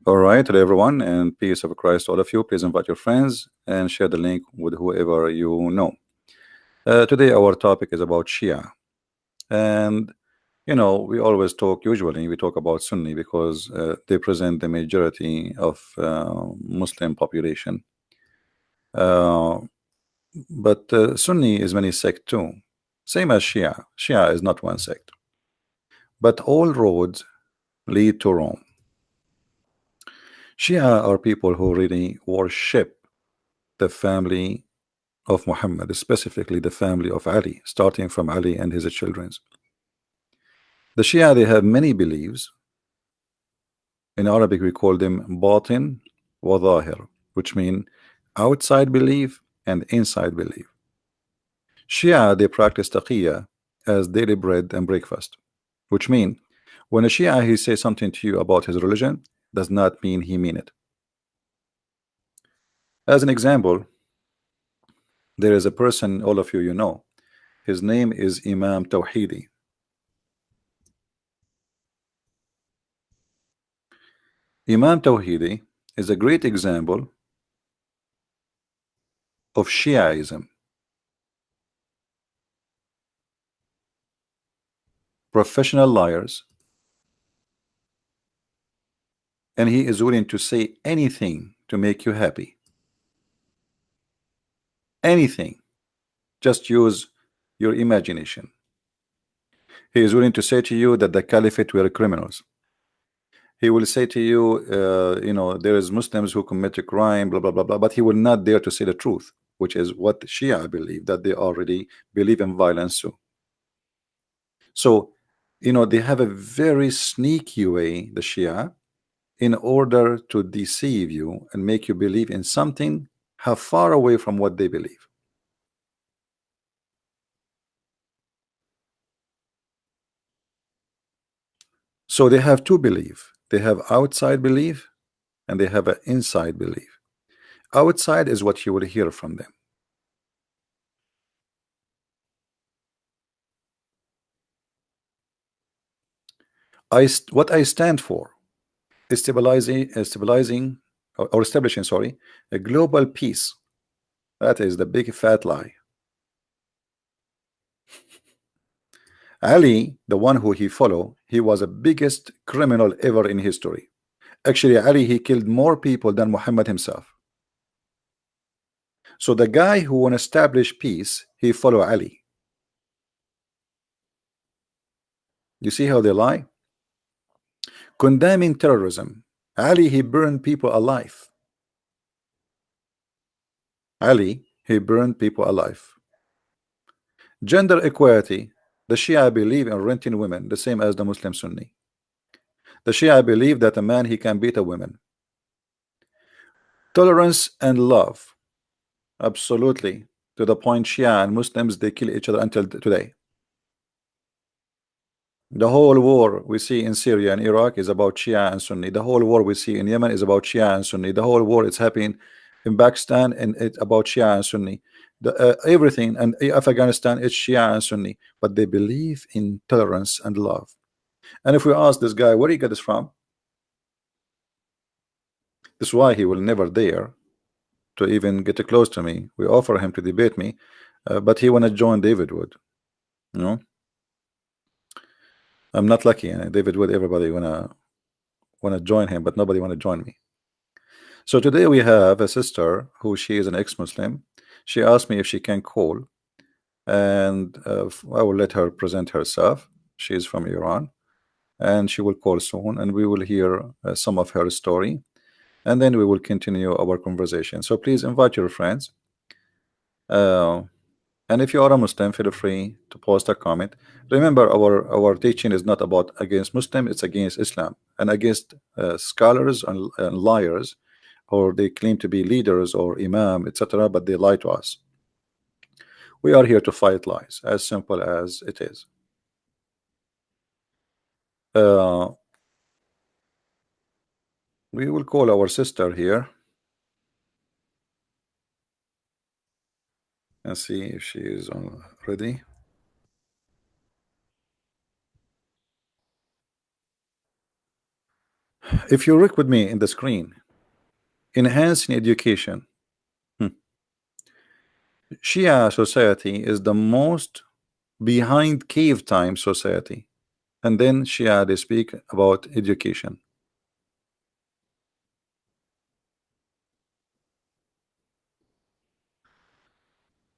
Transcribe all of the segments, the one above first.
All right, hello everyone, and peace of Christ to all of you. Please invite your friends and share the link with whoever you know. Today, our topic is about Shia, and we always talk. Usually, we talk about Sunni because they present the majority of Muslim population. Uh, but Sunni is many sect too, same as Shia. Shia is not one sect, but all roads lead to Rome. Shia are people who really worship the family of Muhammad, specifically the family of Ali, starting from Ali and his children. The Shia, they have many beliefs. In Arabic, we call them batin wa zahir, which mean outside belief and inside belief. Shia, they practice taqiyya as daily bread and breakfast, which mean when a Shia he says something to you about his religion, does not mean he mean it. As an example, there is a person, all of you know, his name is Imam Tawhidi. Imam Tawhidi is a great example of Shiaism. Professional liars, and he is willing to say anything to make you happy. Anything. Just use your imagination. He is willing to say to you that the caliphate were criminals. He will say to you, there is Muslims who commit a crime, blah, blah, blah, blah, but he will not dare to say the truth, which is what Shia believe, that they already believe in violence too. So, they have a very sneaky way, the Shia, in order to deceive you and make you believe in something how far away from what they believe. So they have two belief. They have outside belief and they have an inside belief. Outside is what you will hear from them. What I stand for is stabilizing or establishing, a global peace. That is the big fat lie. Ali, the one who he followed, he was the biggest criminal ever in history. Actually, Ali, he killed more people than Muhammad himself. So the guy who want to establish peace, he follow Ali. You see how they lie? Condemning terrorism, Ali, he burned people alive. Ali, he burned people alive. Gender equality, the Shia believe in renting women, the same as the Muslim Sunni. The Shia believe that a man, he can beat a woman. Tolerance and love, absolutely, to the point Shia and Muslims, they kill each other until today. The whole war we see in Syria and Iraq is about Shia and Sunni. The whole war we see in Yemen is about Shia and Sunni. The whole war it's happening in Pakistan and it's about Shia and Sunni. Everything and Afghanistan it's Shia and Sunni, but they believe in tolerance and love. And if we ask this guy where he got this from, this is why he will never dare to even get close to me. We offer him to debate me, but he wanna join David Wood. I'm not lucky. David Wood, everybody wanna join him, but nobody wanna join me. So today we have a sister who she is an ex-Muslim. She asked me if she can call, and I will let her present herself. She is from Iran, and she will call soon, and we will hear some of her story, and then we will continue our conversation. So please invite your friends. And if you are a Muslim, feel free to post a comment. Remember, our teaching is not about against Muslim, it's against Islam and against scholars and liars, or they claim to be leaders or imam, etc., but they lie to us. We are here to fight lies, as simple as it is. We will call our sister here and see if she is on ready. If you look with me in the screen, enhancing education. Shia society is the most behind cave time society, and then Shia, they speak about education.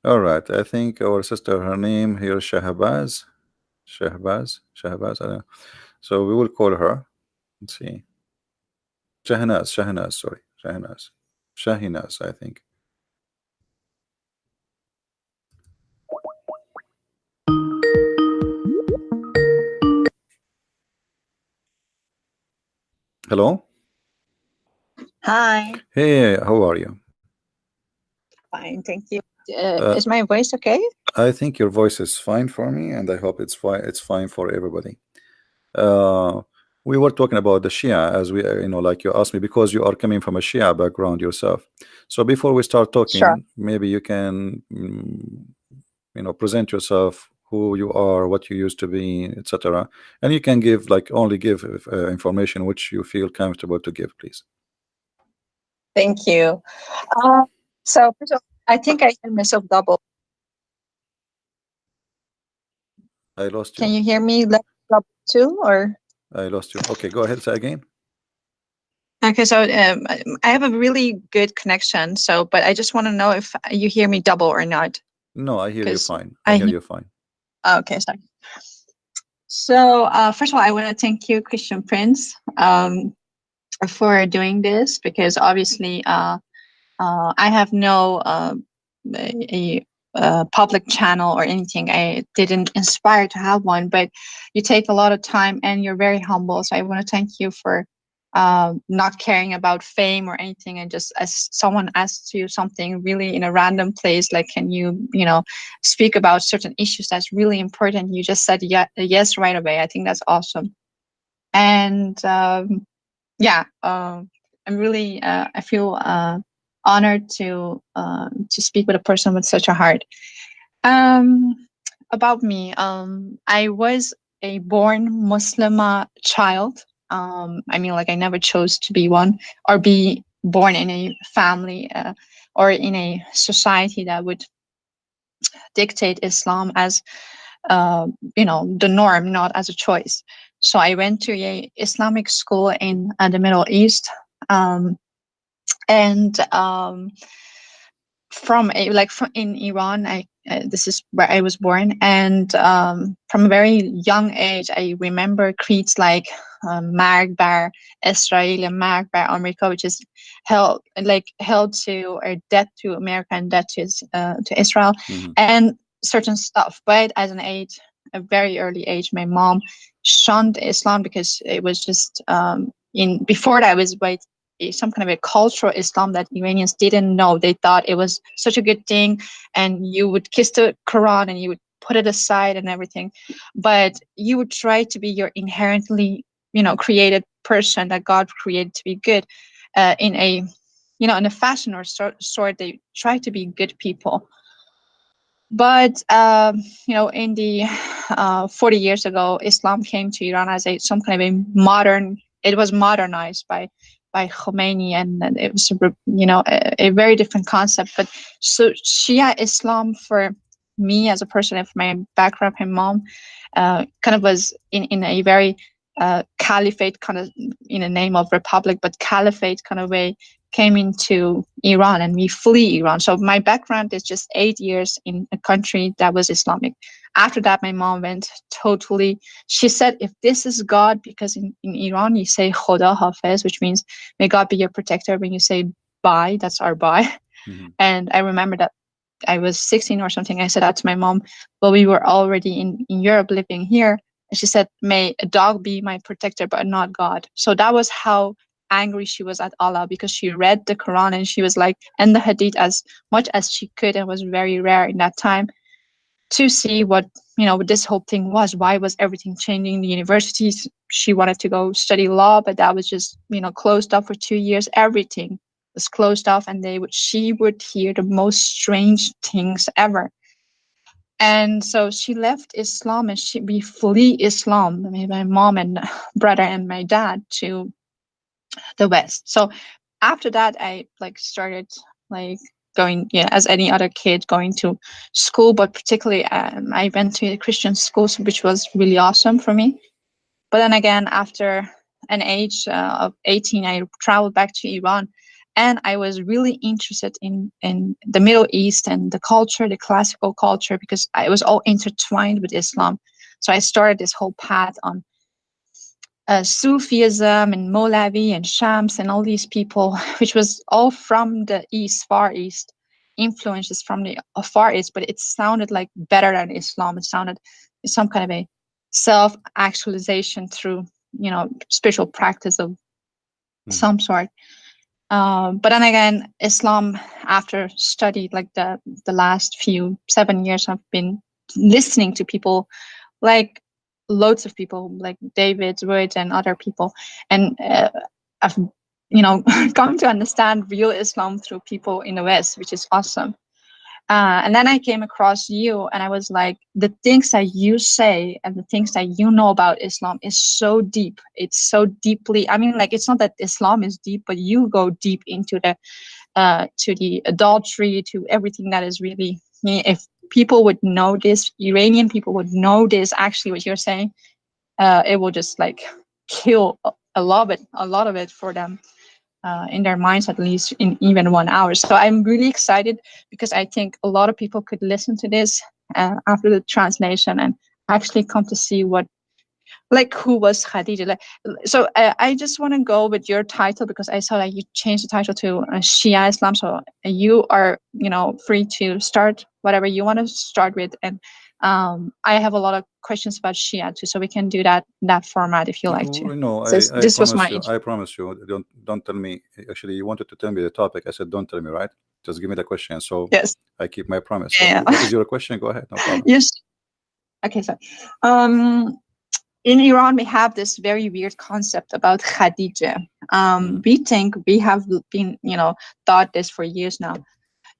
All right, I think our sister, her name here, Shahbaz, Shahbaz. I don't know. So we will call her. Let's see, Shahnaz. Sorry, Shahinaz. I think. Hello. Hi. Hey, how are you? Fine, thank you. Is my voice okay? I think your voice is fine for me, and I hope it's fine. It's fine for everybody. Uh, we were talking about the Shia, as we, like you asked me, because you are coming from a Shia background yourself. So before we start Sure. talking, maybe you can, present yourself, who you are, what you used to be, etc. And you can give only give information which you feel comfortable to give, please. Thank you. So first of all, I think I hear myself double. I lost Can you. you hear me double too, or? I lost you. Okay, go ahead. Say again. Okay, so I have a really good connection. So, but I just want to know if you hear me double or not. No, I hear you Because fine. I hear you fine. Okay, sorry. So first of all, I want to thank you, Christian Prince, for doing this, because obviously I have no a public channel or anything. I didn't inspire to have one, but you take a lot of time and you're very humble. So I want to thank you for not caring about fame or anything, and just as someone asks you something really in a random place, like, can you speak about certain issues that's really important, you just said yes right away. I think that's awesome. And I'm really I feel honored to speak with a person with such a heart. Um, about me, I was a born Muslima child. I mean, like, I never chose to be one or be born in a family or in a society that would dictate Islam as the norm, not as a choice. So I went to a Islamic school in the Middle East, and from in Iran. This is where I was born, and from a very young age, I remember creeds like "Marg bar Israel" and "Marg bar America," which is held to, or death to America and death to Israel, and certain stuff. But as a very early age, my mom shunned Islam because it was just in before that, it was some kind of a cultural Islam that Iranians didn't know. They thought it was such a good thing, and you would kiss the Quran and you would put it aside and everything, but you would try to be your inherently, created person that God created to be good, in a, in a fashion or sort. They try to be good people. But in the 40 years ago, Islam came to Iran as some kind of a modern. It was modernized by Khomeini, and it was a very different concept. But so Shia Islam for me as a person, and for my background, my mom kind of was in a very caliphate kind of, in the name of republic, but caliphate kind of way, came into Iran, and we flee Iran. So my background is just 8 years in a country that was Islamic. After that, my mom went totally, she said, if this is God, because in Iran you say Khoda Hafiz, which means may God be your protector. When you say bye, that's our bye. And I remember that I was 16 or something. I said that to my mom, but we were already in Europe living here. And she said, may a dog be my protector, but not God. So that was how angry she was at Allah, because she read the Quran and she was like, and the Hadith as much as she could. And it was very rare in that time to see what this whole thing was. Why was everything changing? The universities, she wanted to go study law, but that was just closed up for 2 years. Everything was closed off, and she would hear the most strange things ever. And so she left Islam, and we flee Islam, my mom and brother and my dad, to the West. So after that, I like started like going, yeah, as any other kid going to school, but particularly I went to a Christian school, which was really awesome for me. But then again, after an age of 18, I traveled back to Iran, and I was really interested in the Middle East and the culture, the classical culture, because it was all intertwined with Islam. So I started this whole path on Sufism and Molavi and Shams and all these people, which was all from the East, Far East, influences from the Far East, but it sounded like better than Islam. It sounded some kind of a self-actualization through, spiritual practice of some sort. But then again, Islam, after studied like the last few 7 years, I've been listening to people like loads of people like David Wood and other people, and I've come to understand real Islam through people in the West, which is awesome. And then I came across you, and I was like, the things that you say and the things that you know about Islam is so deep. It's so deeply. I mean, like, it's not that Islam is deep, but you go deep into the to the adultery, to everything that is really. If people would know this, Iranian people would know this. Actually, what you're saying, it will just like kill a lot of it for them. In their minds, at least in even 1 hour. So I'm really excited because I think a lot of people could listen to this after the translation and actually come to see who was Khadija. So I just want to go with your title because I saw that you changed the title to Shia Islam. So you are, free to start whatever you want to start with. And I have a lot of questions about Shia too, so we can do that in that format if you like to. No, So I this was promise my you. I promise you. Don't tell me. Actually, you wanted to tell me the topic. I said, don't tell me. Right? Just give me the question. So yes. I keep my promise. So Yeah. what is your question? Go ahead. No problem. Yes. Okay. So, in Iran, we have this very weird concept about Khadija. We think we have been, taught this for years now,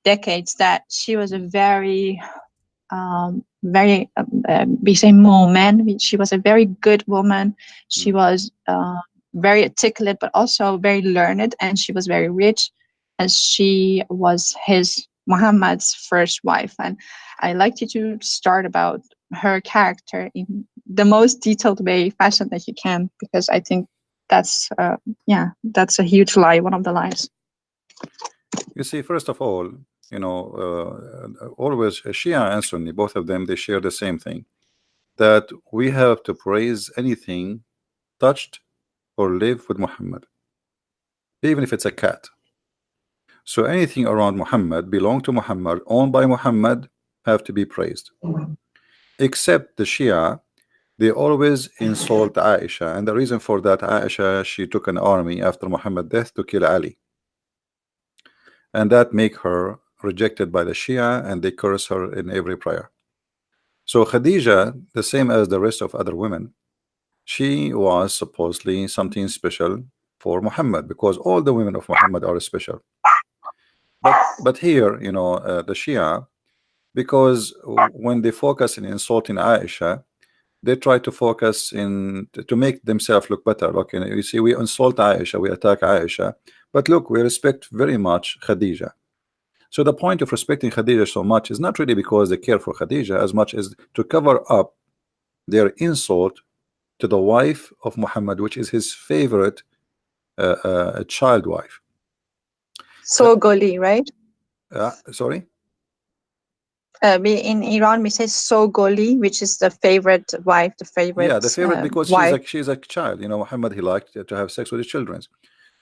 decades, that she was a very we say woman. She was a very good woman. She was very articulate, but also very learned, and she was very rich, as she was Muhammad's first wife. And I'd like you to start about her character in the most detailed fashion that you can, because I think that's that's a huge lie, one of the lies. You see, first of all, always Shia and Sunni, both of them, they share the same thing, that we have to praise anything touched or live with Muhammad, even if it's a cat. So anything around Muhammad, belong to Muhammad, owned by Muhammad, have to be praised. Except the Shia, they always insult Aisha, and the reason for that, Aisha, she took an army after Muhammad's death to kill Ali, and that make her rejected by the Shia, and they curse her in every prayer. So Khadija, the same as the rest of other women, she was supposedly something special for Muhammad, because all the women of Muhammad are special. But here, the Shia, because when they focus in insulting Aisha, they try to focus in to make themselves look better. Look, you see, we insult Aisha, we attack Aisha, but look, we respect very much Khadija. So the point of respecting Khadija so much is not really because they care for Khadija as much as to cover up their insult to the wife of Muhammad, which is his favorite child wife. So Goli, right? Sorry? We in Iran we say so Goli, which is the favorite wife, the favorite. Yeah, the favorite, because she's a child. Muhammad, he liked to have sex with his children.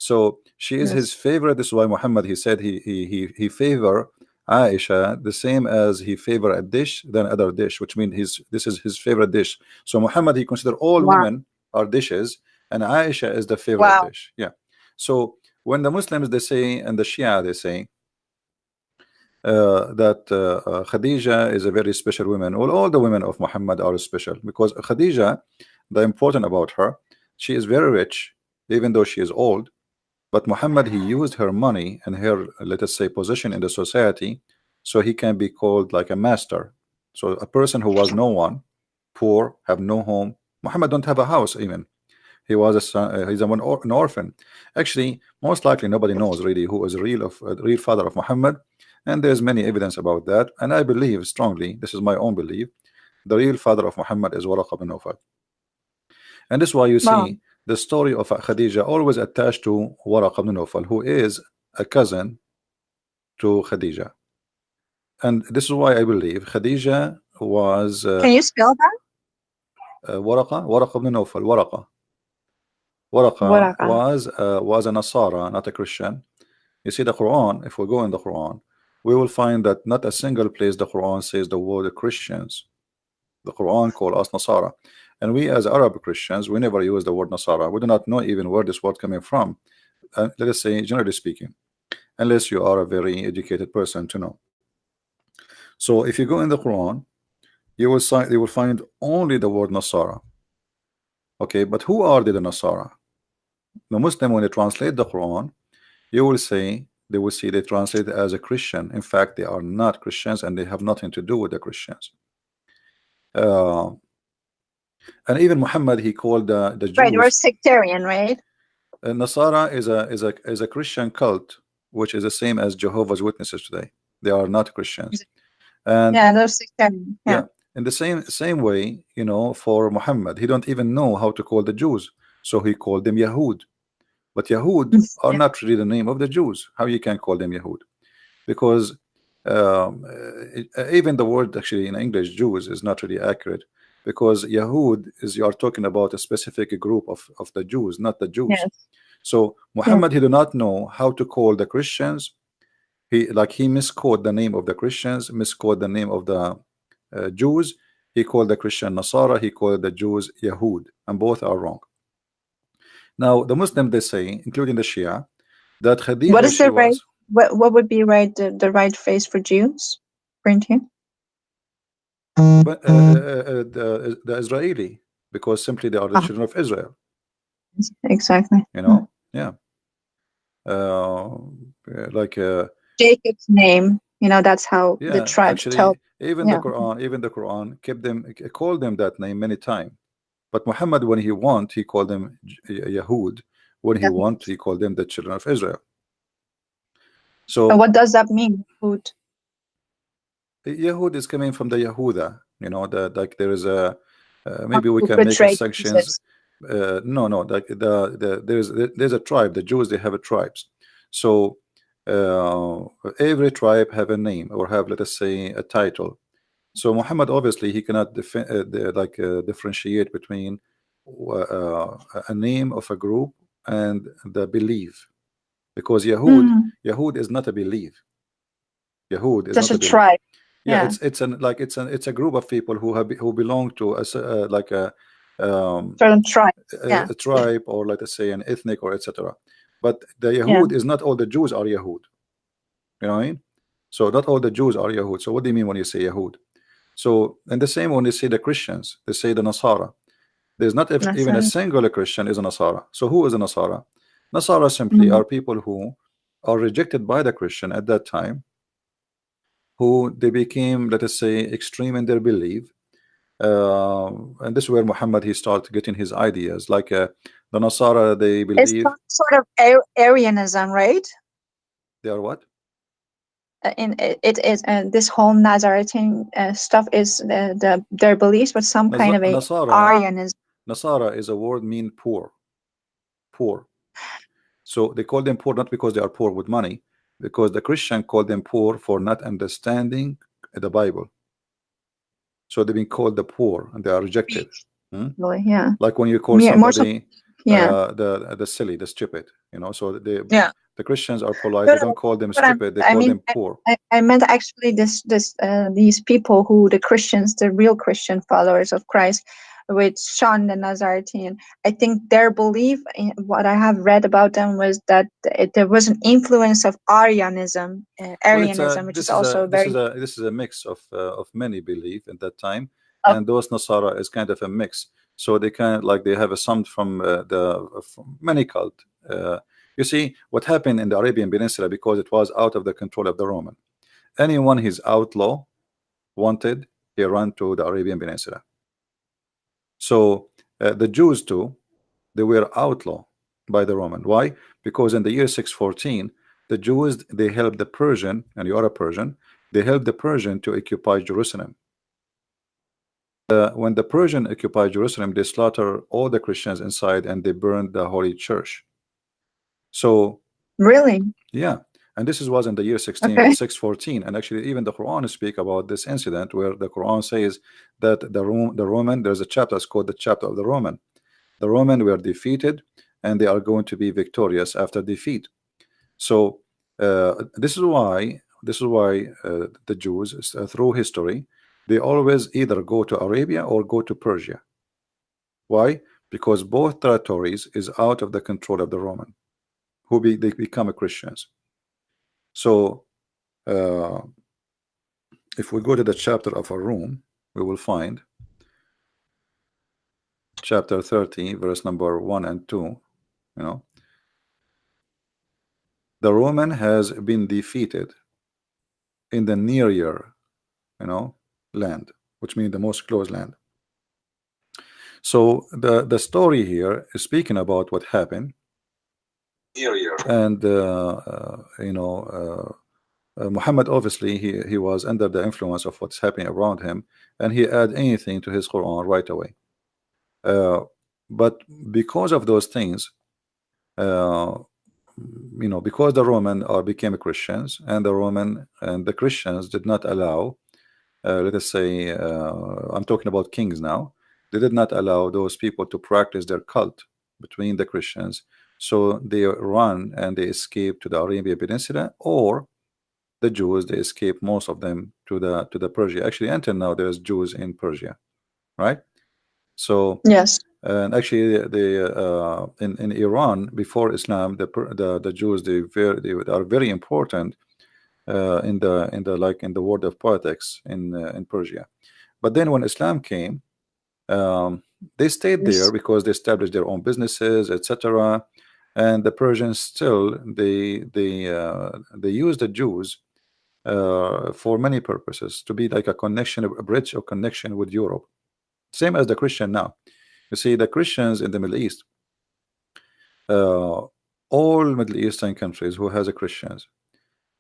So she is his favorite. This is why Muhammad, he said he favor Aisha the same as he favor a dish than other dish, which means this is his favorite dish. So Muhammad, he consider all women are dishes, and Aisha is the favorite dish. Yeah. So when the Muslims, they say, and the Shia, they say that Khadija is a very special woman. All the women of Muhammad are special, because Khadija, the important about her, she is very rich, even though she is old. But Muhammad, he used her money and her, let us say, position in the society, so he can be called like a master. So a person who was no one, poor, have no home. Muhammad don't have a house even. He was a son, he's an orphan. Actually, most likely nobody knows really who is real father of Muhammad, and there's many evidence about that. And I believe strongly, this is my own belief, the real father of Muhammad is Waraq bin Nawfal. And this is why you Wow. see the story of Khadija always attached to Waraq bin Nawfal, who is a cousin to Khadija. And this is why I believe Khadija was Can you spell that? Waraq bin Nawfal. Waraqa Waraqa. was a Nasara, not a Christian. You see the Quran, if we go in the Quran, we will find that not a single place the Quran says the word Christians. The Quran call us Nasara. And we as Arab Christians, we never use the word Nasara. We do not know even where this word coming from. Let us say, generally speaking, unless you are a very educated person to know. So if you go in the Quran, you will find only the word Nasara. Okay, but who are the Nasara? The Muslim, when they translate the Quran, you will say they will see they translate it as a Christian. In fact, they are not Christians and they have nothing to do with the Christians. And even Muhammad, he called the Right, we're Jews. sectarian, right? Nasara is a Christian cult, which is the same as Jehovah's Witnesses today. They are not Christians. And yeah, they're sectarian. yeah, in the same way, you know, for Muhammad, he don't even know how to call the Jews, so he called them Yahud. But Yahud are not really the name of the Jews. How you can call them Yahud? Because even the word actually in English Jews is not really accurate, because Yahud is, you are talking about a specific group of the Jews, not the Jews. Yes. So Muhammad, he do not know how to call the Christians. He misquote the name of the Christians, misquote the name of the Jews. He called the Christian Nasara, he called the Jews Yahud, and both are wrong. Now the Muslim, they say, including the Shia, that Khadija, What is she the right? was What would be right? The right phrase for Jews, according to you? but, the Israeli, because simply they are the children of Israel. Exactly. You know, yeah. Like Jacob's name. You know, that's how the yeah, tribes tell. actually, even the Quran kept them, called them that name many times. But Muhammad, when he want, he called them Yahud. When he want, he called them the children of Israel. So what does that mean? Food. Yahud is coming from the Yahuda. You know, that like there is a maybe we can make a sections. No, like there's a tribe. The Jews, they have a tribes. So every tribe have a name or have, let us say, a title. So Muhammad, obviously, he cannot differentiate between a name of a group and the belief, because Yahud is not a belief. Yahud is Just not a a belief. tribe. Yeah, it's a group of people who belong to a certain tribe. a tribe, or let us say an ethnic, or etc. But the Yahud is not all the Jews are Yahud. You know what I mean? So not all the Jews are Yahud. So what do you mean when you say Yahud? So, and the same when they say the Christians, they say the Nasara. There's not even a single Christian is a Nasara. So who is a Nasara? Nasara simply are people who are rejected by the Christian at that time, who they became, let us say, extreme in their belief. And this is where Muhammad, he started getting his ideas. Like the Nasara, they believe it's sort of Arianism, right? They are what? In it is this whole Nazarene stuff is their beliefs, but some kind of a Arianism. Nasara is a word mean poor. So they call them poor not because they are poor with money, because the Christian called them poor for not understanding the Bible. So they've been called the poor and they are rejected. Yeah. Like when you call somebody the silly, the stupid, you know. So the Christians are polite. They don't call them stupid. They call them poor. I meant actually these people who the Christians, the real Christian followers of Christ, with Sean the Nazarene. I think their belief, in what I have read about them, was that there was an influence of Arianism, which is also this is a mix of many belief at that time, and those Nasara is kind of a mix. So they kind of they have a some from from many cult. You see what happened in the Arabian Peninsula, because it was out of the control of the Roman. Anyone his outlaw wanted, he ran to the Arabian Peninsula. So the Jews too, they were outlawed by the Roman. Why? Because in the year 614, the Jews, they helped the Persian, and you are a Persian, they helped the Persian to occupy Jerusalem. When the Persian occupied Jerusalem, they slaughtered all the Christians inside and they burned the holy church. So Really? yeah, and this was in the year 614, and actually even the Quran speak about this incident, where the Quran says that the Roman, there's a chapter, it's called the chapter of the Roman. The Roman were defeated and they are going to be victorious after defeat. So this is why the Jews, through history, they always either go to Arabia or go to Persia. Why? Because both territories is out of the control of the Roman, who they become Christians. So if we go to the chapter of a room, we will find chapter 30, verse number 1 and 2. You know, the Roman has been defeated in the near year, land, which means the most close land. So the story here is speaking about what happened, and Muhammad, obviously he was under the influence of what's happening around him, and he add anything to his Quran right away. But because of those things, because the Roman became Christians, and the Christians did not allow, let us say, I'm talking about kings now, they did not allow those people to practice their cult between the Christians. So they run and they escape to the Arabian Peninsula, or the Jews, they escape, most of them, to the Persia. Actually, until now, there's Jews in Persia, right? So yes, and actually, in Iran before Islam, the Jews, they are very important in the world of politics in Persia. But then when Islam came, they stayed there because they established their own businesses, etc. And the Persians still they use the Jews for many purposes, to be like a connection, a bridge or connection with Europe, same as the Christian now. You see, the Christians in the Middle East, all Middle Eastern countries who has a Christians,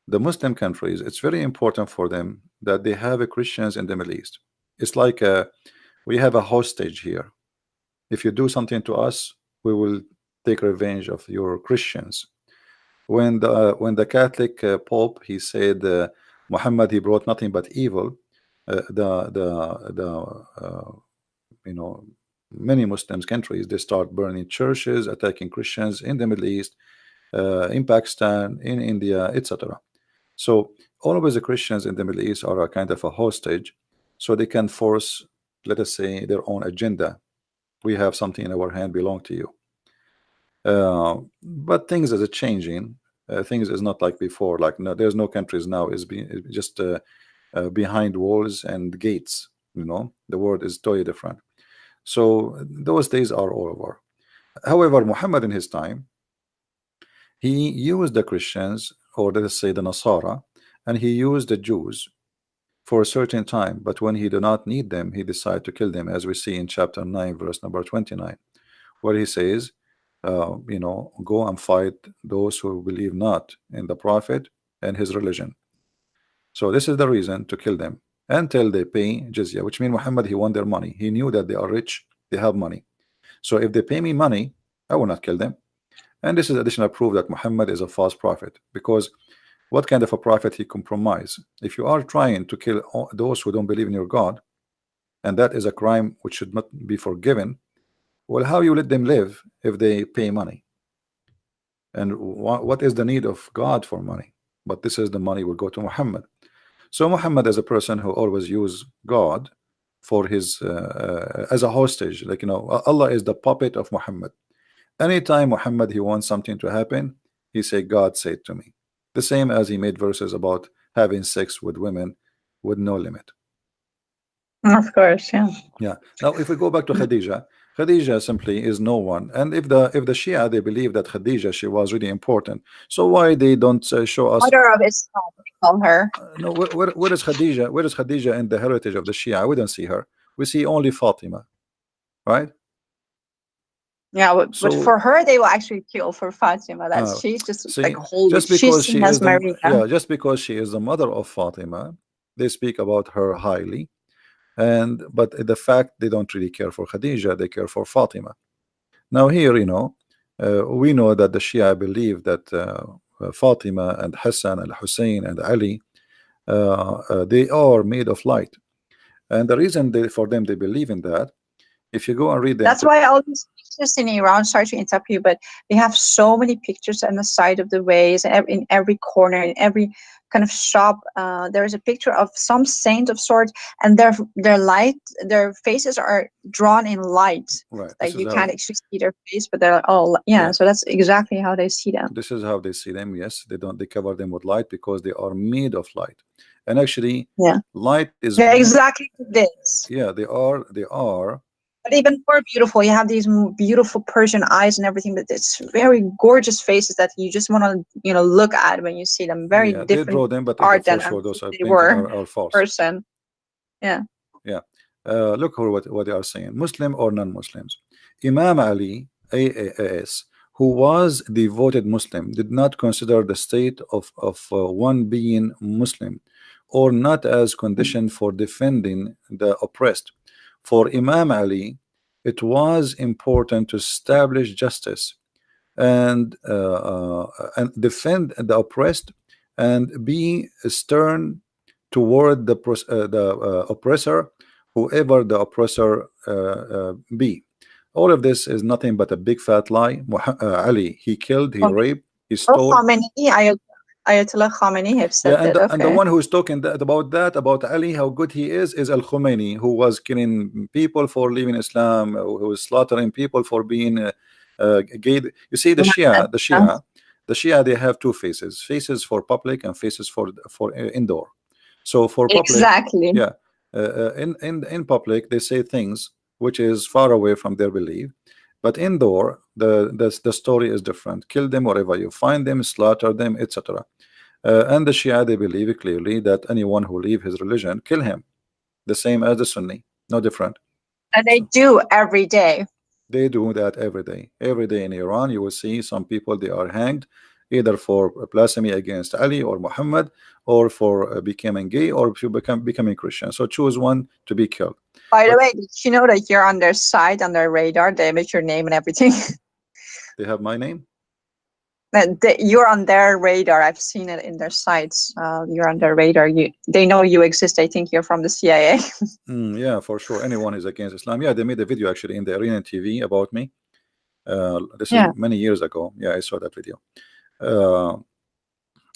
the Muslim countries, it's very important for them that they have a Christians in the Middle East. It's like we have a hostage here. If you do something to us, we will take revenge of your Christians. When the Catholic Pope, he said Muhammad, he brought nothing but evil, many Muslim countries, they start burning churches, attacking Christians in the Middle East, in Pakistan, in India, etc. So always the Christians in the Middle East are a kind of a hostage, so they can force, let us say, their own agenda. We have something in our hand, belong to you. But things are changing. Things is not like before. Like, no, there's no countries now is just behind walls and gates. The world is totally different. So those days are all over. However, Muhammad in his time, he used the Christians, or let us say the Nasara, and he used the Jews for a certain time. But when he did not need them, he decided to kill them, as we see in chapter 9, verse number 29, where he says, go and fight those who believe not in the Prophet and his religion. So this is the reason to kill them until they pay jizya, which means Muhammad, he won their money. He knew that they are rich, they have money. So if they pay me money, I will not kill them. And this is additional proof that Muhammad is a false prophet, because what kind of a prophet he compromise? If you are trying to kill those who don't believe in your God, and that is a crime which should not be forgiven, well, how you let them live if they pay money? And what is the need of God for money? But this is the money will go to Muhammad. So Muhammad is a person who always use God for his as a hostage. Like, Allah is the puppet of Muhammad. Anytime Muhammad he wants something to happen, he say, God said to me. The same as he made verses about having sex with women with no limit. Of course, yeah. Yeah. Now, if we go back to Khadija, Khadija simply is no one. And if the Shia, they believe that Khadija, she was really important, so why they don't show us Mother of Islam, we call her. no, where is Khadija? Where is Khadija in the heritage of the Shia? We don't see her. We see only Fatima, right? Yeah, but So for her, they will actually kill for Fatima. That's she's just like see, holy. just because She's she seen is as the Maria. just because she is the mother of Fatima, they speak about her highly. And but the fact they don't really care for Khadija, they care for Fatima. Now here, we know that the Shia believe that Fatima and Hassan and Hussein and Ali, they are made of light. And the reason for them they believe in that, if you go and read them, That's why all these pictures in Iran, sorry to interrupt you, but they have so many pictures on the side of the ways, and in every corner, in every kind of shop, there is a picture of some saint of sorts, and their faces are drawn in light. right? This Like is you how, can't actually see their face, but they're all yeah, so that's exactly how they see them. this is how they see them. Yes, they cover them with light because they are made of light. And actually, Yeah, light is they're exactly like this. yeah, they are. But even more beautiful, you have these beautiful Persian eyes and everything, but it's very gorgeous faces that you just want to, look at when you see them. Very Yeah, they different draw them, but art for than sure those are they painting were are false. person. Yeah. Yeah. Look what they are saying. Muslim or non-Muslims. Imam Ali, AAS, who was devoted Muslim, did not consider the state of one being Muslim or not as condition for defending the oppressed. For Imam Ali, it was important to establish justice and defend the oppressed and be stern toward the oppressor, whoever the oppressor be. All of this is nothing but a big fat lie. Ali, he killed, he raped, he Oh, stole. Khamenei, Ayatollah Khamenei have Yeah, said that. and the Okay. one who is talking about Ali, how good he is Al Khomeini, who was killing people for leaving Islam, who was slaughtering people for being gay. You see, the Shia, they have two faces: faces for public and faces for indoor. So for public, Exactly. yeah, in public they say things which is far away from their belief, but indoor the story is different. Kill them wherever you find them, slaughter them, etc. And the Shia, they believe clearly that anyone who leave his religion, kill him, the same as the Sunni, no different. And they So do every day. they do that every day. Every day in Iran, you will see some people, they are hanged either for blasphemy against Ali or Muhammad, or for becoming gay, or if you becoming Christian. So choose one to be killed. By the But way, did you know that you're on their side, on their radar? They make your name and everything. they have my name. You're on their radar. I've seen it in their sites. You're on their radar. They know you exist. I think you're from the CIA. Yeah, for sure. Anyone is against Islam. Yeah, they made a video actually in the Arabian TV about me. This is Yeah. many years ago. Yeah, I saw that video.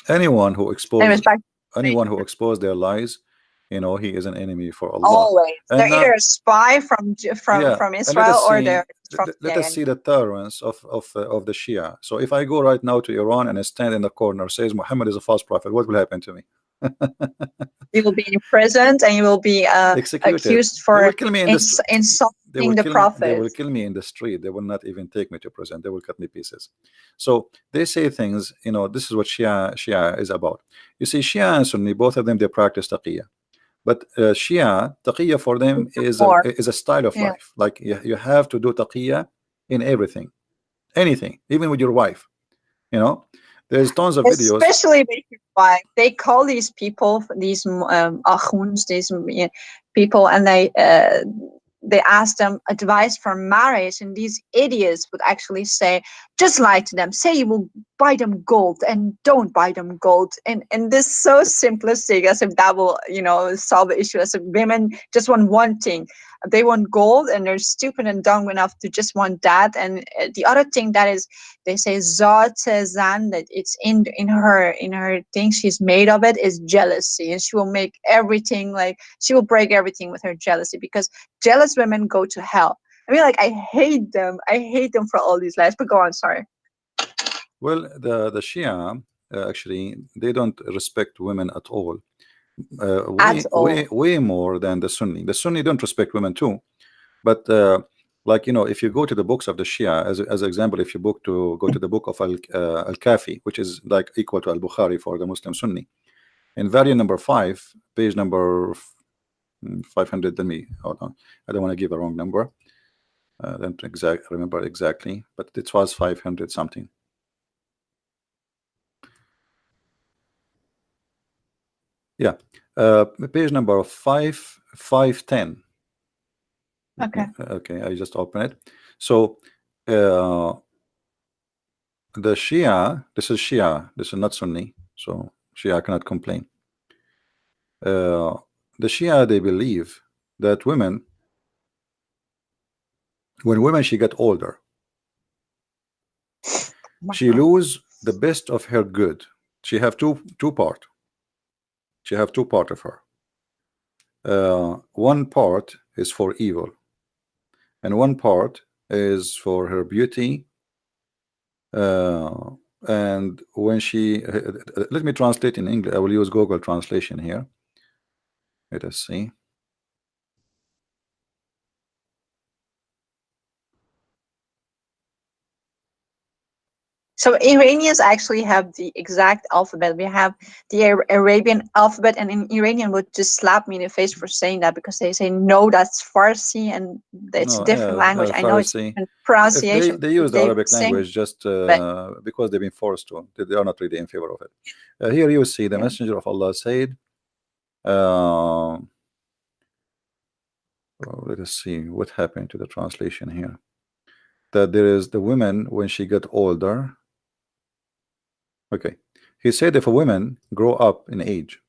Anyone who Anyways, exposed back their lies, he is an enemy for Allah. always. They're And now, either a spy from yeah, from and let Israel, us or see they're from let us CIA. see the tolerance of the Shia. So if I go right now to Iran and I stand in the corner says Muhammad is a false prophet, what will happen to me? You will be imprisoned and you will be Executed. accused They will for kill me in the insulting the they will prophet. kill me in the street. They will not even take me to prison. They will cut me pieces. So they say things, this is what Shia is about. You see, Shia and Sunni, both of them, they practice taqiyya. But Shia, taqiyya for them More. is a style of Yeah. life. Like you have to do taqiyya in everything, anything, even with your wife. There's tons of videos. Especially with your wife. They call these people, these akhuns, these people, and they ask them advice for marriage, and these idiots would actually say, just lie to them, say you will buy them gold and don't buy them gold, and this so simplistic, as if that will solve the issue. As if women just want one thing, they want gold, and they're stupid and dumb enough to just want that. And the other thing that is, they say zat zan, that it's in her thing, she's made of it, is jealousy, and she will make everything, like she will break everything with her jealousy, because jealous women go to hell. I mean, like, I hate them for all these lies. But go on, sorry. Well, the Shia actually, they don't respect women at all. At all. Way more than the Sunni. The Sunni don't respect women too, but like if you go to the books of the Shia, as an example, if you go to the book of Al-Kafi, which is like equal to Al-Bukhari for the Muslim Sunni, in volume number 5, page number 500. Let me hold on. I don't want to give a wrong number. I don't remember exactly, but it was 500 something. Yeah, page number 510. Okay. Okay, I just open it. So the Shia, this is Shia, this is not Sunni, so Shia cannot complain. The Shia, they believe that women, when women she get older, she lose the best of her good. She have two part. She have two part of her. One part is for evil, and one part is for her beauty. And when she let me translate in English. I will use Google translation here. Let us see. So Iranians actually have the exact alphabet. We have the Arabian alphabet, and an Iranian would just slap me in the face for saying that, because they say no, that's Farsi, and it's a different language. I know it's Farsi. different If pronunciation. they use the They Arabic sing, language just but because they've been forced to. They are not really in favor of it. Here you see the yeah. Messenger of Allah said, let us see what happened to the translation here. That there is the women when she get older. Okay, he said if a woman grow up in age,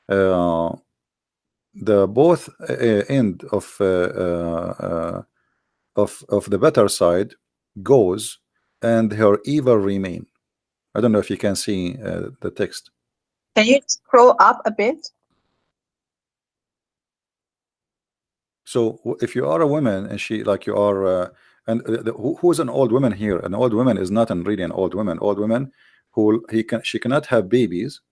the both end of the better side goes, and her evil remain. I don't know if you can see the text. Can you scroll up a bit? So if you are a woman and she like you are, and who's an old woman here? An old woman is not really an old woman. Old woman who she cannot have babies,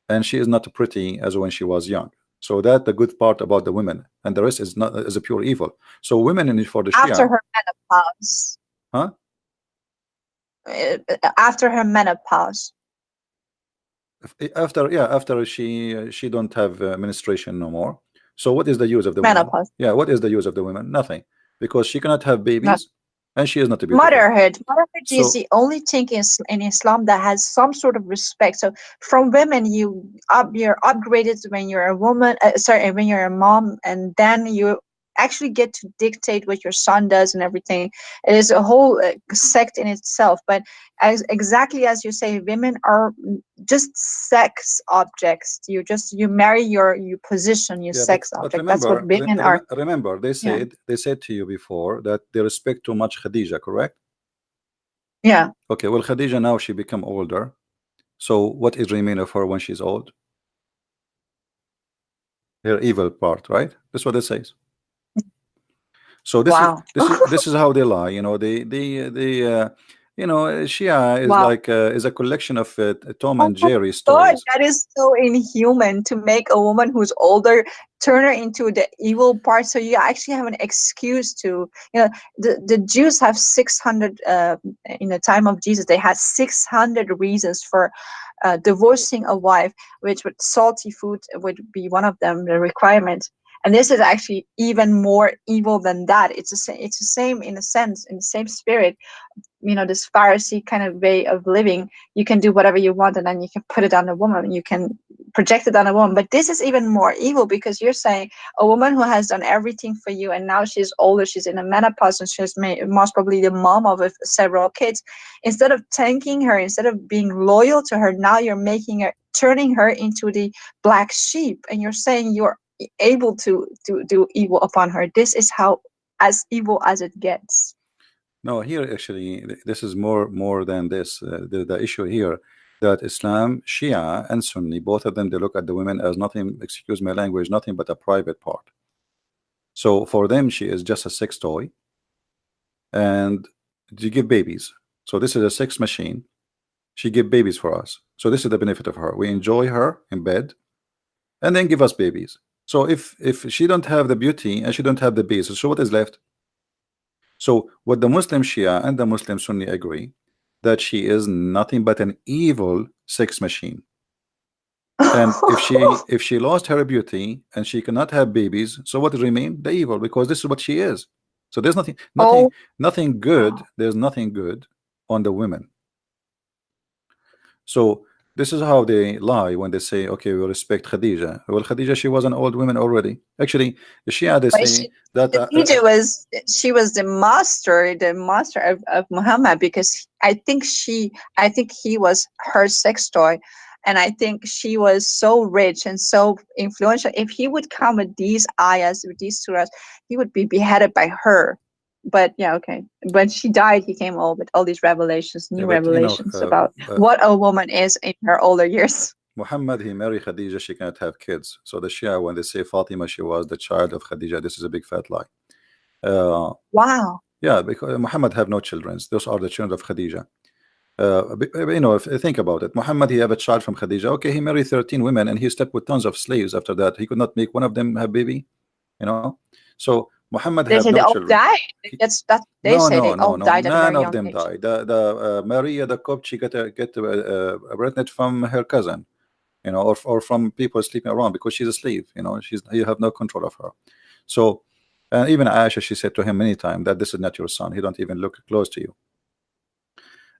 and she is not pretty as when she was young. So that the good part about the women, and the rest is not is a pure evil. So women in for the After Shia, her menopause. huh? After her menopause. After she don't have menstruation no more. So what is the use of the women? Menopause. Yeah, what is the use of the women? Nothing, because she cannot have babies, and she is not beautiful. Motherhood is So the only thing in Islam that has some sort of respect. So from women, you're upgraded when you're a woman. Sorry, when you're a mom, and then you actually get to dictate what your son does and everything. It is a whole sect in itself. But exactly as you say, women are just sex objects. You marry your position, your sex but object. That's what women are. remember they said to you before that they respect too much Khadija, correct? Yeah. Okay, well, Khadija now she become older. So what is remain of her when she's old? Her evil part, right? That's what it says. So this is how they lie. You know, Shia is like is a collection of Tom and Jerry stories. God, that is so inhuman to make a woman who's older turn her into the evil part. So you actually have an excuse to, the Jews have 600 in the time of Jesus. They had 600 reasons for divorcing a wife, which with salty food would be one of them, the requirement. And this is actually even more evil than that. It's the same in a sense, in the same spirit. This Pharisee kind of way of living. You can do whatever you want, and then you can put it on a woman. You can project it on a woman. But this is even more evil, because you're saying a woman who has done everything for you, and now she's older, she's in a menopause, and she's most probably the mom of several kids. Instead of thanking her, instead of being loyal to her, now you're turning her into the black sheep, and you're saying you're able to do evil upon her. This is how as evil as it gets. No, here actually, this is more than this. The issue here that Islam, Shia, and Sunni, both of them, they look at the women as nothing. Excuse my language, nothing but a private part. So for them, she is just a sex toy, and you give babies. So this is a sex machine. She give babies for us. So this is the benefit of her. We enjoy her in bed, and then give us babies. So if she don't have the beauty and she don't have the basis, so what is left? So what the Muslim Shia and the Muslim Sunni agree, that she is nothing but an evil sex machine. And if she lost her beauty and she cannot have babies, so what remain? The evil, because this is what she is. So there's nothing good. There's nothing good on the women. So this is how they lie when they say, okay, we respect Khadija. Well, Khadija, she was an old woman already. Actually, the Shia, they say that Khadija was the master of Muhammad, because I think he was her sex toy, and I think she was so rich and so influential. If he would come with these ayahs, with these surahs, he would be beheaded by her. But yeah, okay. When she died, he came all with all these revelations, new revelations about what a woman is in her older years. Muhammad, he married Khadija, she cannot have kids. So the Shia, when they say Fatima, she was the child of Khadija, this is a big fat lie. Wow. Yeah, because Muhammad have no children. Those are the children of Khadija. You know, if think about it, Muhammad, he have a child from Khadija. Okay, he married 13 women and he slept with tons of slaves after that. He could not make one of them have baby, you know. So Muhammad they have say no they all children. Died. They say they all died at a very young age. None of them died. The Maria the Copt, she get pregnant from her cousin, you know, or from people sleeping around, because she's a slave, you know, you have no control of her. So, and even Aisha, she said to him many times that this is not your son. He don't even look close to you.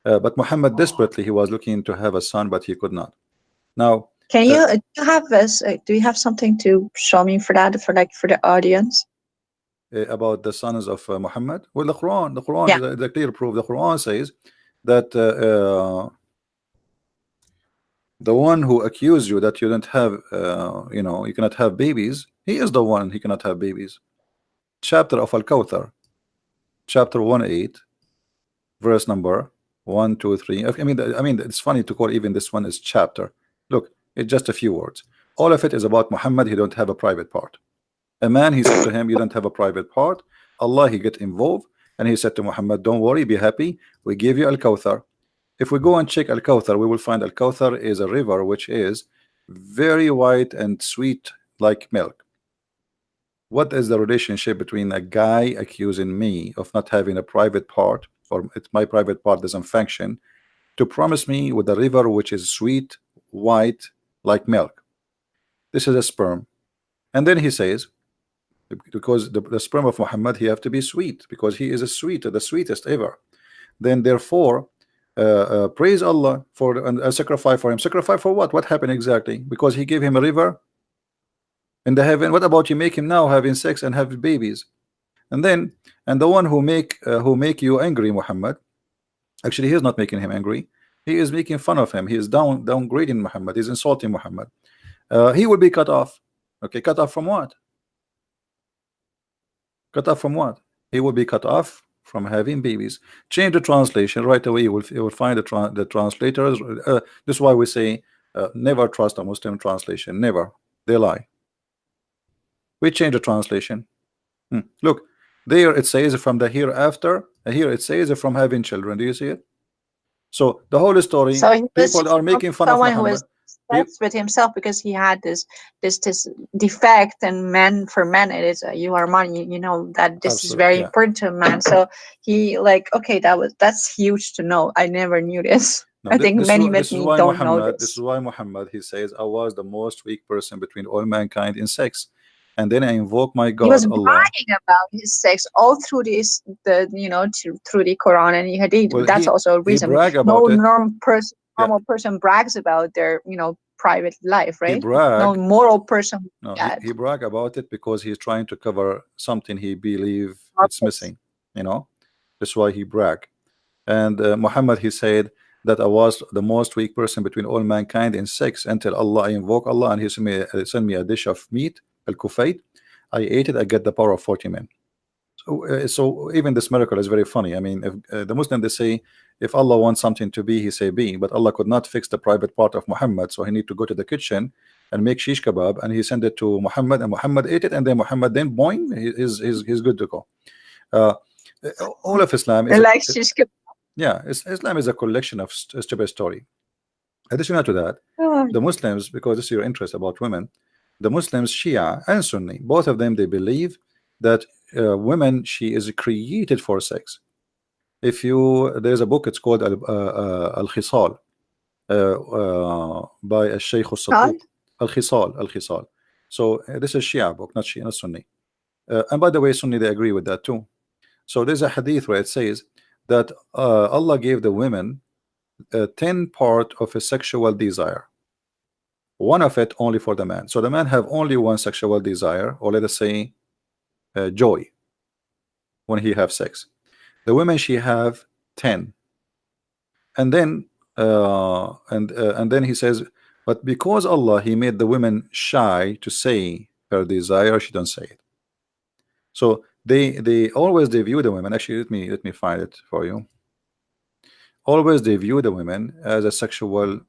But Muhammad desperately, he was looking to have a son, but he could not. Now, can you have this? Do you have something to show me for that, for the audience? About the sons of Muhammad? Well, the Quran is a clear proof. The Quran says that the one who accused you that you don't have, you know, you cannot have babies, he is the one he cannot have babies. Chapter of Al-Kawthar, chapter 1:8, verse number 1, 2, 3. I mean, it's funny to call even this one is chapter. Look, it's just a few words. All of it is about Muhammad. He don't have a private part. A man, he said to him, you don't have a private part. Allah, he get involved, and he said to Muhammad, don't worry, be happy. We give you Al-Kawthar. If we go and check Al-Kawthar, we will find Al-Kawthar is a river which is very white and sweet like milk. What is the relationship between a guy accusing me of not having a private part, or my private part doesn't function, to promise me with a river which is sweet, white like milk? This is a sperm. And then he says, because the sperm of Muhammad, he have to be sweet, because he is the sweetest ever. Then therefore, praise Allah for a sacrifice for him. Sacrifice for what? What happened exactly? Because he gave him a river in the heaven. What about you make him now having sex and have babies? And then, and the one who make you angry, Muhammad, actually he is not making him angry. He is making fun of him. He is downgrading Muhammad. He's insulting Muhammad. He will be cut off. Okay, cut off from what? Cut off from what? He will be cut off from having babies. Change the translation right away. You will find the translators. This is why we say never trust a Muslim translation. Never. They lie. We change the translation. Look, there it says from the hereafter. Here it says from having children. Do you see it? So the whole story, people are making fun of Muhammad. That's with himself, because he had this defect, and for men it is you are money, you know, that this is very important to a man. So he like, okay, that's huge to know. I never knew this. No, I think many don't know this. This is why Muhammad, he says, I was the most weak person between all mankind in sex, and then I invoke my God. He was Allah. bragging about his sex all through through the Quran and Hadith. Well, that's also a reason. Normal person brags about their private life, right? No moral person. No, he brag about it because he's trying to cover something he believe it's missing. That's why he brag. And Muhammad, he said that I was the most weak person between all mankind in sex until Allah, I invoke Allah, and he sent me a dish of meat, al-kufayt. I ate it. I get the power of 40 men. So even this miracle is very funny. I mean, if the Muslim, they say, if Allah wants something to be, he say be, but Allah could not fix the private part of Muhammad, so he need to go to the kitchen and make shish kebab, and he sent it to Muhammad, and Muhammad ate it, and then Muhammad, then boing, he's good to go. All of Islam is shish kebab. Yeah, Islam is a collection of stupid story. Additional to that, the Muslims, because this is your interest about women, the Muslims, Shia and Sunni, both of them, they believe that women, she is created for sex. If there's a book, it's called Al-Khisal by Sheikh YourBooty. Al-Khisal. So this is Shia book, not Shia, not Sunni. And by the way, Sunni, they agree with that too. So there's a hadith where it says that Allah gave the women 10 part of a sexual desire, one of it only for the man. So the man have only one sexual desire, or let us say joy when he have sex. The women, she have 10. And then and then he says, but because Allah, he made the women shy to say her desire, she don't say it. So they always they view the women. Actually, let me find it for you. Always they view the women as a sexual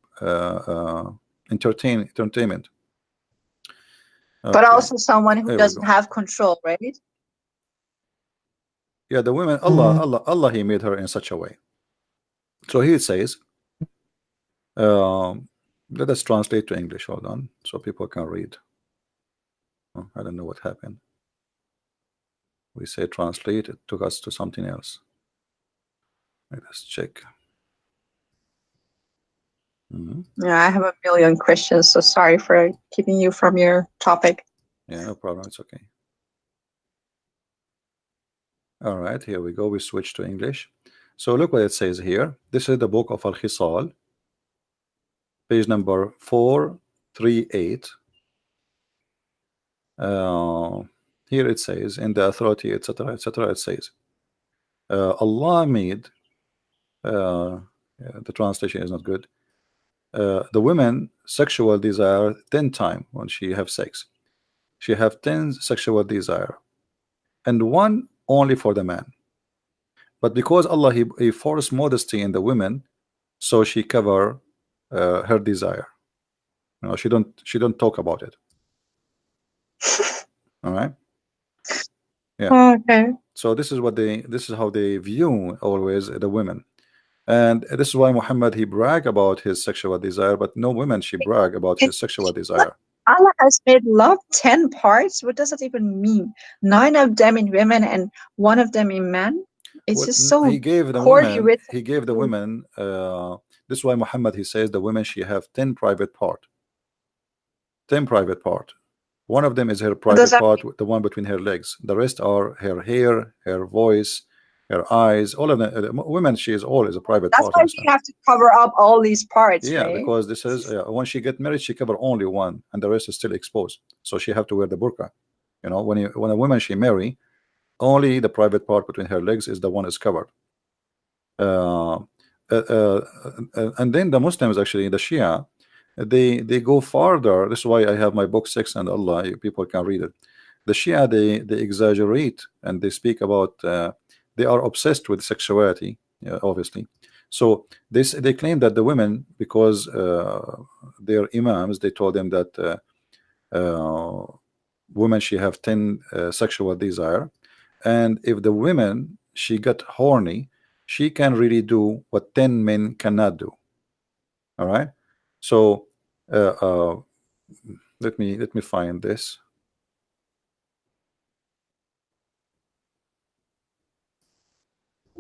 entertainment. But Okay, also someone who there we doesn't go. have control, right? Yeah, the women, Allah, he made her in such a way. So here it says, let us translate to English. Hold on, so people can read. Oh, I don't know what happened. We say translate, it took us to something else. Let us check. Yeah, I have a million questions, so sorry for keeping you from your topic. Yeah, no problem. It's okay. All right, here we go. We switch to English. So look what it says here. This is the book of Al-Khisal, page number 438. Here it says, in the authority, etc., etc., it says, Allah made, yeah, the translation is not good, the women sexual desire 10 times when she have sex. She have 10 sexual desire, and one only for the man. But because Allah, he forced modesty in the women, so she cover her desire. You know, she don't talk about it. All right. Yeah. Okay. So this is how they view always the women. And this is why Muhammad, he brag about his sexual desire, but no women she brag about his sexual desire. Allah has made love 10 parts. What does that even mean? 9 of them in women and 1 of them in men. It's Well, just so he gave the poorly women. written. He gave the women. This is why Muhammad, he says the women, she have 10 private part. 10 private part. One of them is her private part, the one between her legs. The rest are her hair, her voice, her eyes. All of them. Women, she is always a private That's part. why we have to cover up all these parts, Yeah, right? because this is when she get married, she cover only one, and the rest is still exposed. So she have to wear the burqa. You know, when a woman she marry, only the private part between her legs is the one is covered. And then the Muslims, actually the Shia, they go farther. This is why I have my book Sex and Allah. People can read it. The Shia, they exaggerate and they speak about they are obsessed with sexuality, obviously. So they claim that the women, because their imams, they told them that women she have 10 sexual desire, and if the women she got horny, she can really do what 10 men cannot do. All right. So let me find this.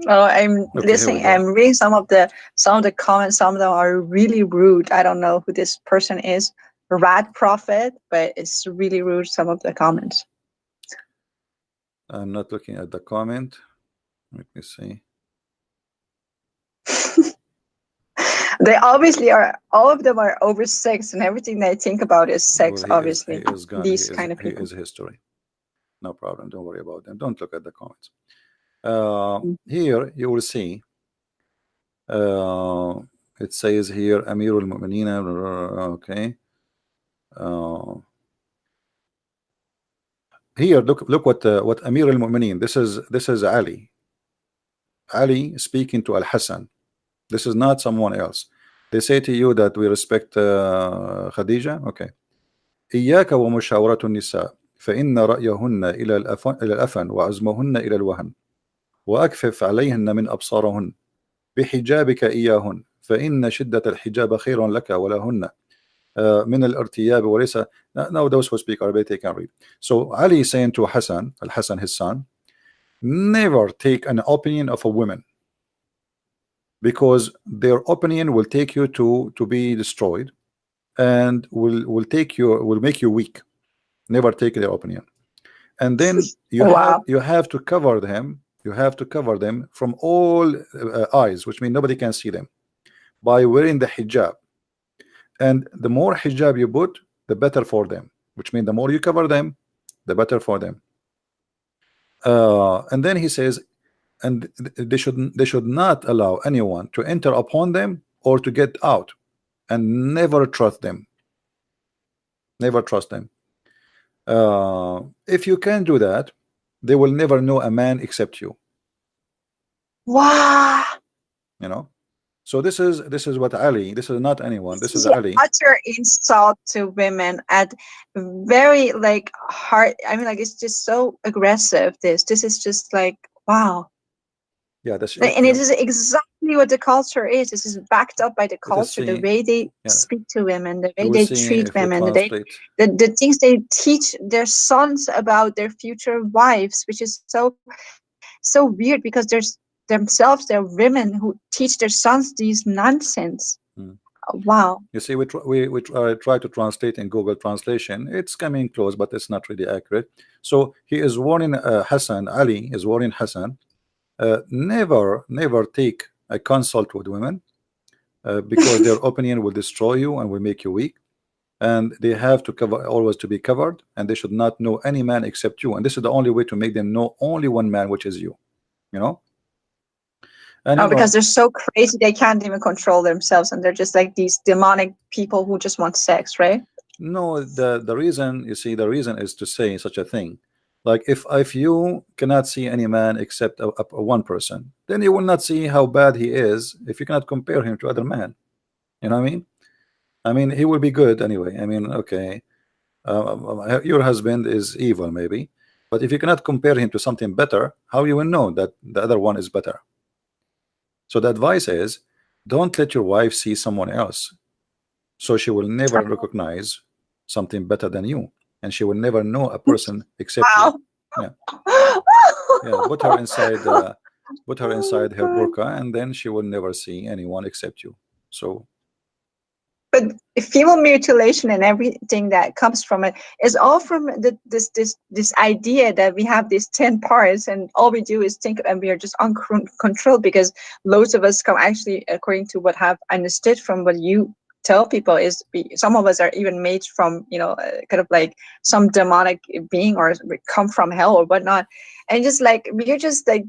Oh, I'm Okay, listening. I'm reading some of the comments. Some of them are really rude. I don't know who this person is, Rat Prophet, but it's really rude. Some of the comments. I'm not looking at the comment. Let me see. They obviously are. All of them are over sex, and everything they think about is sex. Well, obviously, he is gone. These kind of people. He is history. No problem. Don't worry about them. Don't look at the comments. Here you will see. It says here Amirul Mu'mineen. Okay. Here, look what Amir al-Mu'mineen. This is Ali. Ali speaking to Al-Hassan. This is not someone else. They say to you that we respect Khadija. Okay. إياك ومشاورة النساء فإن رأيهن إلى الأفن وعزمهن إلى الوهن وأكفف عليهن من أبصارهن بحجابك إياهن فإن شدة الحجاب خير لك ولهن من الارتياب وليس. Now those who speak Arabic, they can read. So Ali is saying to Hassan, Al-Hassan, his son, never take an opinion of a woman, because their opinion will take you to be destroyed, and will make you weak. Never take their opinion. And then you have to cover them. You have to cover them from all eyes, which means nobody can see them, by wearing the hijab. And the more hijab you put, the better for them, which means the more you cover them, the better for them. And then he says, and they should not allow anyone to enter upon them or to get out, and never trust them. Never trust them. If you can do that, they will never know a man except you. Wow. You know. So this is what Ali. This is not anyone. This is The Ali. utter insult to women at very like hard. I mean, like it's just so aggressive. This is just like wow. Yeah, that's And it is exactly what the culture is. This is backed up by the culture, the way they speak to women, the way they treat women, the things they teach their sons about their future wives, which is so weird because there's themselves, they're women who teach their sons these nonsense. Wow. You see, we try to translate in Google Translation. It's coming close, but it's not really accurate. So he is warning Hassan. Ali is warning Hassan. Never take a consult with women because their opinion will destroy you and will make you weak, and they have to always to be covered, and they should not know any man except you, and this is the only way to make them know only one man, which is you. You know. And because they're so crazy they can't even control themselves, and they're just like these demonic people who just want sex, right? No, the reason, you see, the reason is to say such a thing. Like if you cannot see any man except a one person, then you will not see how bad he is if you cannot compare him to other men. You know what I mean? I mean, he will be good anyway. I mean, okay, your husband is evil maybe, but if you cannot compare him to something better, how you will know that the other one is better? So the advice is, don't let your wife see someone else, so she will never recognize something better than you. And she will never know a person except you. Yeah. Yeah. Put her inside her burqa, and then she will never see anyone except you. So. But female mutilation and everything that comes from it is all from this idea that we have these 10 parts, and all we do is think, and we are just uncontrolled because loads of us come actually, according to what I've understood from what you tell people, is some of us are even made from, you know, kind of like some demonic being, or come from hell or whatnot, and just like we're just like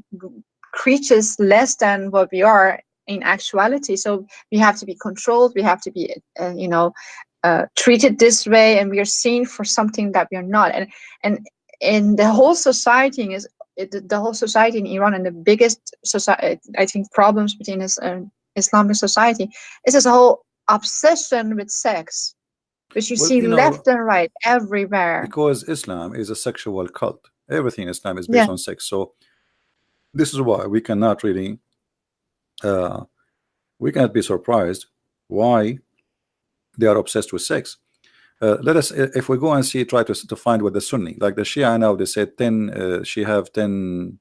creatures less than what we are in actuality. So we have to be controlled, we have to be you know, treated this way, and we are seen for something that we are not. And the whole society is the whole society in Iran, and the biggest society, I think, problems between this Islamic society is this whole obsession with sex, which you see left and right everywhere. Because Islam is a sexual cult. Everything in Islam is based on sex. So this is why we cannot really we cannot be surprised why they are obsessed with sex. Let us, if we go and see, try to find what the Sunni, like the Shia now, they said 10, she have 10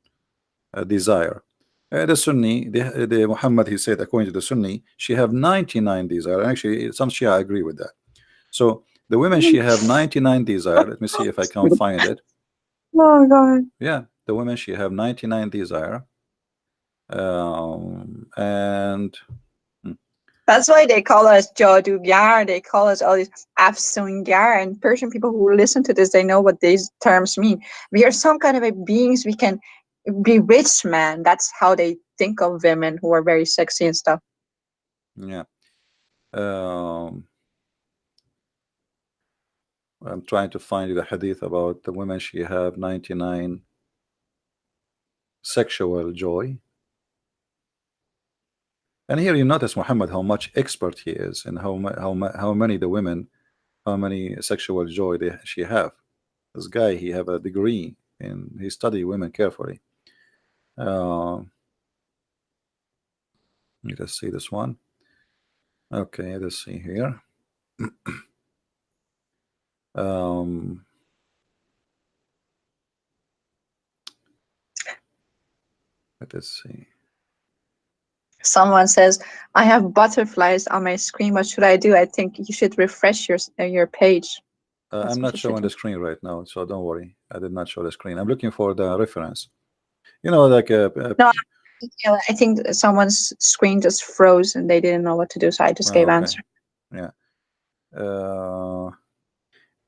desire. The Sunni, the Muhammad, he said, according to the Sunni, she have 99 desire. Actually, some Shia agree with that. So the women, she have 99 desire. Let me see if I can find it. Oh God. Yeah, the women, she have 99 desire. And that's why they call us Jadugar. They call us all these Afsungar. And Persian people who listen to this, they know what these terms mean. We are some kind of a beings. We can bewitch man. That's how they think of women who are very sexy and stuff. Yeah. I'm trying to find the hadith about the women. She have 99 sexual joy. And here you notice, Muhammad, how much expert he is, and how many the women, how many sexual joy she have. This guy, he have a degree and he study women carefully. Let us see this one. Okay, let's see here. Let us see. Someone says, I have butterflies on my screen. What should I do? I think you should refresh your page. I'm not showing the screen right now, so don't worry. I did not show the screen. I'm looking for the reference. You know, like No, I think someone's screen just froze and they didn't know what to do, so I just gave okay. answer. Yeah.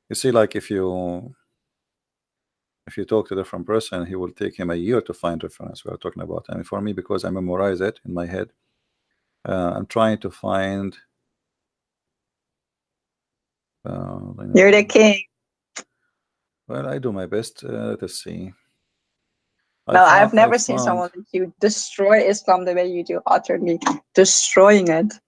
You see, like if you talk to a different person, he will take him a year to find reference we are talking about. And for me, because I memorize it in my head, I'm trying to find. You're the king. Well, I do my best. Let us see. No, I've never seen someone like you destroy Islam the way you do, utterly destroying it.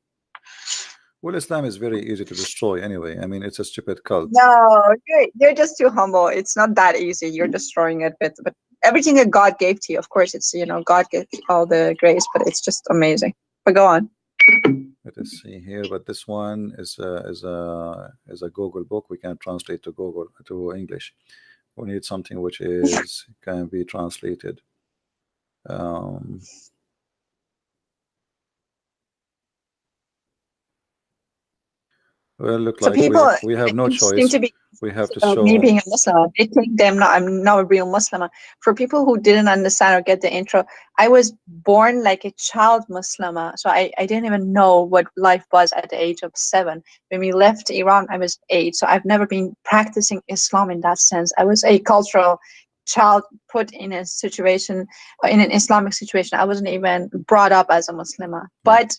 Well, Islam is very easy to destroy anyway. I mean, it's a stupid cult. No, you're just too humble. It's not that easy. You're destroying it, but everything that God gave to you, of course, it's, you know, God gives all the grace, but it's just amazing. But go on. Let us see here. But this one is a Google book. We can translate to Google to English. We need something which is can be translated. Well, look So like people we have no choice. seem to be We have to about me being a Muslim. They think I'm not a real Muslim. For people who didn't understand or get the intro, I was born like a child Muslim. So I didn't even know what life was at the age of 7. When we left Iran, I was 8. So I've never been practicing Islam in that sense. I was a cultural child put in a situation, in an Islamic situation. I wasn't even brought up as a Muslim. But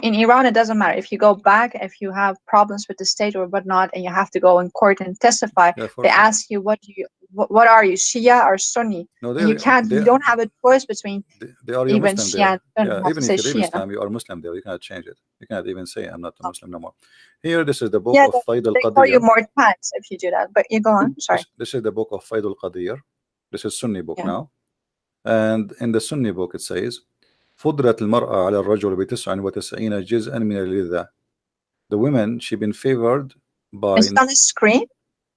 in Iran, it doesn't matter. If you go back, if you have problems with the state or whatnot, and you have to go in court and testify, they ask you, what are you, Shia or Sunni? No, and you don't have a choice between even Shia and Sunni. Yeah, even if you live Islam, you are Muslim there. You cannot change it. You cannot even say I'm not a Muslim no more. Here, this is the book of Faid they call you more times if you do that. But you go on. Sorry. This is the book of Faid al-Qadir. This is Sunni book now, and in the Sunni book it says, فضلت المرأة على الرجل ب99 جزءا من اللذة. The women, she been favored by. Is it on the screen?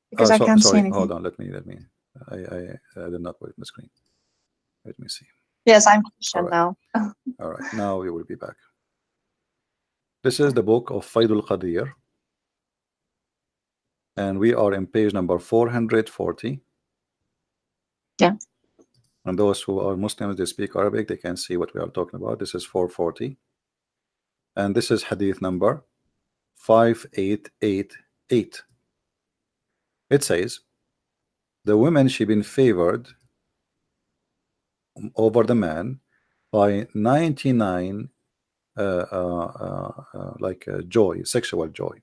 Because I can't see anything. Hold on. Let me. I did not put it on the screen. Let me see. Yes, I'm Christian now. All right. Now we will be back. This is the book of Faid al-Qadir, and we are in page number 440. Yeah. And those who are Muslims, they speak Arabic, they can see what we are talking about. This is 440. And this is hadith number 5888. It says, the women, she been favored over the man by 99 joy, sexual joy.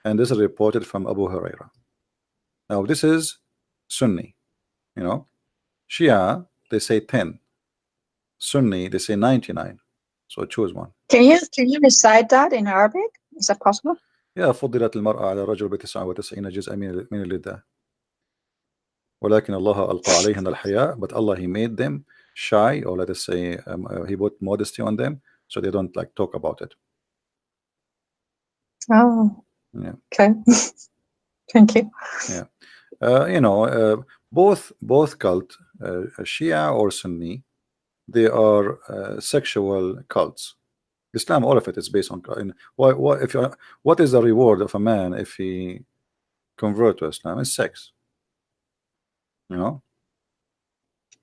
And this is reported from Abu Huraira. Now this is Sunni, you know. Shia, they say 10. Sunni, they say 99. So choose one. Can you recite that in Arabic? Is that possible? Yeah, فضلت المرأة على الرجل ب99 جزءا من اللذة. ولكن الله ألقى عليهن الحياء, but Allah, he made them shy, or let us say he put modesty on them, so they don't like talk about it. Oh, yeah. Okay. Thank you. Yeah, you know, both cult, Shia or Sunni, they are sexual cults. Islam, all of it is based on. What is the reward of a man if he convert to Islam? It's sex. You know.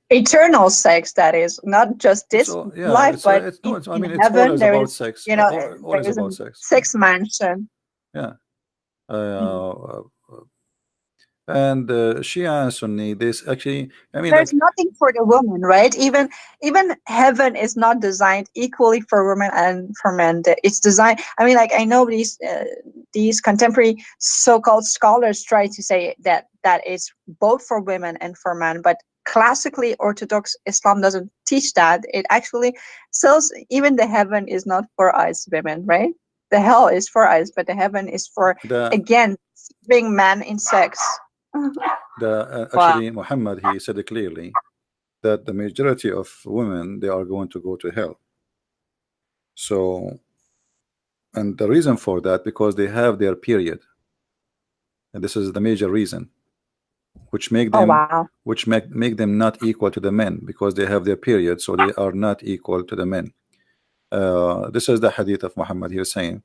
Eternal sex, that is, not just this life, but I mean, it's heaven. It's about sex. You know, all is about sex. Sex mansion. Yeah. And Shia and Sunni, this actually, I mean, there's nothing for the woman, right? Even heaven is not designed equally for women and for men. It's designed. I mean, like, I know these contemporary so-called scholars try to say that it's both for women and for men, but classically Orthodox Islam doesn't teach that. It actually says even the heaven is not for us women, right? The hell is for us, but the heaven is for again being man in sex. Actually, Muhammad, he said it clearly that the majority of women, they are going to go to hell. So, and the reason for that, because they have their period, and this is the major reason, which make them make them not equal to the men, because they have their period, so they are not equal to the men. This is the hadith of Muhammad here saying,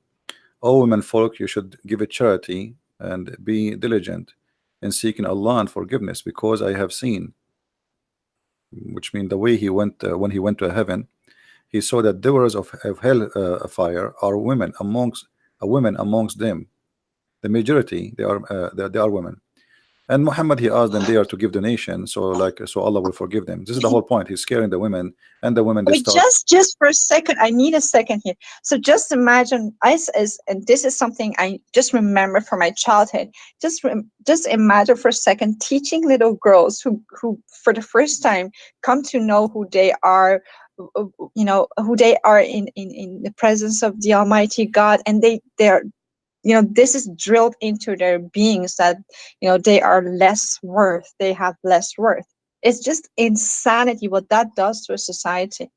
"O women folk, you should give a charity and be diligent in seeking Allah and forgiveness, because I have seen which means the way he went when he went to heaven, he saw that doers of hell fire are women amongst them. The majority they are women. And Muhammad, he asked them there to give donation, so Allah will forgive them. This is the whole point. He's scaring the women, and the women they Wait, start. just for a second, I need a second here. So just imagine and this is something I just remember from my childhood. Just imagine for a second teaching little girls who for the first time come to know who they are, who they are in the presence of the Almighty God, and they're this is drilled into their beings that they are less worth, they have less worth. It's just insanity what that does to a society.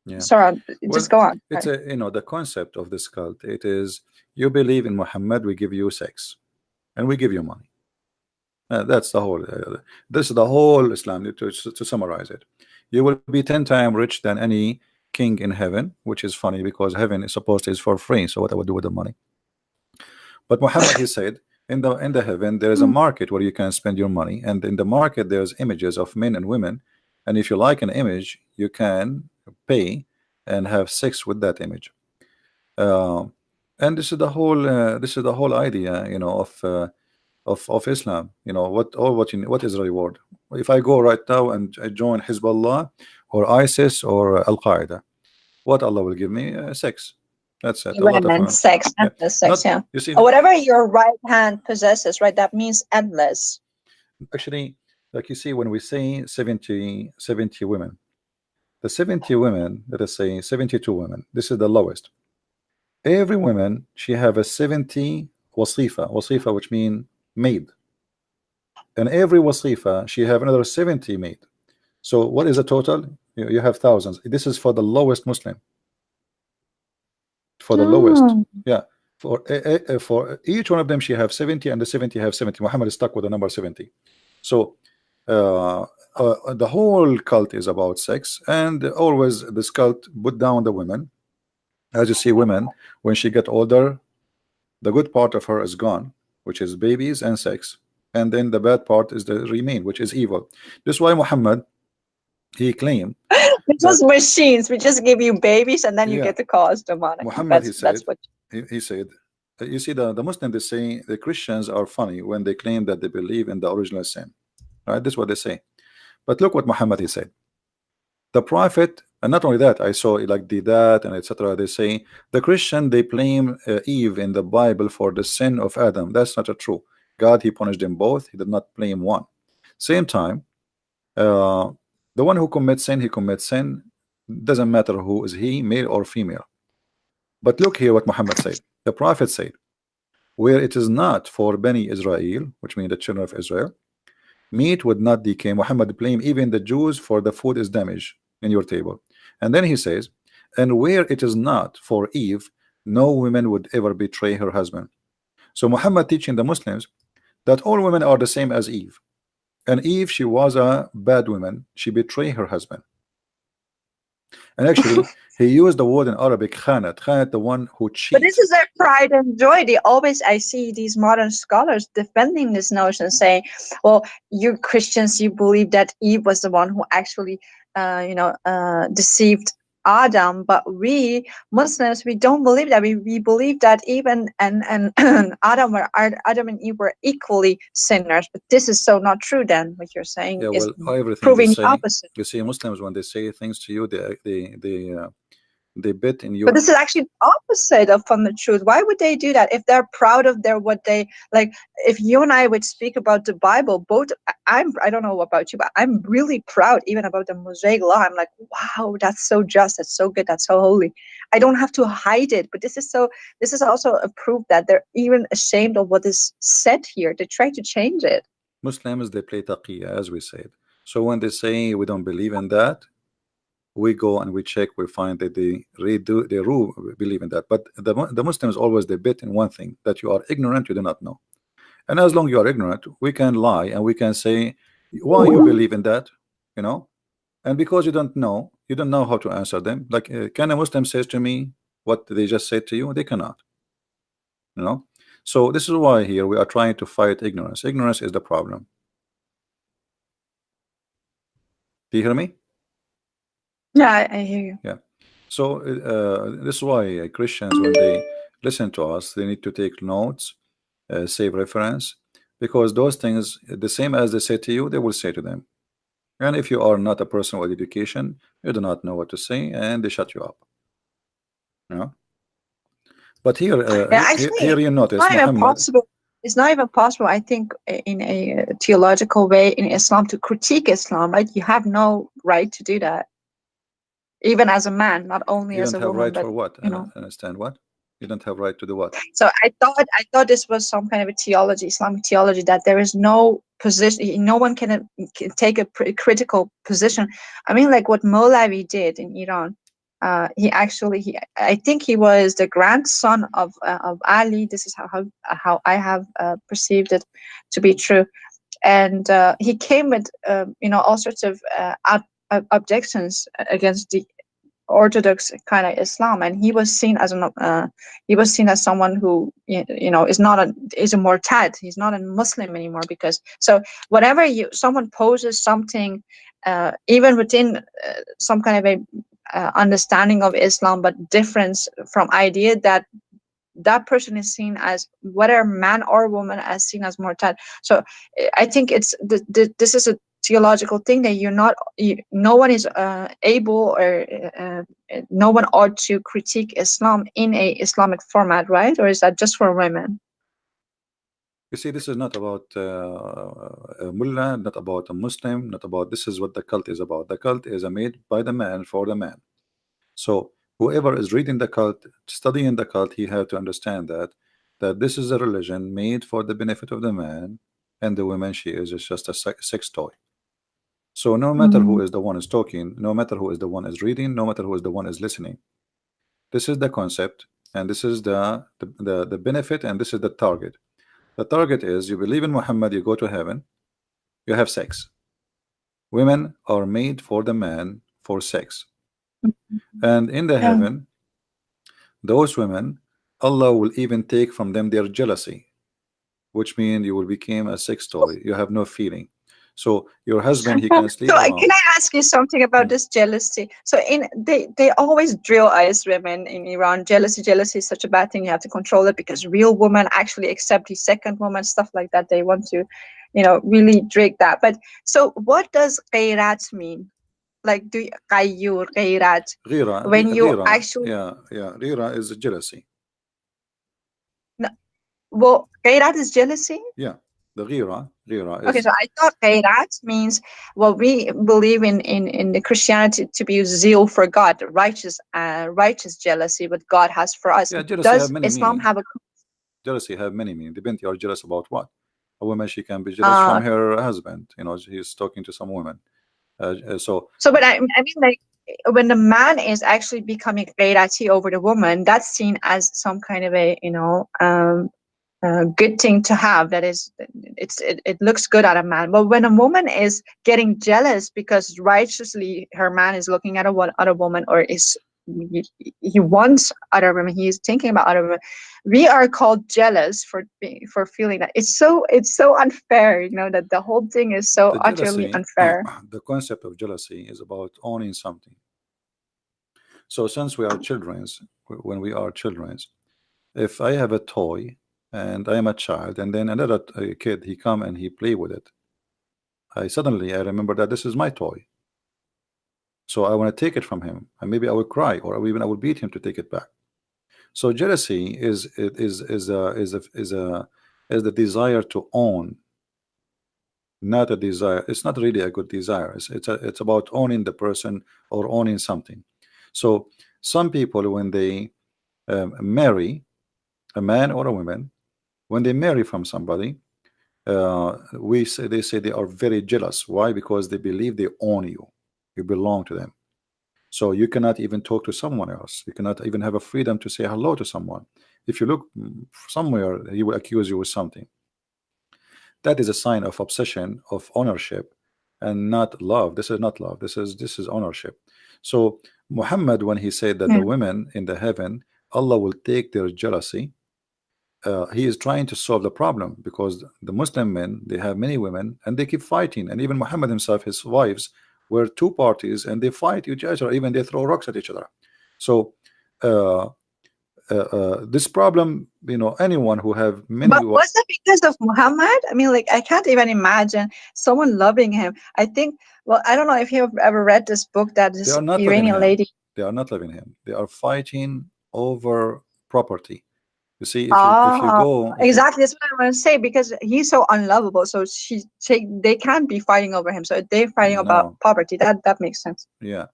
Yeah. Sorry, just go on. It's the concept of this cult. It is, you believe in Muhammad, we give you sex, and we give you money. That's the whole. This is the whole Islam. To summarize it, you will be 10 times rich than any king in heaven, which is funny because heaven is supposed to is for free. So what I would do with the money? But Muhammad, he said, in the heaven there is a market where you can spend your money, and in the market there's images of men and women, and if you like an image, you can pay and have sex with that image. And this is the whole idea, of Islam. What is the reward? If I go right now and I join Hezbollah or ISIS or Al Qaeda, what Allah will give me? Sex. That's it. A lot of sex, endless sex, yeah. You see, or whatever your right hand possesses, right? That means endless. Actually, like you see, when we say 70 women, the 70 women, let us say 72 women, this is the lowest. Every woman, she have a 70 wasifa, which mean maid. And every wasifa, she have another 70 maid. So what is the total? You have thousands. This is for the lowest Muslim. For the lowest, yeah. For each one of them, she have 70, and the 70 have 70. Muhammad is stuck with the number 70. So the whole cult is about sex, and always this cult put down the women. As you see, women, when she get older, the good part of her is gone, which is babies and sex, and then the bad part is the remain, which is evil. This is why Muhammad, he claimed it's just machines. We just give you babies, and then you get to cause the money. Muhammad, he said, he said, you see, the Muslims, they say the Christians are funny when they claim that they believe in the original sin, right? This is what they say. But look what Muhammad, he said. The Prophet, and not only that, I saw like that and etc. They say the Christian, they blame Eve in the Bible for the sin of Adam. That's not true. God, he punished them both. He did not blame one. Same time, the one who commits sin, he commits sin. Doesn't matter who is he, male or female. But look here what Muhammad said. The Prophet said, where it is not for Bani Israel, which means the children of Israel, meat would not decay. Muhammad blamed even the Jews for the food is damaged in your table. And then he says, and where it is not for Eve, no woman would ever betray her husband. So Muhammad teaching the Muslims that all women are the same as Eve. And Eve, she was a bad woman. She betrayed her husband. And actually, he used the word in Arabic, khanat, the one who cheats. But this is their pride and joy. I see these modern scholars defending this notion, saying, well, you Christians, you believe that Eve was the one who actually, deceived Adam, but we Muslims, we don't believe that. We believe that Eve and Adam and Eve were equally sinners. But this is so not true. Then what you're saying is proving the opposite. You see, Muslims, when they say things to you, they bet in you. But this is actually the opposite from the truth. Why would they do that if they're proud of what they like? If you and I would speak about the Bible, I don't know about you, but I'm really proud even about the Mosaic law. I'm like, wow, that's so just, that's so good, that's so holy. I don't have to hide it. But this is also a proof that they're even ashamed of what is said here. They try to change it. Muslims, they play taqiyya, as we said. So when they say we don't believe in that, we go and we check, we find that they believe in that. But the Muslims always, they bet in one thing, that you are ignorant, you do not know. And as long as you are ignorant, we can lie and we can say why you believe in that, and because you don't know how to answer them. Like, can a Muslim say to me what they just said to you? They cannot. So this is why here we are trying to fight ignorance. Ignorance is the problem. Do you hear me? Yeah, I hear you. Yeah. So this is why Christians, when they listen to us, they need to take notes, save reference, because those things, the same as they say to you, they will say to them. And if you are not a person with education, you do not know what to say, and they shut you up. You know? But here, Yeah, here actually, you it's notice not even Muhammad. possible. It's not even possible, I think, in a theological way in Islam to critique Islam, right? You have no right to do that, even as a man, not only You as don't a have woman, right but for what? I you don't know. understand what? You don't have right to do what? So I thought this was some kind of a theology, Islamic theology, that there is no position, no one can take a critical position. I mean, like what Molavi did in Iran. I think he was the grandson of Ali. This is how I have perceived it to be true, and he came with all sorts of objections against the orthodox kind of Islam, and he was seen as someone who is not a murtad. He's not a Muslim anymore, because so whenever someone poses something, even within some kind of a understanding of Islam, but difference from idea, that person is seen as, whether man or woman, as seen as murtad. So I think this is a theological thing that no one is able, or no one ought to critique Islam in a Islamic format, right? Or is that just for women? You see, this is not about a mullah, not about a Muslim, not about. This is what the cult is about. The cult is made by the man for the man. So whoever is reading the cult, studying the cult, he had to understand that this is a religion made for the benefit of the man, and the woman, she is just a sex toy. So no matter who Mm-hmm. is the one is talking, no matter who is the one is reading, no matter who is the one is listening, this is the concept, and this is the benefit, and this is the target. The target is, you believe in Muhammad, you go to heaven, you have sex. Women are made for the man for sex, and in the Yeah. heaven, those women, Allah will even take from them their jealousy, which means you will become a sex toy. You have no feeling. So your husband, he can So sleep can around. I ask you something about this jealousy? So they always drill us women in Iran. Jealousy is such a bad thing. You have to control it, because real women actually accept the second woman, stuff like that. They want to, really drag that. But so what does ghairat mean? Like, do qayyur, ghairat, Ghira, when you ghira, actually, yeah, ghira is jealousy. no, well, ghairat is jealousy. Yeah, the ghira Okay, is. so I thought Khairat means what we believe in the Christianity to be zeal for God, righteous jealousy what God has for us. Yeah, jealousy have Does many Islam meaning. have a Jealousy have many meaning. Depends, you are jealous about what. A woman, she can be jealous from uh her husband. He's talking to some women. So so but I mean, like, when the man is actually becoming Ghairati over the woman, that's seen as some kind of a good thing to have. That is, it looks good at a man. But when a woman is getting jealous because righteously her man is looking at other woman, or he wants other women, he is thinking about other women, we are called jealous for feeling that. It's so unfair, that the whole thing is so the utterly jealousy, unfair. the concept of jealousy is about owning something. So since we are childrens, when we are childrens, if I have a toy and I am a child, and then another kid, he come and he play with it, I remember that this is my toy. So I want to take it from him, and maybe I will cry, or even I will beat him to take it back. So jealousy is the desire to own, not a desire. It's not really a good desire. It's about owning the person or owning something. So some people, when they marry a man or a woman, when they marry from somebody, they say they are very jealous. Why? Because they believe they own you. You belong to them. So you cannot even talk to someone else. You cannot even have a freedom to say hello to someone. If you look somewhere, he will accuse you with something. That is a sign of obsession, of ownership, and not love. This is not love. This is ownership. So Muhammad, when he said that Yeah. the women in the heaven, Allah will take their jealousy, he is trying to solve the problem, because the Muslim men, they have many women and they keep fighting, and even Muhammad himself, his wives where two parties and they fight each other, even they throw rocks at each other. So this problem, you know, anyone who have many. But was that because of Muhammad? I mean, like, I can't even imagine someone loving him. I think, well, I don't know if you've ever read this book that this Iranian lady. They are not loving him. They are fighting over property. You see, if you go exactly, that's what I want to say, because he's so unlovable. So they can't be fighting over him. So they're fighting about property. That makes sense. Yeah,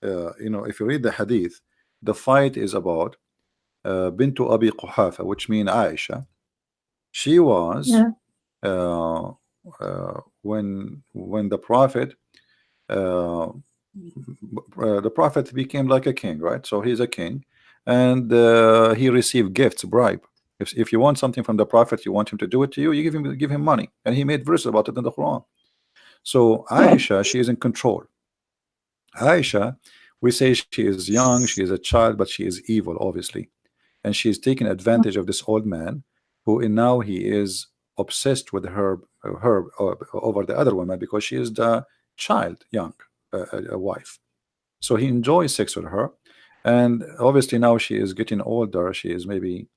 you know, if you read the hadith, the fight is about Bintu Abi Quhafa, which means Aisha. She was when the Prophet became like a king, right? So he's a king, and he received gifts, bribe. If you want something from the Prophet, you want him to do it to you, you give him money, and he made verses about it in the Quran. So Aisha, she is in control. Aisha, we say she is young, she is a child, but she is evil, obviously, and she is taking advantage of this old man, who now he is obsessed with her over the other woman because she is the child, young, a wife. So he enjoys sex with her, and obviously now she is getting older. She is maybe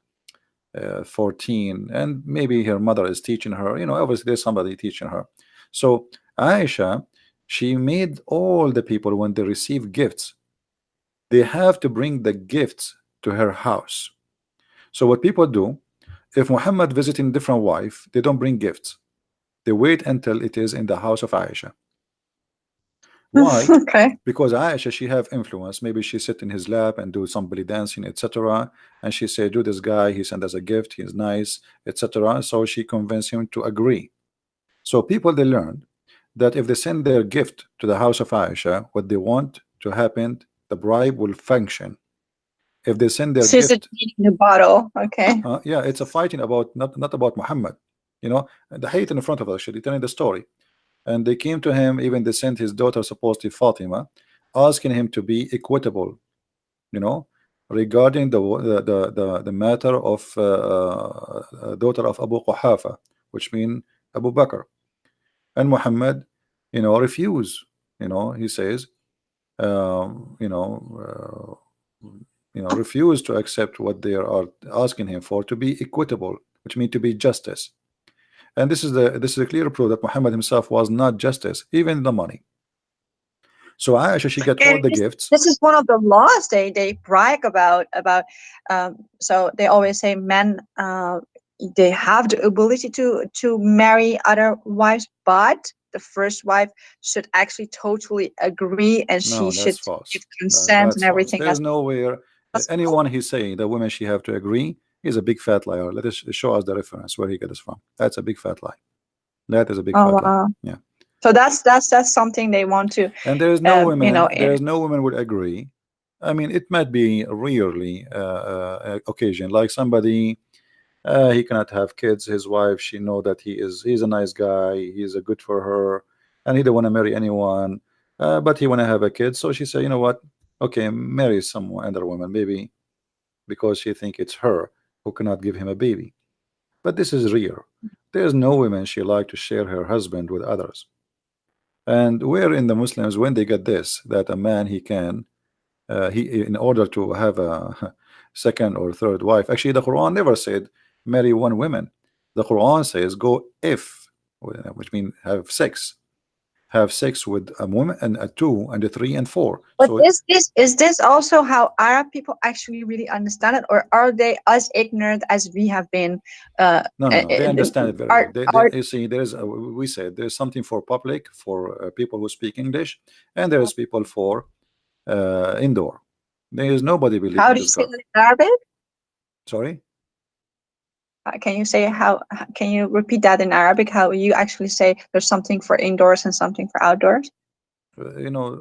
14, and maybe her mother is teaching her. You know, obviously there's somebody teaching her. So Aisha, she made all the people, when they receive gifts, they have to bring the gifts to her house. So what people do, if Muhammad visiting different wife, they don't bring gifts. They wait until it is in the house of Aisha. Why? Okay. Because Aisha, she have influence. Maybe she sit in his lap and do some belly dancing, etc. And she say, do this guy, he sent us a gift, he's nice, etc. So she convinced him to agree. So people, they learn that if they send their gift to the house of Aisha, what they want to happen, the bribe will function. If they send their gift in the bottle, okay. Yeah, it's a fighting about not about Muhammad, you know, the hate in front of us, actually telling the story. And they came to him, even they sent his daughter, supposedly Fatima, asking him to be equitable, you know, regarding the matter of daughter of Abu Quhafa, which means Abu Bakr. And Muhammad, you know, refuse. You know, he says, refuse to accept what they are asking him for, to be equitable, which means to be justice. And this is a clear proof that Muhammad himself was not justice, even the money. So Aisha, she got all the gifts. This is one of the laws they brag about. So they always say men they have the ability to marry other wives, but the first wife should actually totally agree, and she should give consent and everything. There's nowhere anyone he's saying that women she have to agree. He's a big fat liar. Let us show us the reference where he got this from. That's a big fat lie. That is a big fat lie. Yeah. So that's something they want to. And there's no women. There's no women would agree. I mean, it might be rarely occasion, like somebody he cannot have kids. His wife, she know that he's a nice guy. He's a good for her, and he don't want to marry anyone, but he want to have a kid. So she said, you know what? Okay, marry some other woman, maybe because she think it's her who cannot give him a baby. But this is rare. There's no woman she like to share her husband with others. And where in the Muslims, when they get this, that a man he can in order to have a second or third wife, actually the Quran never said marry one woman. The Quran says go if, which means have sex with a woman and a two and a three and four. But so is this also how Arab people actually really understand it, or are they as ignorant as we have been? No, they understand it very well. You see, we said there's something for public, for people who speak English, and there's people for indoor. There is nobody believing. How do you say it in Arabic? Sorry. Can you say can you repeat that in Arabic? How you actually say there's something for indoors and something for outdoors? You know,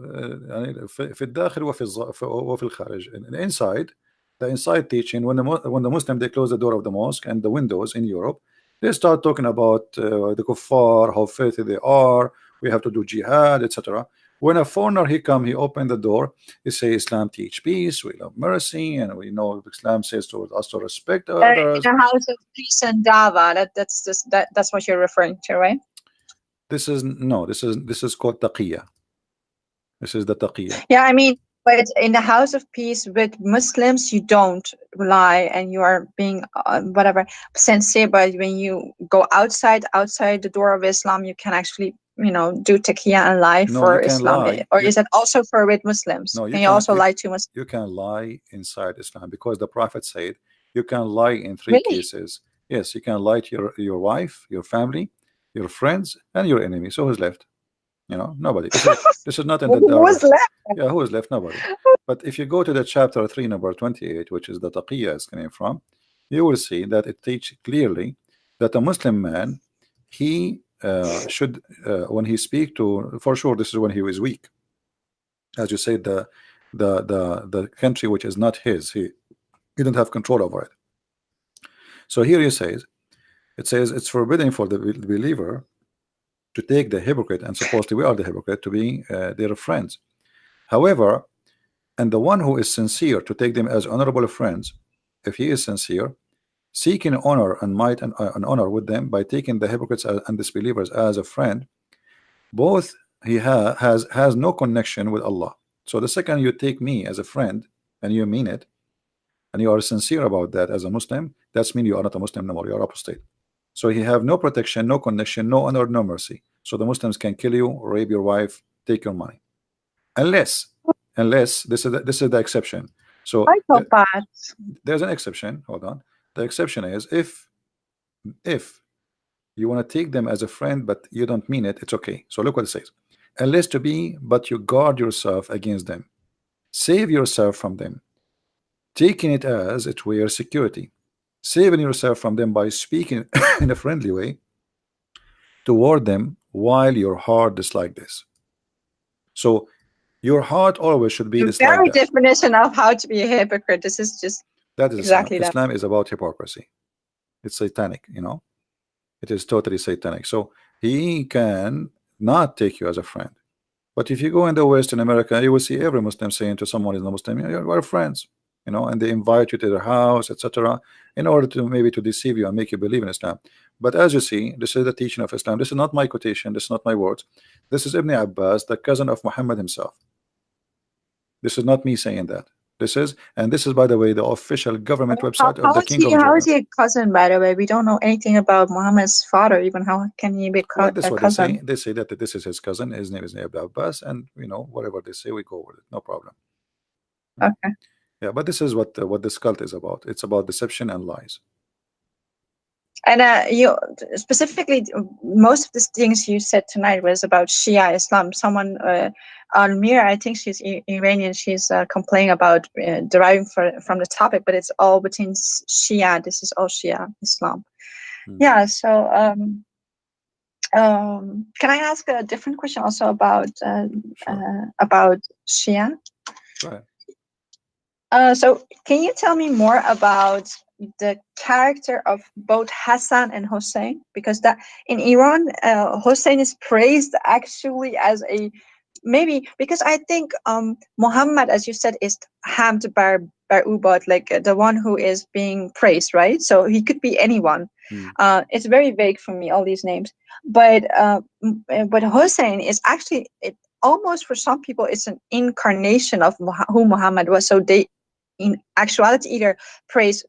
في الداخل وفي الخارج. Inside, the inside teaching, when the Muslim they close the door of the mosque and the windows in Europe, they start talking about the kuffar, how filthy they are. We have to do jihad, etc. When a foreigner he come, he open the door. He say Islam teach peace, we love mercy, and we know Islam says to us to respect others. In a house of peace and dava. That's what you're referring to, right? This is called taqiyya. This is the taqiyya. Yeah, I mean, but in the house of peace with Muslims, you don't lie and you are being whatever sincere. But when you go outside the door of Islam, you can actually, do taqiyya and lie No, you for can Islam. lie. Or is that also for with Muslims? No, you Can you can also lie to Muslims? you can lie inside Islam, because the Prophet said you can lie in three Really? cases. Yes, you can lie to your wife, your family, your friends, and your enemy. So who's left? Nobody. This is not in the Who was left? yeah, who is left? Nobody. But if you go to the chapter 3, number 28, which is the taqiyya is coming from, you will see that it teaches clearly that a Muslim man, he should when he speak to, for sure this is when he is weak, as you say, the country which is not his, he don't have control over it. So here it says it's forbidden for the believer to take the hypocrite, and supposedly we are the hypocrite, to be their friends. However, and the one who is sincere, to take them as honorable friends, if he is sincere, seeking honor and might and honor with them by taking the hypocrites and disbelievers as a friend, both he has no connection with Allah. So the second you take me as a friend and you mean it, and you are sincere about that as a Muslim, that's mean you are not a Muslim no more, you are apostate. So he have no protection, no connection, no honor, no mercy. So the Muslims can kill you, rape your wife, take your money, unless this is the exception. So I thought that. there's an exception. Hold on. The exception is if you want to take them as a friend but you don't mean it, it's okay. So look what it says: unless to be, but you guard yourself against them, save yourself from them, taking it as it were security, saving yourself from them by speaking in a friendly way toward them while your heart dislike this. So your heart always should be The dislike very that. definition of how to be a hypocrite. This is just That is exactly Islam. that. Islam is about hypocrisy. It's satanic, it is totally satanic. So he can not take you as a friend. But if you go in the West, in America, you will see every Muslim saying to someone who's not Muslim, we're friends, and they invite you to their house, etc., in order to maybe to deceive you and make you believe in Islam. But as you see, this is the teaching of Islam. This is not my quotation. This is not my words. This is Ibn Abbas, the cousin of Muhammad himself. This is not me saying that. This is, by the way, the official government website of the King of How is Jordan. he a cousin, by the way? We don't know anything about Muhammad's father, even. How can he be Well, this is a what cousin? they say that this is his cousin. His name is Ibn Abbas, and whatever they say, we go with it. No problem. Okay. Yeah, but this is what this cult is about. It's about deception and lies. And you specifically, most of the things you said tonight was about Shia Islam. Someone on Mir, I think she's Iranian. She's complaining about deriving from the topic, but it's all between Shia. This is all Shia Islam. Yeah. So can I ask a different question also about Shia? Right. So can you tell me more about the character of both Hassan and Hussein? Because that in Iran, Hussein is praised actually as a, maybe because I think Muhammad, as you said, is Hamd bar Ubad, like the one who is being praised, right? So he could be anyone. It's very vague for me, all these names. But Hussein is actually, it almost for some people it's an incarnation of who Muhammad was. So they, in actuality, either praise,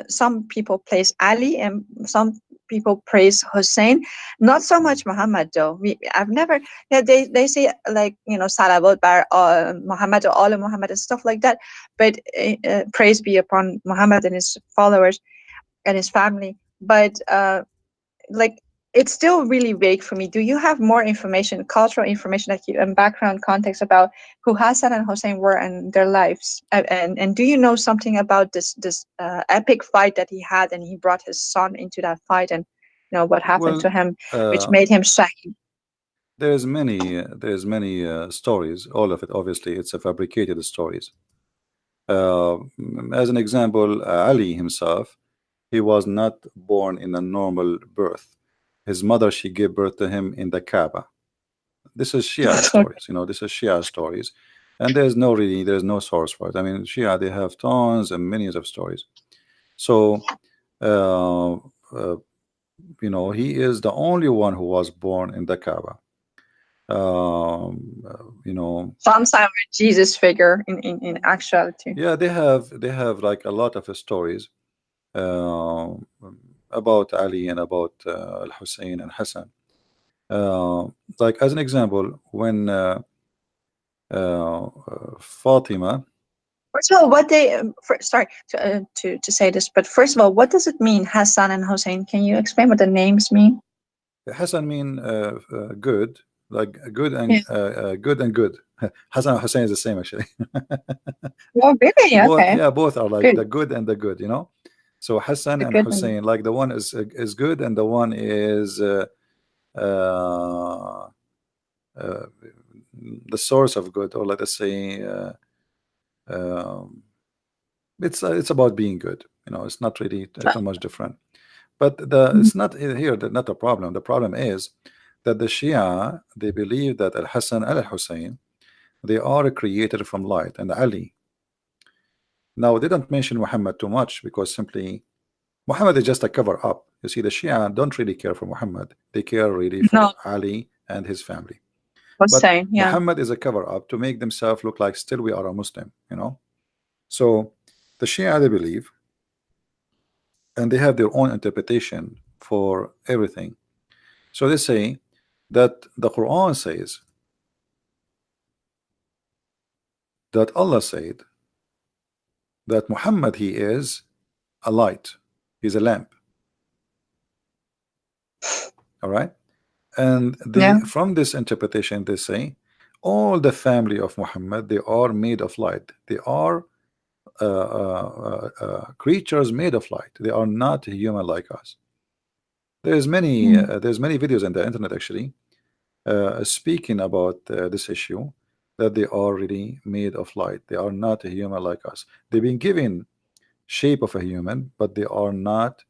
some people praise Ali and some people praise Hussein, not so much Muhammad though. I've never, yeah, they say like, salawat bar Muhammad or all Muhammad and stuff like that, but praise be upon Muhammad and his followers and his family. But like, it's still really vague for me. Do you have more information, cultural information, like you, and background context about who Hassan and Hussein were and their lives? And do you know something about this epic fight that he had, and he brought his son into that fight, and what happened to him, which made him shahid? There's many stories. All of it, obviously, it's a fabricated stories. As an example, Ali himself, he was not born in a normal birth. His mother, she gave birth to him in the Kaaba. This is Shia stories, this is Shia stories, and there's no source for it. I mean, Shia, they have tons and millions of stories. So he is the only one who was born in the Kaaba. You know, Sometimes with Jesus figure in actuality. yeah, they have like a lot of stories uh, about Ali and about Al-Hussein and Hassan. Like as an example, when Fatima. First of all, what they sorry to say this, but first of all, what does it mean, Hassan and Hussein? Can you explain what the names mean? Hassan mean good, like Yeah. good and good. Hassan and Hussein is the same actually. Oh, really? Both, Okay. yeah, both are like Good. the good and the good, you know. So Hassan The and good one. Hussein, like the one is good and the one is uh, uh, the source of good, or let us say um, it's about being good. You know, it's not really too much different. But the Mhm. it's not here that not a problem. The problem is that the Shia, they believe that Al Hassan and Al Hussein, they are created from light, and Ali. Now they don't mention Muhammad too much because simply Muhammad is just a cover up. You see, the Shia don't really care for Muhammad. They care really No, for Ali and his family. But Hussein. Yeah. Muhammad is a cover up to make themselves look like still we are a Muslim, you know. So the Shia, they believe, and they have their own interpretation for everything. So they say that the Quran says that Allah said that Muhammad, he is a light, he's a lamp. All right. And Yeah. from this interpretation, they say all the family of Muhammad, they are made of light. They are creatures made of light. They are not human like us. Mm. There's many videos on the internet actually speaking about this issue, that they are really made of light. They are not a human like us. They've been given shape of a human, but uh, they are not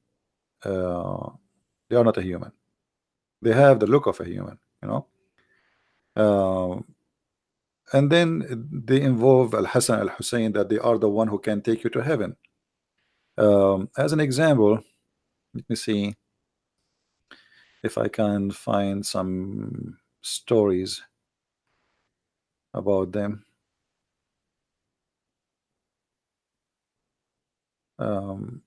a human. They have the look of a human, you know. Uh, and then they involve Al Hassan Al Hussein, that they are the one who can take you to heaven. As an example, let me see if I can find some stories about them. Um,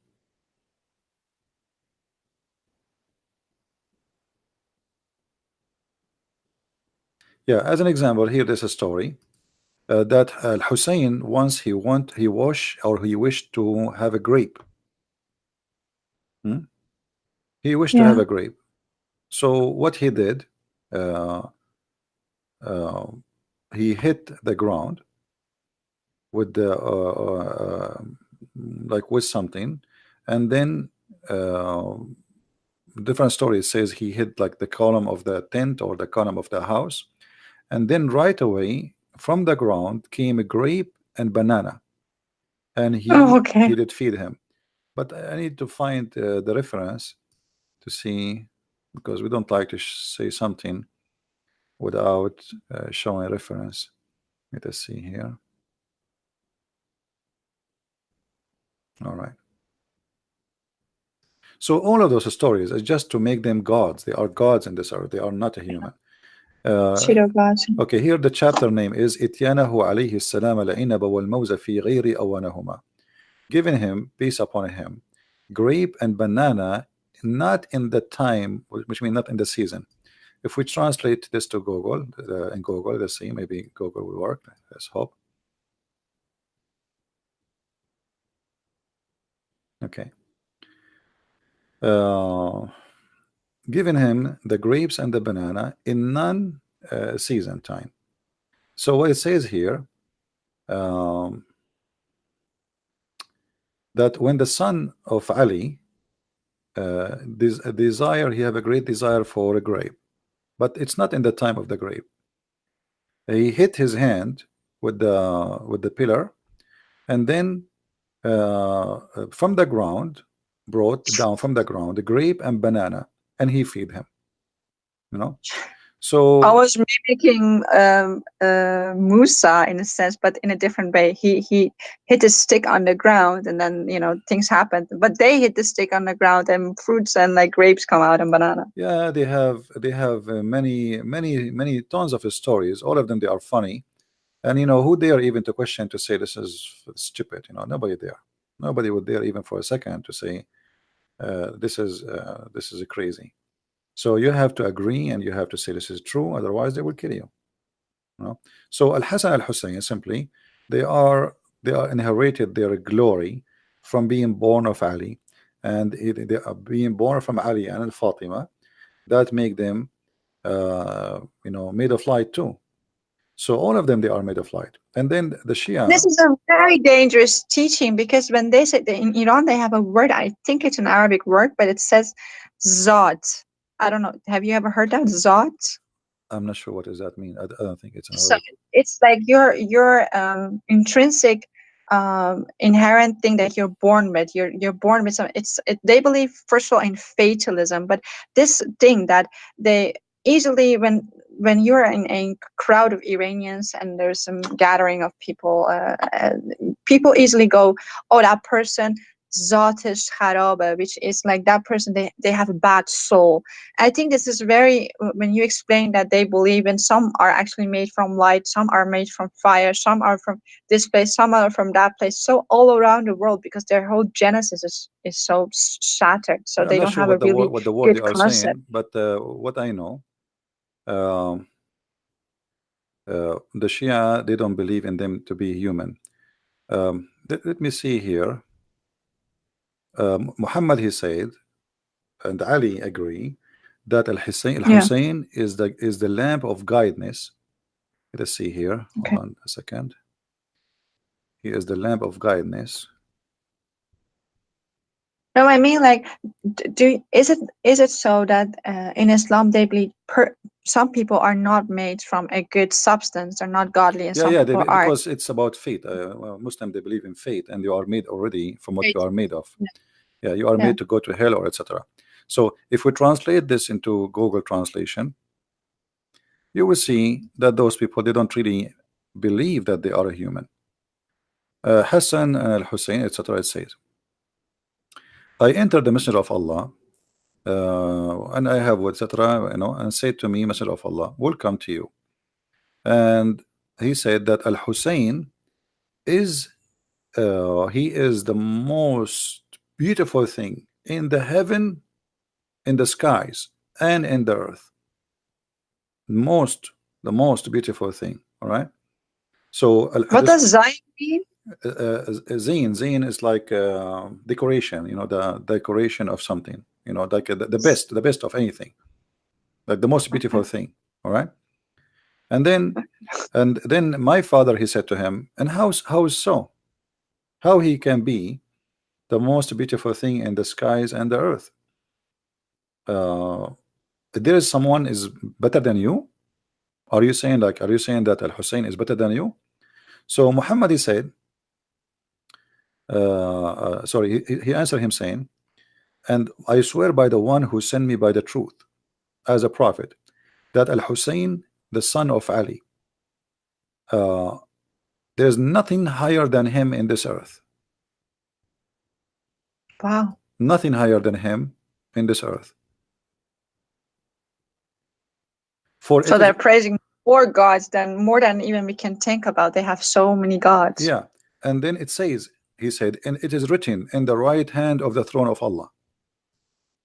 yeah, as an example, here there's a story that Al Hussein once he wished to have a grape. Hmm? He wished to have Yeah. a grape. So what he did, uh, uh, he hit the ground with the like with something, and then uh, different stories says he hit like the column of the tent or the column of the house, and then right away from the ground came a grape and banana, and Oh, he okay. did feed him. But I need to find the reference to see, because we don't like to say something without showing reference. Let us see here. All right. So all of those stories is just to make them gods. They are gods in this earth. They are not a human. Uh, Shirogati. okay, here the chapter name is إتيانه عليه السلام العنب والموز في غير أوانهما. Giving him, peace upon him, grape and banana, not in the time, which means not in the season. If we translate this to Google, in Google, let's see, maybe Google will work. Let's hope. Okay. Uh, Giving him the grapes and the banana in non-season time. So what it says here, um, that when the son of Ali this desire, he have a great desire for a grape, but it's not in the time of the grape. He hit his hand with the pillar, and then from the ground, brought down from the ground the grape and banana, and he feed him, you know. So I was mimicking Musa in a sense, but in a different way. He hit his stick on the ground, and then things happened. But they hit the stick on the ground, and fruits and like grapes come out and banana. yeah, they have many tons of stories. All of them, they are funny. And who dare even to question, to say this is stupid? Nobody there. Nobody would dare even for a second to say this is crazy. So you have to agree and you have to say this is true, otherwise they will kill you. So Al-Hasan al-Hussein, simply, they are inherited their glory from being born of Ali, and they are being born from Ali and Fatima. That make them made of light too. So all of them, they are made of light. And then the This Shia, is a very dangerous teaching, because when they say in Iran, they have a word. I think it's an Arabic word, but it says "zat." I don't know. Have you ever heard that "zat"? I'm not sure what does that mean. I don't think it's an So Arabic. it's like your intrinsic inherent thing that you're born with. You're born with some. They believe, first of all, in fatalism, but this thing that they easily, when you're in a crowd of Iranians and there's some gathering of people, people easily go, oh, that person zatish kharabe, which is like that person, they have a bad soul. I think this is very, when you explain that they believe in, some are actually made from light, some are made from fire, some are from this place, some are from that place, so all around the world, because their whole genesis is so shattered, so I'm they not don't sure have a really what the word they good are concept. saying, but what I know, um, the Shia, they don't believe in them to be human. Let me see here. Muhammad, he said, and Ali agree, that Al Yeah. Hussein is the lamp of guidance. Let's see here. Hold Okay. on a second. He is the lamp of guidance. No, I mean, like, is it so that in Islam they believe some people are not made from a good substance, they're not godly, and Yeah, some yeah, people are. because it's about fate. Well, Muslim, they believe in fate, and you are made already from what you Great. are made of. Yeah. Yeah, you are Yeah. made to go to hell or etc. So if we translate this into Google translation, you will see that those people, they don't really believe that they are a human. Hassan al-Hussein, etc. It says, I entered the Messenger of Allah, and I have etc. And said to me, Messenger of Allah, welcome to you. And he said that Al-Hussein is he is the most beautiful thing in the heaven, in the skies, and in the earth. The most beautiful thing. All right. So What this does Zion mean? zine is like decoration. The decoration of something. Like the best of anything, like the most beautiful Okay. thing. All right. And then my father, he said to him, and how so? How he can be the most beautiful thing in the skies and the earth? There is someone is better than you? Are you saying that Al Hussein is better than you? So Muhammad, he said, sorry, he answered him saying, and I swear by the one who sent me by the truth as a prophet, that Al Hussein, the son of Ali, uh, there's nothing higher than him in this earth. Wow. Nothing higher than him in this earth. For So it is, they're praising more gods than more than even we can think about. They have so many gods. yeah. And then it says, he said, and it is written in the right hand of the throne of Allah.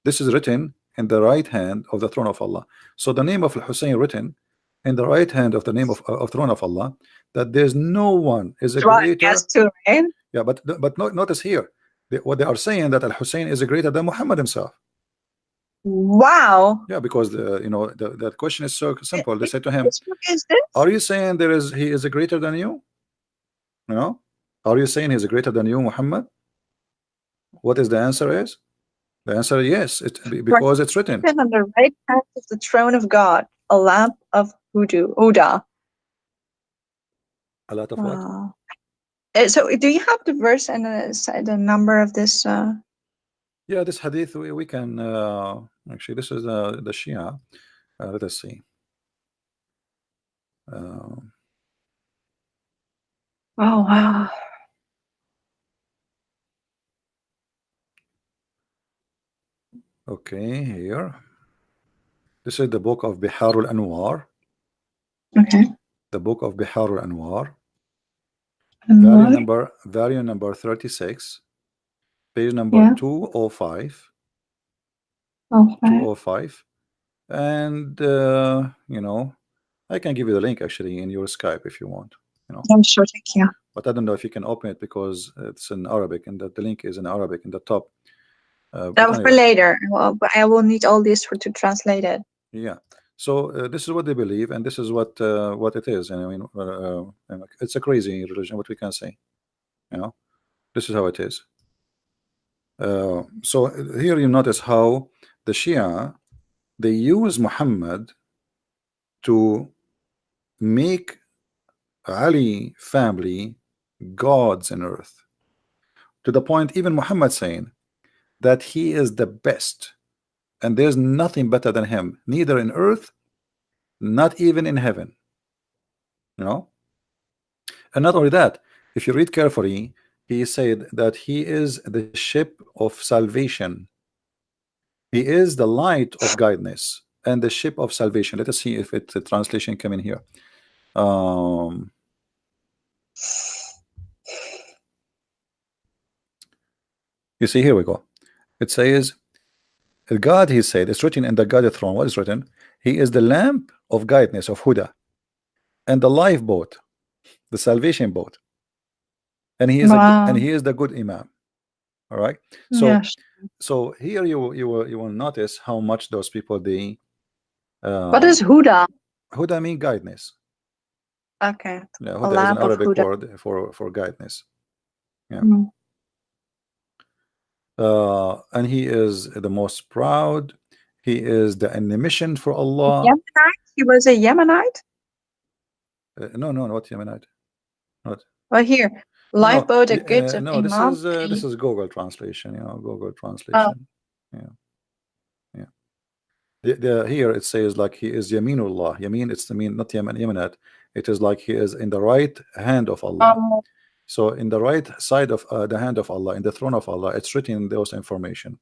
This is written in the right hand of the throne of Allah. So the name of Al-Hussein written in the right hand of the name of throne of Allah, that there's no one is a Well, I guess greater. too, right? Yeah, but notice here, what they are saying, that Al-Hussein is greater than Muhammad himself. Wow. Yeah, because the question is so simple. They said to him, Which book is this? are you saying he is greater than you? Are you saying he's greater than you, Muhammad? What is the answer is? The answer is yes, because it's written. On the right hand of the throne of God, a lamp of Huda. A lot of what? Wow. So, do you have the verse and the number of this? Yeah, this hadith we can actually, this is the Shia. Let us see. Oh wow. Okay, here. This is the book of Biharul Anwar. Okay. The book of Biharul Anwar. And Volume number 36, page number yeah. 205. Okay. 205. And you know, I can give you the link actually in your Skype if you want. You know. I'm sure. Thank you. But I don't know if you can open it because it's in Arabic and the link is in Arabic in the top. But For anyway, later. Well, but I will need all this to translate it. yeah. So this is what they believe, and this is what it is. And I mean, it's a crazy religion. What we can say, you know, this is how it is. So here you notice how the Shia, they use Muhammad to make Ali family gods in earth, to the point even Muhammad saying that he is the best and there's nothing better than him, neither in earth, not even in heaven. You know, and not only that, if you read carefully, he said that he is the ship of salvation. He is the light of guidance and the ship of salvation. Let us see if it the translation come in here. You see, here we go. It says, God, he said, it's written in the God throne. What is written? He is the lamp of guidance, of Huda, and the lifeboat, the salvation boat. And he is the good Imam. All right. So Yes. so here you will notice how much those people they What is Huda? Huda mean guidance. Okay. Yeah, A Huda is an lamp of Arabic Huda. word for guidance. Yeah. And he is the most proud. He is the emission for Allah. Yemenite? He was a Yemenite? No, not Yemenite. Not. Well, here, No, lifeboat, a gift of no. Imam. This is Google translation. You know, Google translation. Yeah, yeah. Here it says like he is Yaminullah. Yamin, it's the mean not Yemen, Yemenite. It is like he is in the right hand of Allah. So in the right side of the hand of Allah, in the throne of Allah, it's written in those information.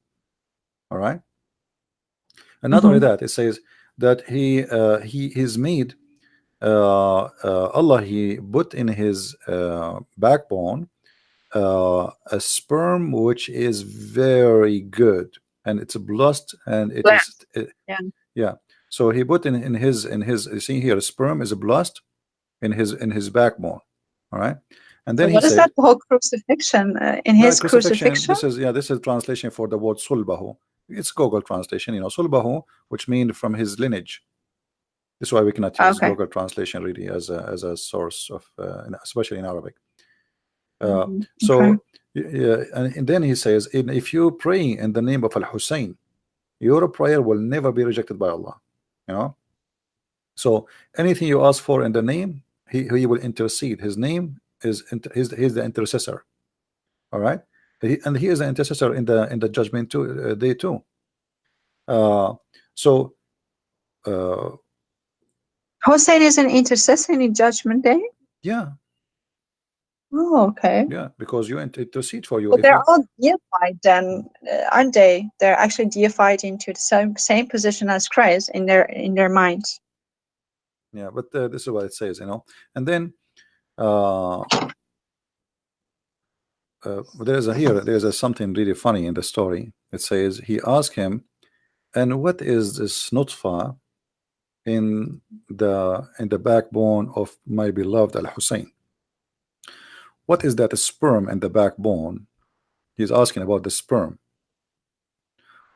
All right. And not only that, it says that he is made Allah, he put in his backbone a sperm which is very good, and it's blessed, and it is yeah. So he put in his you see here, sperm is blessed in his backbone. All right. And then what is that whole crucifixion in his crucifixion? This is translation for the word sulbahu. It's Google translation, you know, sulbahu, which means from his lineage. This is why we cannot use Google translation really as a source of especially in Arabic. So yeah, and then he says, if you pray in the name of Al-Hussein, your prayer will never be rejected by Allah. You know, so anything you ask for in the name, he will intercede. His name is he's the intercessor. All right, and he is the intercessor in the judgment day too. So Hussein is an intercessor in judgment day. Yeah. Oh, okay. Yeah, because you intercede for you. But they're all deified then, aren't they? They're actually deified into the same position as Christ in their minds. Yeah, but this is what it says, you know. And then there's something really funny in the story. It says he asked him, and what is this nutfa in the backbone of my beloved Al-Hussein? What is that sperm in the backbone? He's asking about the sperm.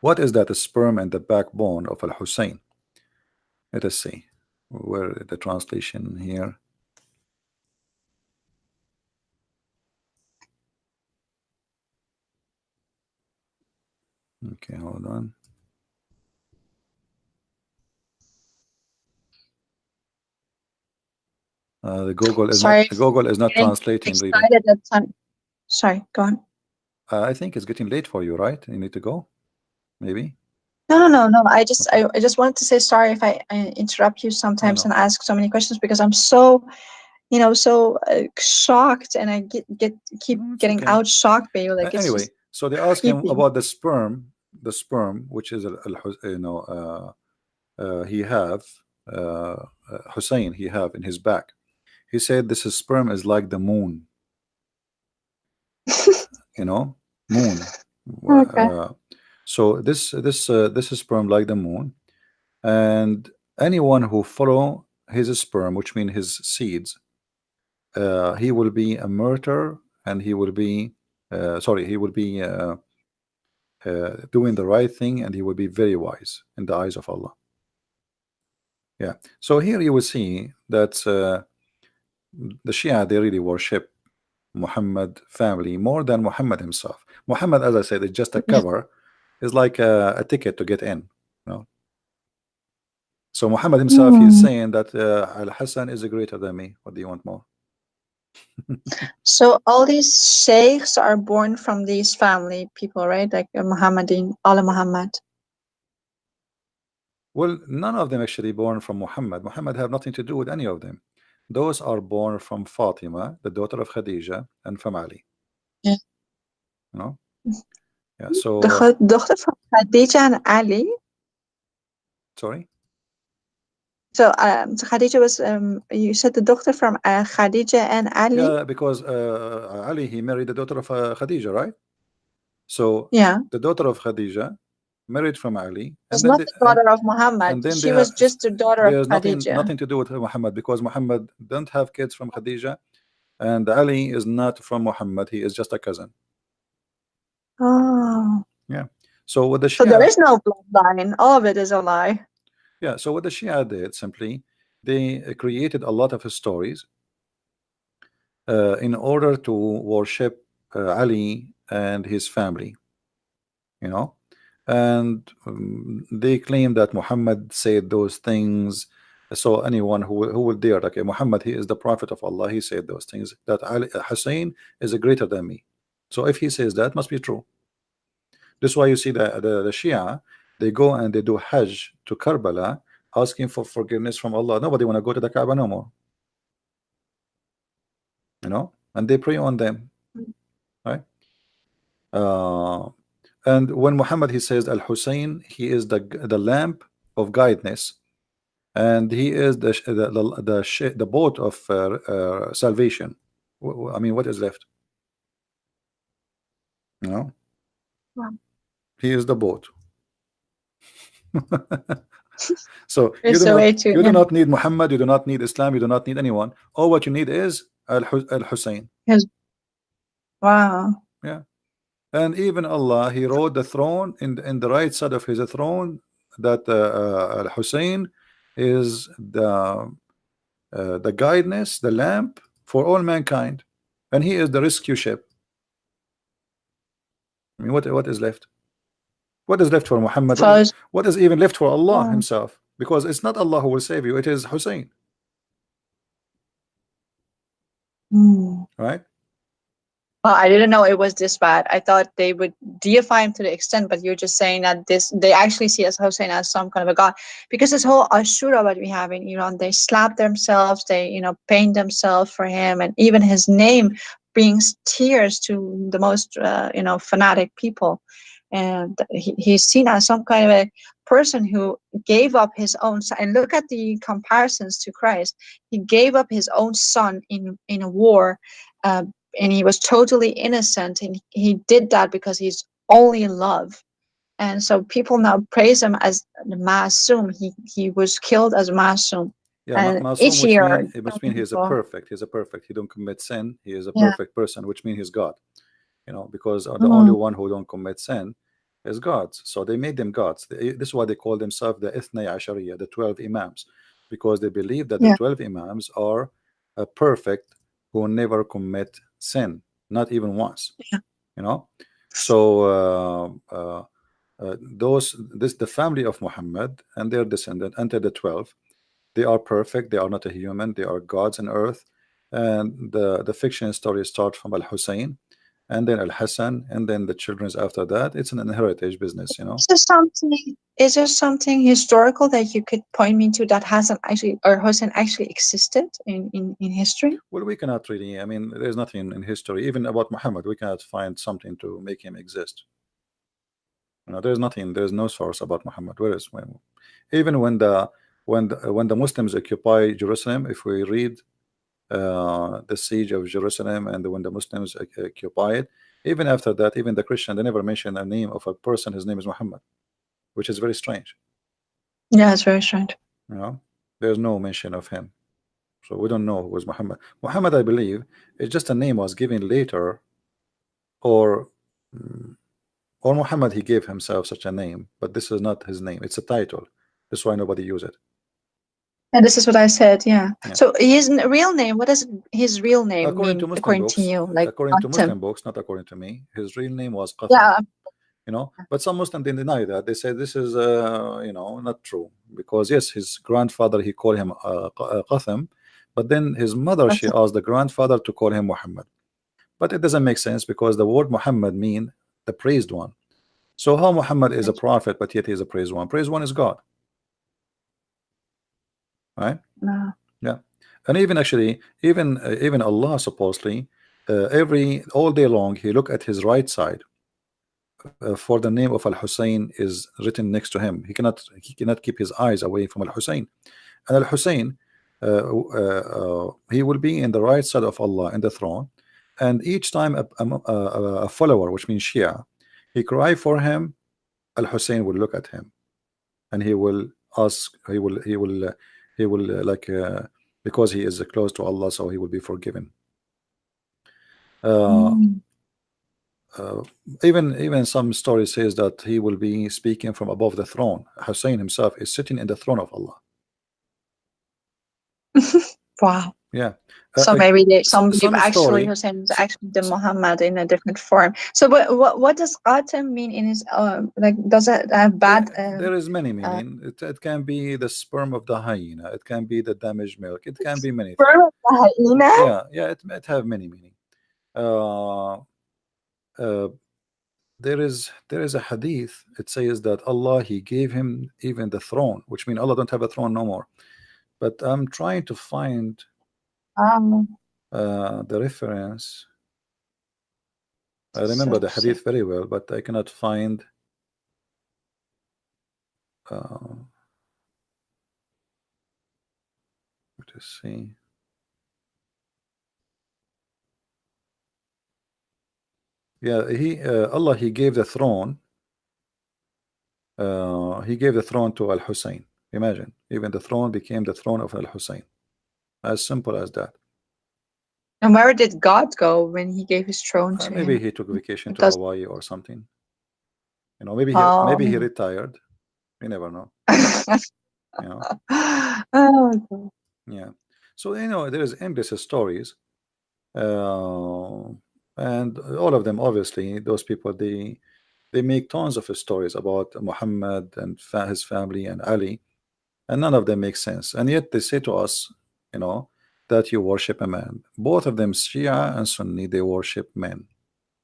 What is that sperm in the backbone of Al-Hussein? Let us see where the translation here. Okay, hold on. The Google is not translating really. Sorry, go on. I think it's getting late for you, right? You need to go, maybe. No. I just Okay. I just wanted to say sorry if I interrupt you No, sometimes no, and ask so many questions, because I'm so, so shocked, and I keep no, it's getting okay. out shocked by you. Like, it's Anyway, just so they ask him creepy. about the sperm, which is he have Hussein he have in his back. He said this is sperm is like the moon, you know, moon. Okay. So this is sperm like the moon, and anyone who follow his sperm, which means his seeds, he will be a martyr, and he will be sorry, he will be doing the right thing, and he will be very wise in the eyes of Allah. Yeah. So here you will see that the Shia, they really worship Muhammad family more than Muhammad himself. Muhammad, as I said, is just a cover. Is like a ticket to get in. You know? So Muhammad himself, he is Hmm. saying that Al Hassan is greater than me. What do you want more? So all these sheikhs are born from these family people, right? Like Muhammadin, Allah Muhammad. Well, none of them actually born from Muhammad. Muhammad have nothing to do with any of them. Those are born from Fatima, the daughter of Khadija, and from Ali. Yeah. You know? Yeah. The So daughter from Khadija and Ali. sorry. So Khadija was, you said the daughter from Khadija and Ali. Yeah, because Ali, he married the daughter of Khadija, right? So Yeah. the daughter of Khadija married from Ali, and Was then not the daughter of Muhammad. they She have was just the daughter of there's Khadija. nothing to do with Muhammad, because Muhammad don't have kids from Khadija, and Ali is not from Muhammad. He is just a cousin. Oh. Yeah. So with the So there Shia, is no bloodline. All of it is a lie. yeah. So what the Shia did simply, they created a lot of stories in order to worship Ali and his family. You know, and they claim that Muhammad said those things. So anyone who will dare, like Muhammad, he is the prophet of Allah, he said those things, that Ali, Hussein is greater than me. So if he says that, must be true. This is why you see the Shia, they go and they do Hajj to Karbala, asking for forgiveness from Allah. Nobody want to go to the Kaaba no more, you know, and they pray on them, right? uh, and when Muhammad, he says Al Hussein, he is the lamp of guidance, and he is the boat of salvation. I mean, what is left? You know, Wow. he is the boat. So It's a way to, you do yeah. not need Muhammad, you do not need Islam, you do not need anyone. All what you need is Al Hussein. Yes. Wow. Yeah, and even Allah, He wrote the throne in the right side of His throne, that Al Hussein is the guidance, the lamp for all mankind, and he is the rescue ship. I mean, what is left? What is left for Muhammad? First. What is even left for Allah Wow. himself? Because it's not Allah who will save you, it is Hussein, Hmm. right? Well, I didn't know it was this bad. I thought they would deify him to the extent, but you're just saying that they actually see as Hussein as some kind of a god. Because this whole Ashura what we have in Iran, they slap themselves, they paint themselves for him, and even his name brings tears to the most fanatic people. And he's seen as some kind of a person who gave up his own son. And look at the comparisons to Christ. He gave up his own son in a war. Uh, and he was totally innocent, and he did that because he's only in love. And so people now praise him as the Masum. He was killed as Masum. Yeah, And Masum, each year which mean he is a people, perfect. He's a perfect. He don't commit sin. He is a yeah. perfect person, which means he's God. You know, because the only Mm, one who don't commit sin is gods. So they made them gods. This is why they call themselves the Ithnay Ashariya, the 12 Imams, because they believe that the yeah. 12 Imams are perfect, who never commit sin, not even once. Yeah. You know, so the family of Muhammad and their descendant enter the 12. They are perfect. They are not a human. They are gods on earth. And the fiction story starts from Al Hussein, and then Al-Hassan, and then the children's after that. It's an heritage business, you know. Is there something historical that you could point me to that Hassan actually or Hussein actually existed in history? Well, we cannot really, I mean, there's nothing in history, even about Muhammad, we cannot find something to make him exist. You know, there's nothing, there's no source about Muhammad. Where is when, even when the Muslims occupy Jerusalem, if we read the siege of Jerusalem and when the Muslims occupy it, even after that, even the Christian, they never mention a name of a person, his name is Muhammad, which is very strange. Yeah, it's very strange. You know, there's no mention of him. So we don't know who was Muhammad. Muhammad, I believe, is just a name was given later, or or Muhammad he gave himself such a name, but this is not his name. It's a title. That's why nobody use it. And this is what I said. Yeah. Yeah. So his real name. What does his real name According mean? to Muslim According books, to you, like according to Qasim. Muslim books, not according to me, his real name was Qasim. Yeah. You know, but some Muslims didn't deny that. They say this is you know, not true, because yes, his grandfather he called him Qasim, but then his mother she asked the grandfather to call him Muhammad. But it doesn't make sense because the word Muhammad mean the praised one. So how Muhammad is a prophet, but yet he is a praised one? Praised one is God, right? No. Yeah, and even actually, even Allah supposedly, all day long he look at his right side. For the name of Al-Hussein is written next to him. He cannot keep his eyes away from Al-Hussein. And Al-Hussein, he will be in the right side of Allah in the throne. And each time a follower, which means Shia, he cry for him, Al-Hussein will look at him, and he will ask. He will like because he is close to Allah, so he will be forgiven. Even some story says that he will be speaking from above the throne. Hussein himself is sitting in the throne of Allah. Wow. Yeah. So maybe some believe actually story, Hussein is actually the Muhammad in a different form. So what does Qasim mean in his like? Does it have bad? There is many meaning. It can be the sperm of the hyena. It can be the damaged milk. It can be many things. Sperm of the hyena? Yeah. It have many meaning. There is a hadith. It says that Allah he gave him even the throne, which means Allah don't have a throne no more. But I'm trying to find the reference. I remember the hadith very well, but I cannot find. Let's see. Yeah, Allah he gave the throne. He gave the throne to Al-Hussein. Imagine, even the throne became the throne of Al-Hussein. As simple as that. And where did God go when he gave his throne to him? Maybe he took vacation to Hawaii or something. You know, maybe he retired. You never know. You know. Yeah. So you know, there is endless stories, and all of them, obviously, those people they make tons of stories about Muhammad and his family and Ali, and none of them make sense. And yet they say to us, you know, that you worship a man. Both of them, Shia and Sunni, they worship men.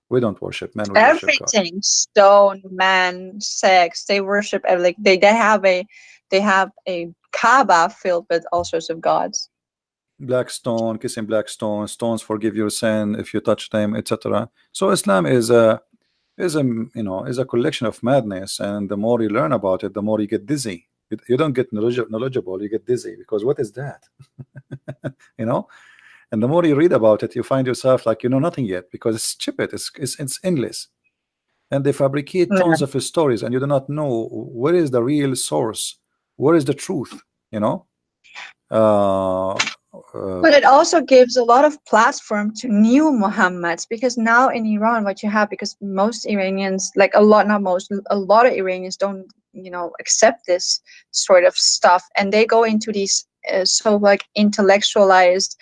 We don't worship men. We everything, worship God. Stone, man, sex. They worship like they have a Kaaba filled with all sorts of gods. Black stone, kissing black stone, stones forgive your sin if you touch them, etc. So Islam is a collection of madness, and the more you learn about it, the more you get dizzy. You don't get knowledgeable, you get dizzy, because what is that? You know. And the more you read about it, you find yourself like you know nothing yet, because it's stupid, it's endless, and they fabricate tons of stories, and you do not know where is the real source, where is the truth, you know. But it also gives a lot of platform to new Muhammads, because now in Iran, what you have, because most Iranians, like a lot of Iranians don't, you know, accept this sort of stuff, and they go into these so like intellectualized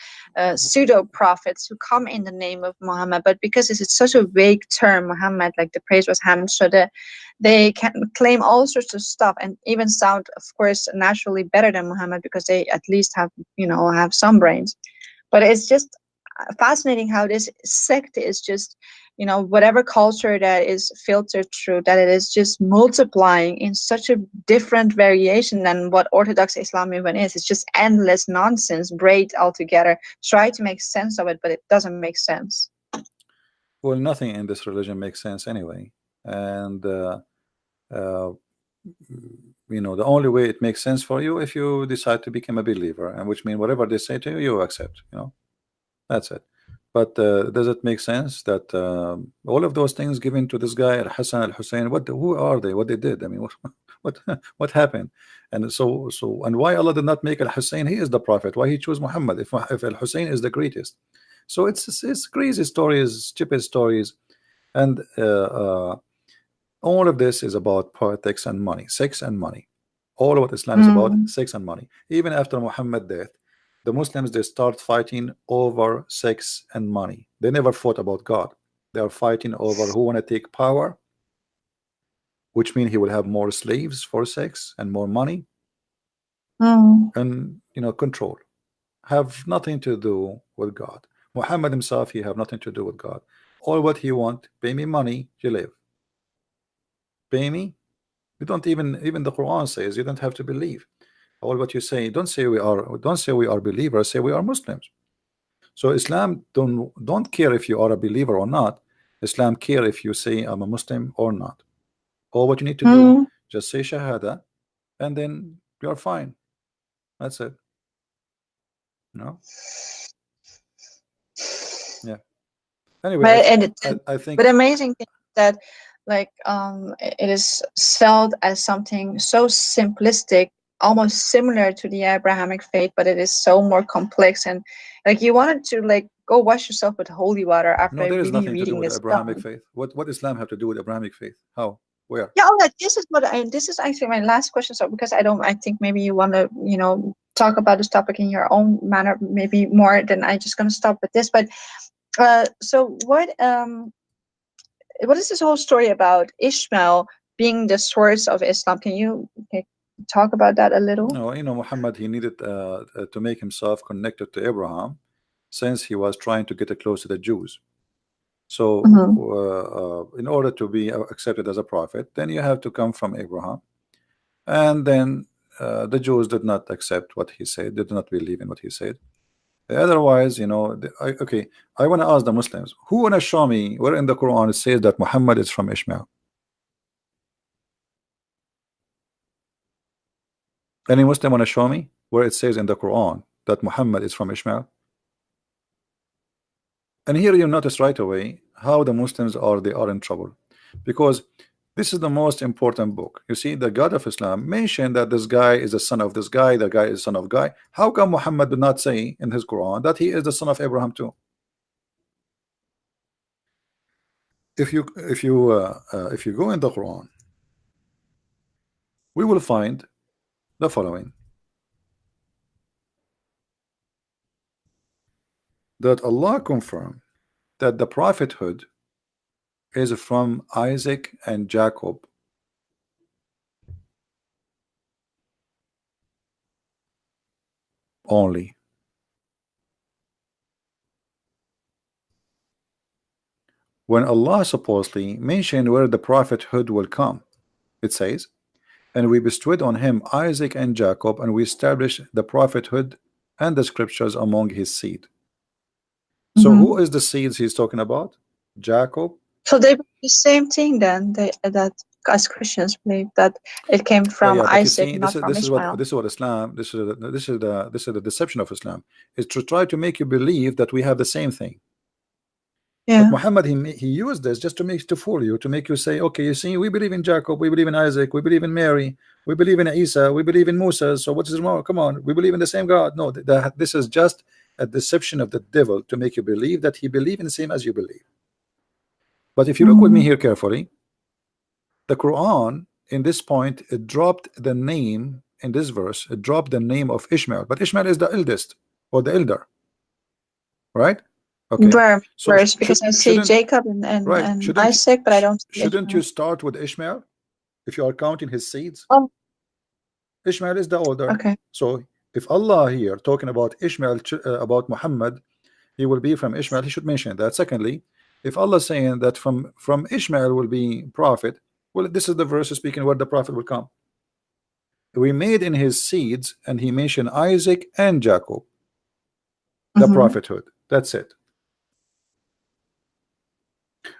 pseudo prophets who come in the name of Muhammad, but because it's such a vague term, Muhammad, like the praise was Hamd, so they can claim all sorts of stuff and even sound, of course, naturally better than Muhammad, because they at least have, you know, have some brains. But it's just fascinating how this sect is just you know, whatever culture that is filtered through, that it is just multiplying in such a different variation than what Orthodox Islam even is. It's just endless nonsense, braid all together. Try to make sense of it, but it doesn't make sense. Well, nothing in this religion makes sense anyway, and uh, you know, the only way it makes sense for you if you decide to become a believer, and which means whatever they say to you, you accept. You know, that's it. But does it make sense that all of those things given to this guy Al Hassan Al Hussein? Who are they? What they did? I mean, what what happened? And and why Allah did not make Al Hussein? He is the prophet. Why he chose Muhammad if Al Hussein is the greatest? So it's crazy stories, stupid stories, and all of this is about politics and money, sex and money. All of what Islam is about, sex and money. Even after Muhammad's death, the Muslims, they start fighting over sex and money. They never fought about God. They are fighting over who want to take power, which means he will have more slaves for sex and more money, and you know, control. Have nothing to do with God. Muhammad himself, he have nothing to do with God. All what he want, pay me money, you live. Pay me. You don't even the Quran says you don't have to believe. All what you say, don't say we are believers, say we are Muslims. So Islam don't care if you are a believer or not. Islam care if you say I'm a Muslim or not. All what you need to do, just say Shahada, and then you're fine. That's it. No. Yeah. Anyway, I think. But amazing thing that, like, it is sold as something so simplistic, almost similar to the Abrahamic faith, but it is so more complex. And like, you wanted to like go wash yourself with holy water after No, there is really nothing to do reading with this Abrahamic stuff. faith. What Islam have to do with Abrahamic faith? How? Where? Yeah, this is actually my last question. So because I think maybe you want to, you know, talk about this topic in your own manner, maybe more than I just gonna stop with this. But so what is this whole story about Ishmael being the source of Islam? Can you talk about that a little? No, you know, Muhammad, he needed to make himself connected to Abraham, since he was trying to get close to the Jews. So in order to be accepted as a prophet, then you have to come from Abraham. And then the Jews did not accept what he said, did not believe in what he said. Otherwise, you know, okay, I want to ask the Muslims, who want to show me where in the Quran it says that Muhammad is from Ishmael? Any Muslim want to show me where it says in the Quran that Muhammad is from Ishmael? And here you notice right away how the Muslims they are in trouble, because this is the most important book. You see, the God of Islam mentioned that this guy is the son of this guy, the guy is son of guy. How come Muhammad did not say in his Quran that he is the son of Abraham too? If you go in the Quran, we will find the following: that Allah confirmed that the prophethood is from Isaac and Jacob only. When Allah supposedly mentioned where the prophethood will come, it says, and we bestowed on him Isaac and Jacob, and we established the prophethood and the scriptures among his seed. So who is the seeds he's talking about? Jacob. So they believe the same thing then, that as Christians believe that it came from Isaac, not from Ishmael. This is what Islam. This is the deception of Islam, is to try to make you believe that we have the same thing. Yeah. But Muhammad, he used this just to fool you, to make you say, okay, you see, we believe in Jacob, we believe in Isaac, we believe in Mary, we believe in Isa, we believe in Musa. So what is wrong? Come on, we believe in the same God. No, this is just a deception of the devil to make you believe that he believes in the same as you believe. But if you look with me here carefully, the Quran in this point, it dropped the name in this verse. It dropped the name of Ishmael, but Ishmael is the eldest or the elder, right? Okay. Verse, because I see Jacob and Isaac, but I don't see Shouldn't you start with Ishmael if you are counting his seeds? Oh. Ishmael is the older. Okay. So if Allah here talking about Ishmael, about Muhammad, he will be from Ishmael, he should mention that. Secondly, If Allah is saying that from Ishmael will be prophet, well, this is the verse speaking where the prophet will come. We made in his seeds, and he mentioned Isaac and Jacob, the prophethood. That's it.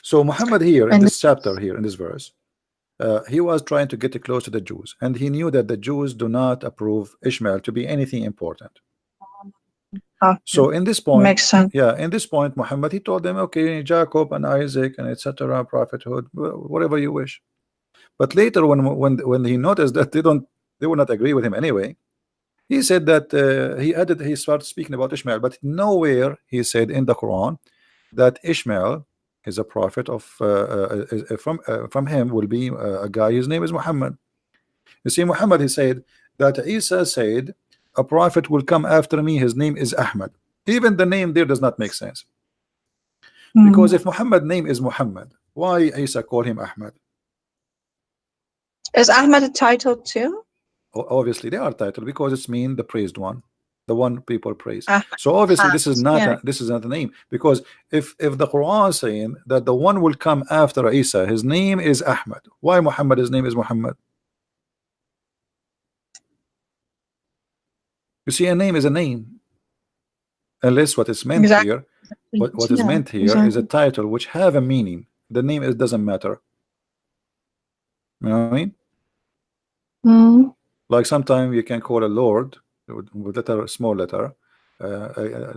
So Muhammad here in this chapter, here in this verse, he was trying to get close to the Jews, and he knew that the Jews do not approve Ishmael to be anything important. Okay. So in this point, Makes sense. yeah, in this point, Muhammad, he told them, okay, Jacob and Isaac and etc. prophethood, whatever you wish. But later, when he noticed that they would not agree with him anyway, he said that he started speaking about Ishmael, but nowhere he said in the Quran that Ishmael is a prophet of from him will be a guy. His name is Muhammad. You see, Muhammad, he said that Isa said a prophet will come after me. His name is Ahmad. Even the name there does not make sense, because if Muhammad's name is Muhammad, why Isa call him Ahmad? Is Ahmad a title too? Obviously, they are titled because it's mean the praised one, the one people praise. So obviously, this is not a name, because if the Quran is saying that the one will come after Isa, his name is Ahmad. Why Muhammad? His name is Muhammad. You see, a name is a name, unless what is meant here, what is meant here is a title which have a meaning. The name it doesn't matter. You know what I mean? Like sometimes you can call a lord with letter, small letter,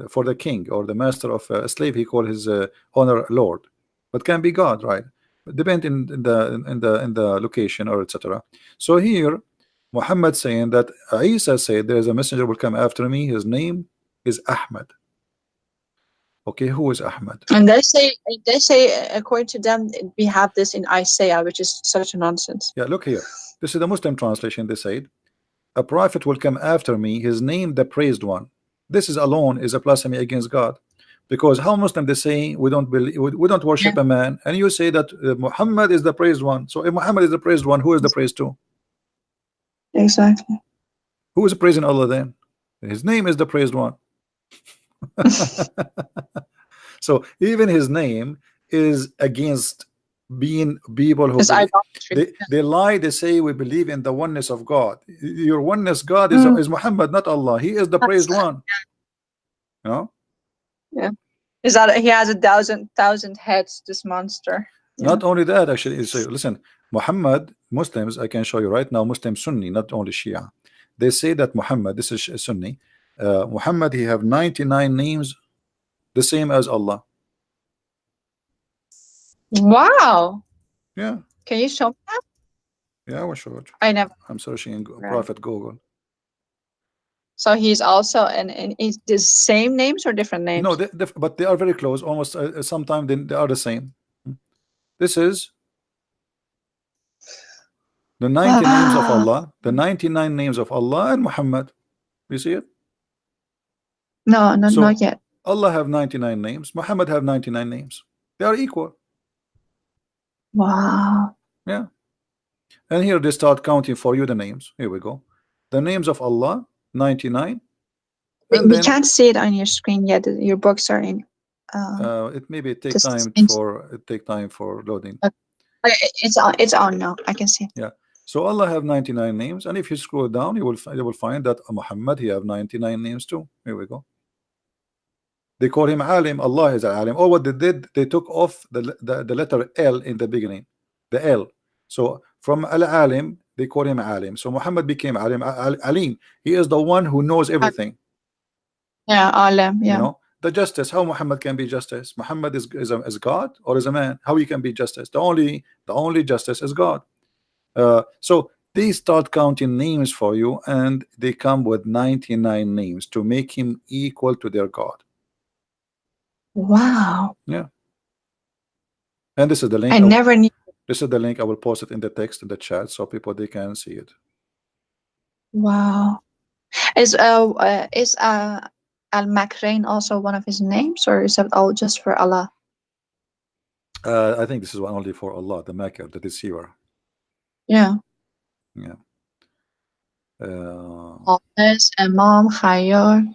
for the king or the master of a slave. He call his owner lord, but can be God, right? Depend in the location or etc. So here, Muhammad saying that Isa said there is a messenger will come after me. His name is Ahmad. Okay, who is Ahmad? And they say according to them we have this in Isaiah, which is such a nonsense. Yeah, look here. This is the Muslim translation. They said a prophet will come after me, his name the praised one. This is alone is a blasphemy against God, because how Muslim they say we don't believe, we don't worship a man, and you say that Muhammad is the praised one. So if Muhammad is the praised one, who is the praised to? Exactly. Who is praising Allah then? His name is the praised one. So even his name is against being people who they lie. They say we believe in the oneness of God. Your oneness God is Muhammad, not Allah. He is the praised one. You know? Yeah. Is that he has 1,000 heads, this monster. Not only that, actually, so listen, Muhammad, Muslims, I can show you right now, Muslim Sunni, not only Shia. They say that Muhammad, this is Sunni, Muhammad, he have 99 names, the same as Allah. Wow. Yeah. Can you show me that? Yeah, I will show it. I never. I'm searching in Prophet Google. So he's also and is the same names or different names? No, but they are very close. Almost sometimes they are the same. This is the 90 names of Allah, the 99 names of Allah and Muhammad. You see it? No, not yet. Allah have 99 names. Muhammad have 99 names. They are equal. Wow. Yeah. And here they start counting for you the names. Here we go. The names of Allah, 99. We can't see it on your screen yet. Your books are in. It maybe take time for loading. Okay, it's on now. I can see. Yeah. So Allah have 99 names, and if you scroll down, you will find that Muhammad he have 99 names too. Here we go. They call him Alim. Allah is Alim. Or what they did, they took off the letter L in the beginning, the L. So from Al-Alim, they call him Alim. So Muhammad became Alim. Alim. He is the one who knows everything. Yeah, Alim. Yeah. You know, the justice. How Muhammad can be justice? Muhammad is God or is a man? How he can be justice? The only justice is God. So they start counting names for you, and they come with 99 names to make him equal to their God. Wow. Yeah. And this is the link. I never knew. This is the link. I will post it in the text in the chat so people they can see it. Wow. Is Al-Makrain also one of his names, or is that all just for Allah? I think this is one only for Allah, the Makr, the deceiver. Yeah. Yeah. Hafiz, Imam, Khayyar.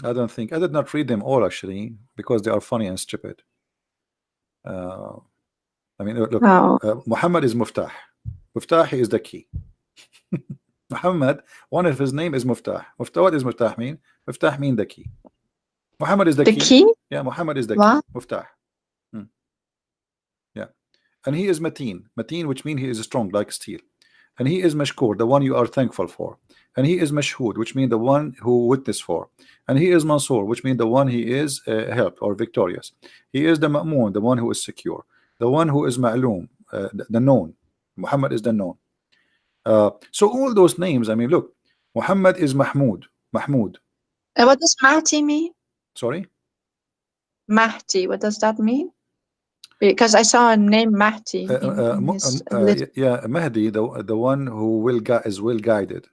I did not read them all actually, because they are funny and stupid. I mean, look, Oh. Muhammad is Muftah. Muftah is the key. Muhammad, one of his name is Muftah. Muftah, what is Muftah mean? Muftah mean the key. Muhammad is the key. Key? Yeah, Muhammad is the What? key. Muftah. Yeah. And he is Mateen. Mateen, which means he is strong like steel. And he is Mashkur, the one you are thankful for. And he is Mashhud, which means the one who witness for. And he is Mansur, which means the one he is helped or victorious. He is the Ma'mun, the one who is secure. The one who is Ma'lum, the known. Muhammad is the known. So all those names, I mean, look, Muhammad is Mahmud. Mahmud. And what does Mahdi mean? Sorry? Mahdi, what does that mean? Because I saw a name Mahdi in his list. Yeah, Mahdi, the one who will is well guided.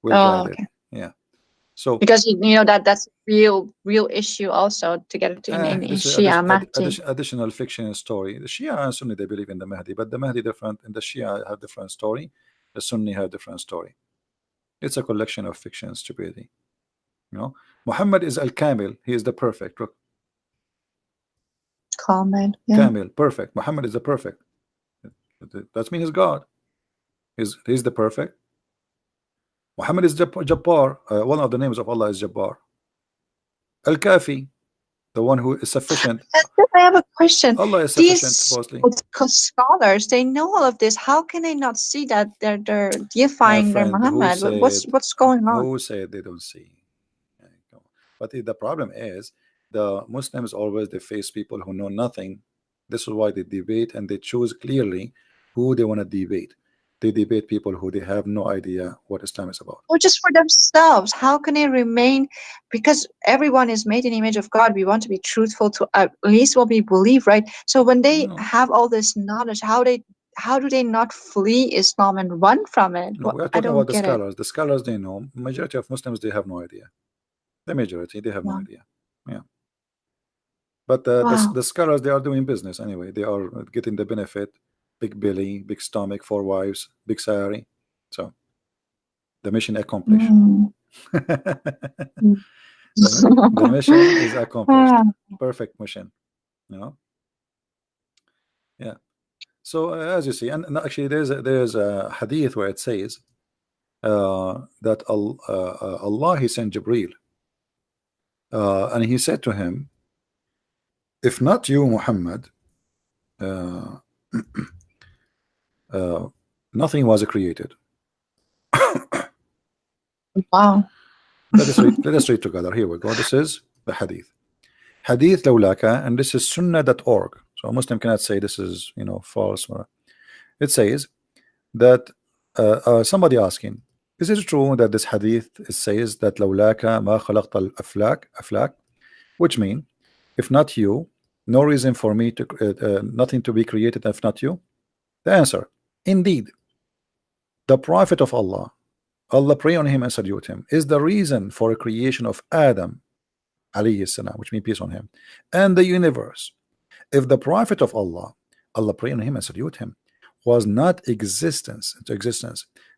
Okay. Yeah. So because you know that's real issue also to get it in Shia Mahdi. Additional fiction story. The Shia and Sunni, they believe in the Mahdi, but the Mahdi different, and the Shia have different story. The Sunni have different story. It's a collection of fiction and stupidity. You know, Muhammad is Al-Kamil. He is the perfect. Look. Kamil, yeah. Kamil, perfect. Muhammad is the perfect. That means he's God. He's the perfect. Muhammad is Jabbar. One of the names of Allah is Jabbar. Al-Kafi, the one who is sufficient. I have a question. Allah is sufficient, These supposedly. Scholars, they know all of this. How can they not see that they're deifying their Muhammad? What's going on? Who said they don't see? But the problem is the Muslims always they face people who know nothing. This is why they debate, and they choose clearly who they want to debate. They debate people who they have no idea what Islam is about. Or just for themselves. How can they remain? Because everyone is made in the image of God. We want to be truthful to at least what we believe, right? So when they have all this knowledge, how do they not flee Islam and run from it? No, we are talking about the scholars. The scholars, they know. Majority of Muslims, they have no idea. The majority, they have no idea. Yeah. But the scholars, they are doing business anyway. They are getting the benefit. Big belly, big stomach, 4 wives, big salary. So the mission accomplished. The mission is accomplished. Perfect mission. You know. Yeah. So as you see, and actually there's a hadith where it says that Allah he sent Jibreel, and he said to him, if not you, Muhammad, nothing was created. Wow. Let us read together. Here we go. This is the hadith. Hadith lawlaka, and this is sunnah.org. So a Muslim cannot say this is, you know, false. It says that somebody asking, is it true that this hadith says that lawlaka ma khalaqta al-aflak, which mean if not you, no reason for me to nothing to be created if not you? The answer, indeed, the Prophet of Allah, Allah pray on him and salute him, is the reason for a creation of Adam alayhi salam, which means peace on him, and the universe. If the Prophet of Allah, Allah pray on him and salute him, was not existence,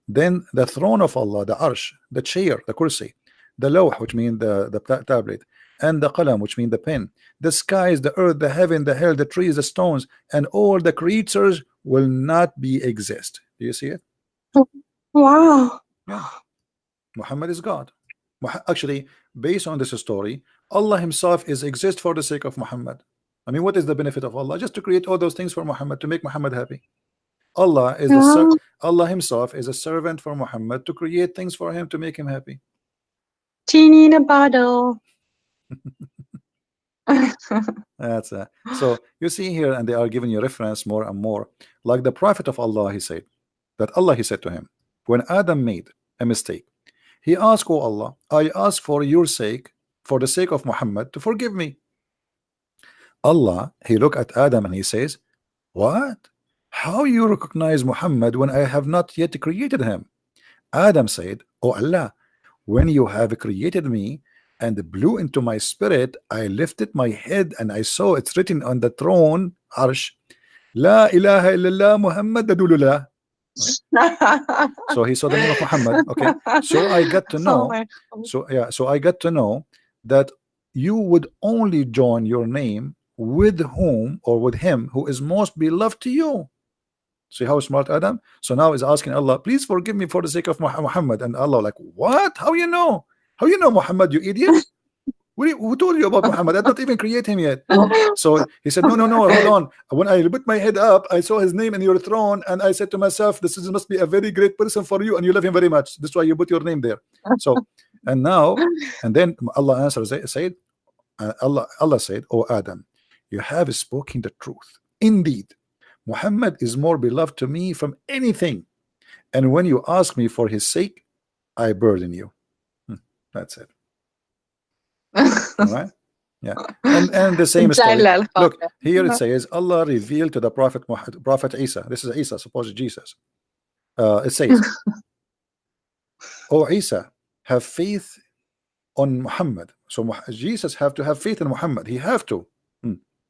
then the throne of Allah, the arsh, the chair, the kursi, the lawh, which means the tablet, and the qalam, which means the pen, the skies, the earth, the heaven, the hell, the trees, the stones, and all the creatures will not be exist. Do you see it? Wow. Yeah. Muhammad is God. Actually, based on this story, Allah himself is exist for the sake of Muhammad. I mean, what is the benefit of Allah? Just to create all those things for Muhammad, to make Muhammad happy. Allah is Allah himself is a servant for Muhammad to create things for him to make him happy. Genie in a bottle. That's so you see here, and they are giving you reference more and more. Like the Prophet of Allah, he said that Allah, he said to him, when Adam made a mistake, he asked, oh Allah, I ask for your sake, for the sake of Muhammad, to forgive me. Allah, he looked at Adam and he says, what? How you recognize Muhammad when I have not yet created him? Adam said, oh Allah, when you have created me and blew into my spirit, I lifted my head and I saw it's written on the throne, Arsh, La ilaha illallah Muhammad Adulullah. So he saw the name of Muhammad. Okay, so I got to know. So I got to know that you would only join your name with whom or with him who is most beloved to you. See how smart Adam? So now he's asking Allah, please forgive me for the sake of Muhammad. And Allah like, what? How you know? How you know Muhammad, you idiot? Who told you about Muhammad? I did not even create him yet. So he said, no, hold on. When I put my head up, I saw his name in your throne, and I said to myself, must be a very great person for you, and you love him very much. That's why you put your name there. So, and then Allah answers, said, Allah said, "O Adam, you have spoken the truth. Indeed, Muhammad is more beloved to me from anything, and when you ask me for his sake, I burden you." That's it. All right. Yeah. And the same story. Look, here it says Allah revealed to the Prophet Isa. This is Isa, supposed Jesus. It says, "O Isa, have faith on Muhammad." So Jesus have to have faith in Muhammad. He have to.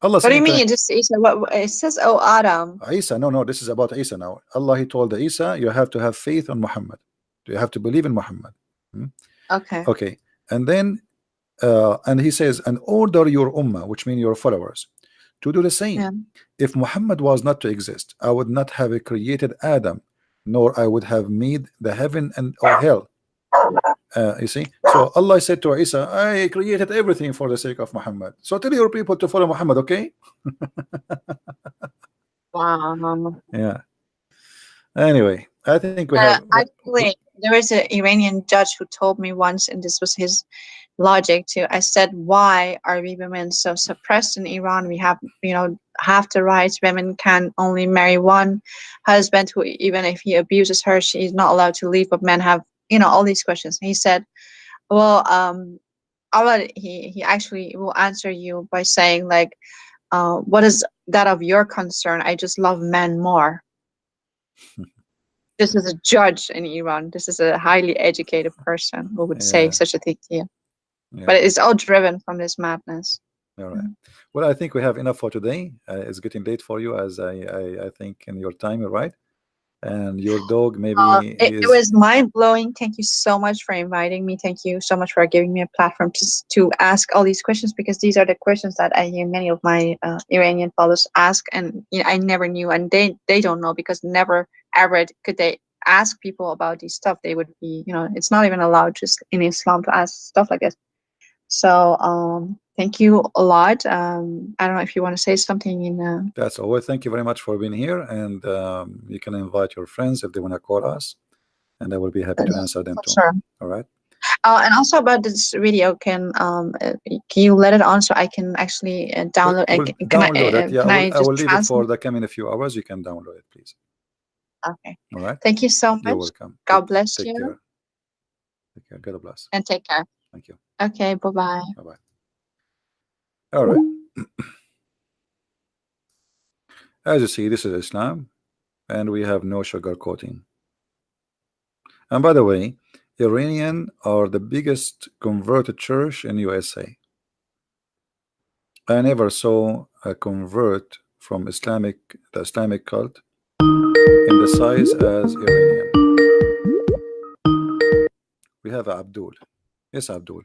Allah. What do you mean? Just Isa? What it says? Oh, Adam. Isa. No. This is about Isa now. Allah, he told Isa, you have to have faith on Muhammad. You have to believe in Muhammad. Okay. Okay. And then and he says, and order your ummah, which means your followers, to do the same. Yeah. If Muhammad was not to exist, I would not have created Adam, nor I would have made the heaven and or hell. You see, so Allah said to Isa, I created everything for the sake of Muhammad. So tell your people to follow Muhammad, okay? Wow. Yeah. Anyway, I think we have. Actually, there was an Iranian judge who told me once, and this was his logic too. I said, why are we women so suppressed in Iran? We have, half the rights. Women can only marry one husband, who even if he abuses her, she's not allowed to leave. But men have, all these questions. He said, well, Allah, he actually will answer you by saying, like, what is that of your concern? I just love men more. This is a judge in Iran. This is a highly educated person who would say such a thing to you. Yeah. But it's all driven from this madness. All right. Well, I think we have enough for today. It's getting late for you, as I think in your time, you're right. And your dog maybe it was mind-blowing. Thank you so much for inviting me. Thank you so much for giving me a platform to ask all these questions, because these are the questions that I hear many of my Iranian followers ask, and I never knew, and they don't know, because never ever could they ask people about these stuff. They would be, it's not even allowed just in Islam to ask stuff like this. So thank you a lot. I don't know if you want to say something in That's all. Well, thank you very much for being here, and you can invite your friends if they want to call us, and I will be happy to answer them too. Sure. All right. And also about this video, can you let it on so I can actually download it? Download it. Yeah, I will leave it for the coming few hours. You can download it, please. Okay. All right. Thank you so much. You're welcome. God bless Take you. Care. Take care. God bless. And take care. Thank you. Okay. Bye-bye. Bye-bye. All right. As you see, this is Islam, and we have no sugarcoating. And by the way, Iranian are the biggest converted church in USA. I never saw a convert from the Islamic cult in the size as Iranian. We have Abdul. Yes, Abdul.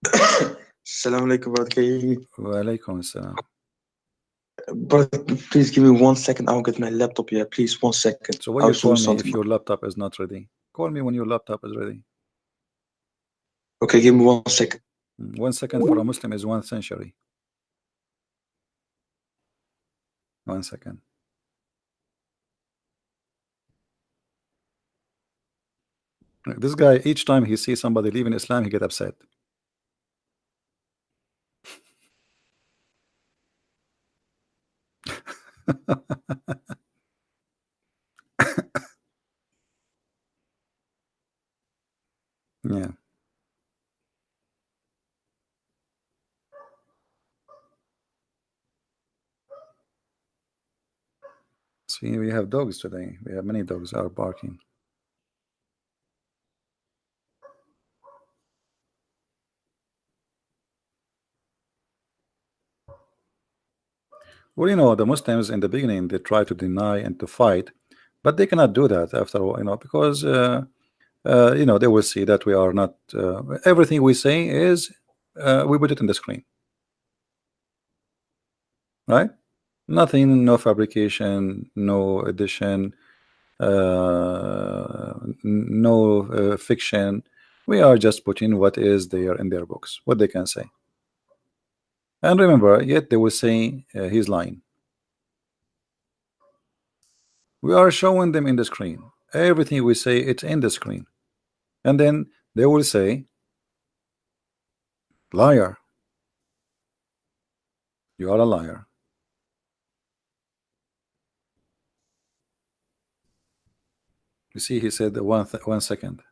Assalamu alaikum, brother. Wa alaikum assalam. Brother, please give me 1 second. I'll get my laptop here. Please, 1 second. So what you call me if your laptop is not ready? Call me when your laptop is ready. Okay, give me 1 second. 1 second for a Muslim is 1 century. 1 second. This guy, each time he sees somebody leaving Islam, he get upset. Yeah. See, we have dogs today. We have many dogs are barking. Well, the Muslims in the beginning, they try to deny and to fight, but they cannot do that after all, because they will see that we are not everything we say is we put it in the screen. right? Nothing, no fabrication, no addition, no fiction. We are just putting what is there in their books, what they can say. And remember, yet they will say he's lying. We are showing them in the screen. Everything we say, it's in the screen. And then they will say, liar. You are a liar. You see, he said 1 second.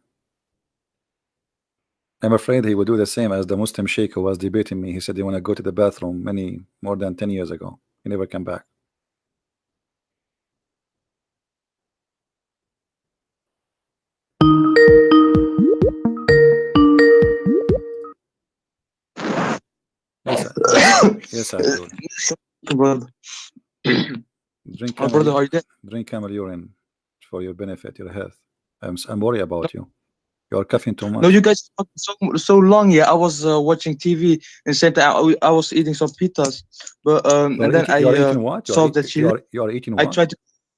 I'm afraid he would do the same as the Muslim Sheikh who was debating me. He said he want to go to the bathroom more than 10 years ago. He never came back. Yes, I do. Brother. Drink Oh, brother, are you there? Drink camel urine for your benefit, your health. I'm worried about you. You're coughing too much. No, you guys talk so long. Yeah, I was watching TV and said that I was eating some pizzas, but and then I eating what? saw that she. You are eating what? I tried to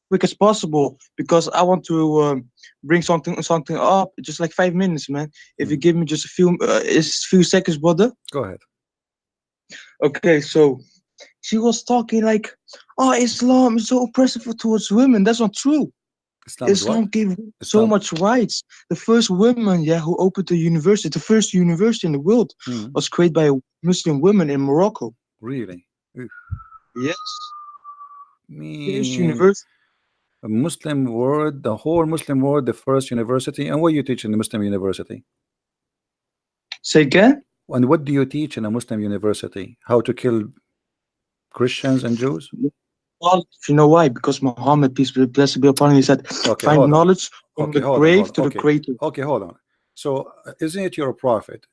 quick as possible because I want to bring something up. Just like 5 minutes, man. If you give me just a few seconds, brother. Go ahead. Okay, so she was talking like, "Oh, Islam is so oppressive towards women." That's not true. Islam gave so much rights. The first woman, who opened the university, the first university in the world, was created by Muslim women in Morocco. Really? Oof. Yes. First university. A Muslim world, the whole Muslim world, the first university. And what do you teach in the Muslim university? Say again? And what do you teach in a Muslim university? How to kill Christians and Jews? Well, you know why? Because Muhammad, peace be blessed be upon him, he said, find knowledge from the grave to the creator. Okay, hold on. So, isn't it your prophet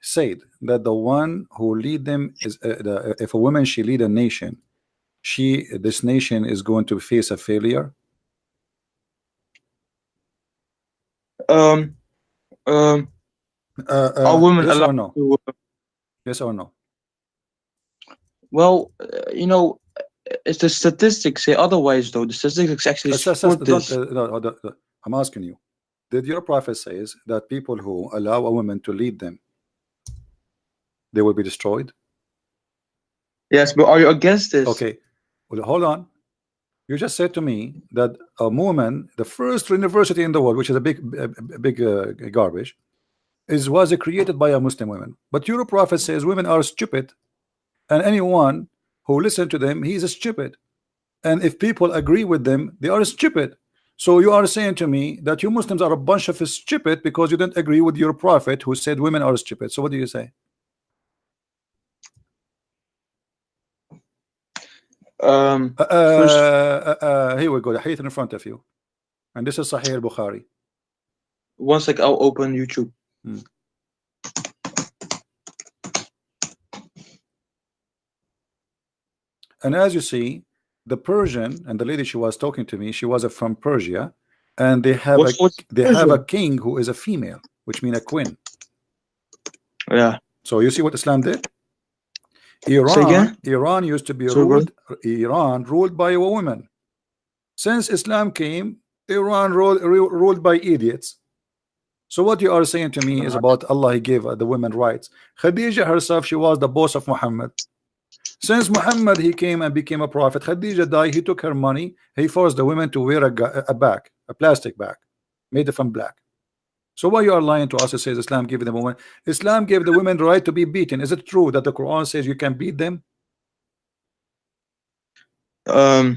said that the one who lead them is if a woman she lead a nation, this nation is going to face a failure? Are women yes allowed or no? to, yes or no? Well, it's the statistics say otherwise, though. The statistics actually support this. I'm asking you, did your prophet says that people who allow a woman to lead them, they will be destroyed? Yes, but are you against this? Okay, well, hold on. You just said to me that a woman, the first university in the world, which is a big garbage, was created by a Muslim woman. But your prophet says women are stupid, and anyone who listen to them, he's stupid. And if people agree with them, they are stupid. So you are saying to me that you Muslims are a bunch of stupid because you don't agree with your prophet who said women are stupid. So what do you say? Here we go. The hadith in front of you, and this is Sahih al-Bukhari. 1 sec, I'll open YouTube. And as you see, the Persian and the lady she was talking to me, she was from Persia, and they have a king who is a female, which means a queen. Yeah. So you see what Islam did? Iran used to be ruled by a woman. Since Islam came, Iran ruled by idiots. So what you are saying to me is about Allah, he gave the women rights. Khadija herself, she was the boss of Muhammad. Since Muhammad he came and became a prophet, Khadija died, he took her money, he forced the women to wear a bag, a plastic bag made from black. So why you are lying to us? It says Islam gave the woman, Islam gave the women the right to be beaten. Is it true that the Quran says you can beat them? No,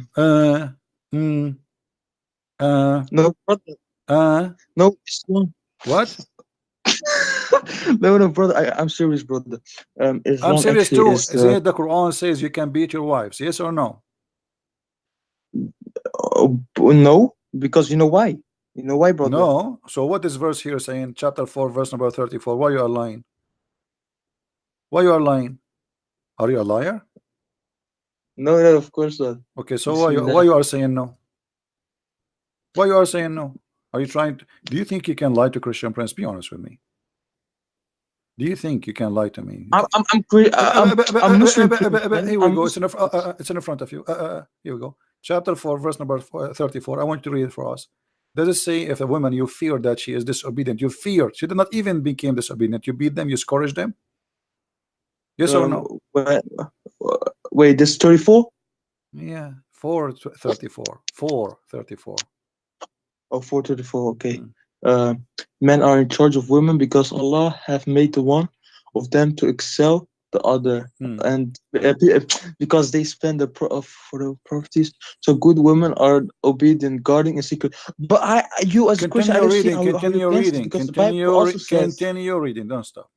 brother. No, Islam. What? No, brother. I'm serious, brother. I'm serious too. Isn't it the Quran says you can beat your wives? Yes or no? No, because you know why? You know why, brother? No. So what is verse here saying? Chapter 4, verse number 34. Why you are lying? Why you are lying? Are you a liar? No, of course not. Okay, so why you are saying no? Why you are saying no? Are you trying to, do you think you can lie to Christian Prince? Be honest with me. Do you think you can lie to me? I'm Muslim. Here we go. It's in front of you. Here we go. Chapter 4, verse number 34. I want you to read it for us. Does it say if a woman you fear that she is disobedient, you fear she did not even became disobedient, you beat them, you scourge them? Yes or no? Wait, this 34? Yeah, 4:34. 4:34. Oh, 4:34. Okay. Men are in charge of women because Allah have made the one of them to excel the other, and because they spend for the properties. So good women are obedient, guarding, and secret. But you as a Christian, I don't see how you against this, because the Bible also says. Continue reading. Don't stop.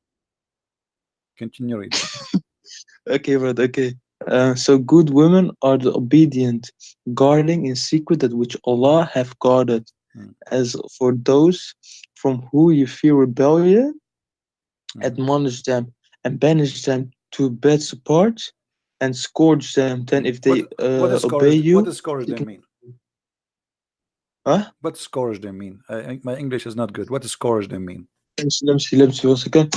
Continue reading. Okay, right. Okay. So good women are the obedient, guarding in secret that which Allah have guarded. As for those from who you fear rebellion, admonish them and banish them to bed apart and scourge them. Then if they obey you, what does scourge them mean? Huh? What does scourge them mean? My English is not good. What does scourge them mean? Let me see 1 second.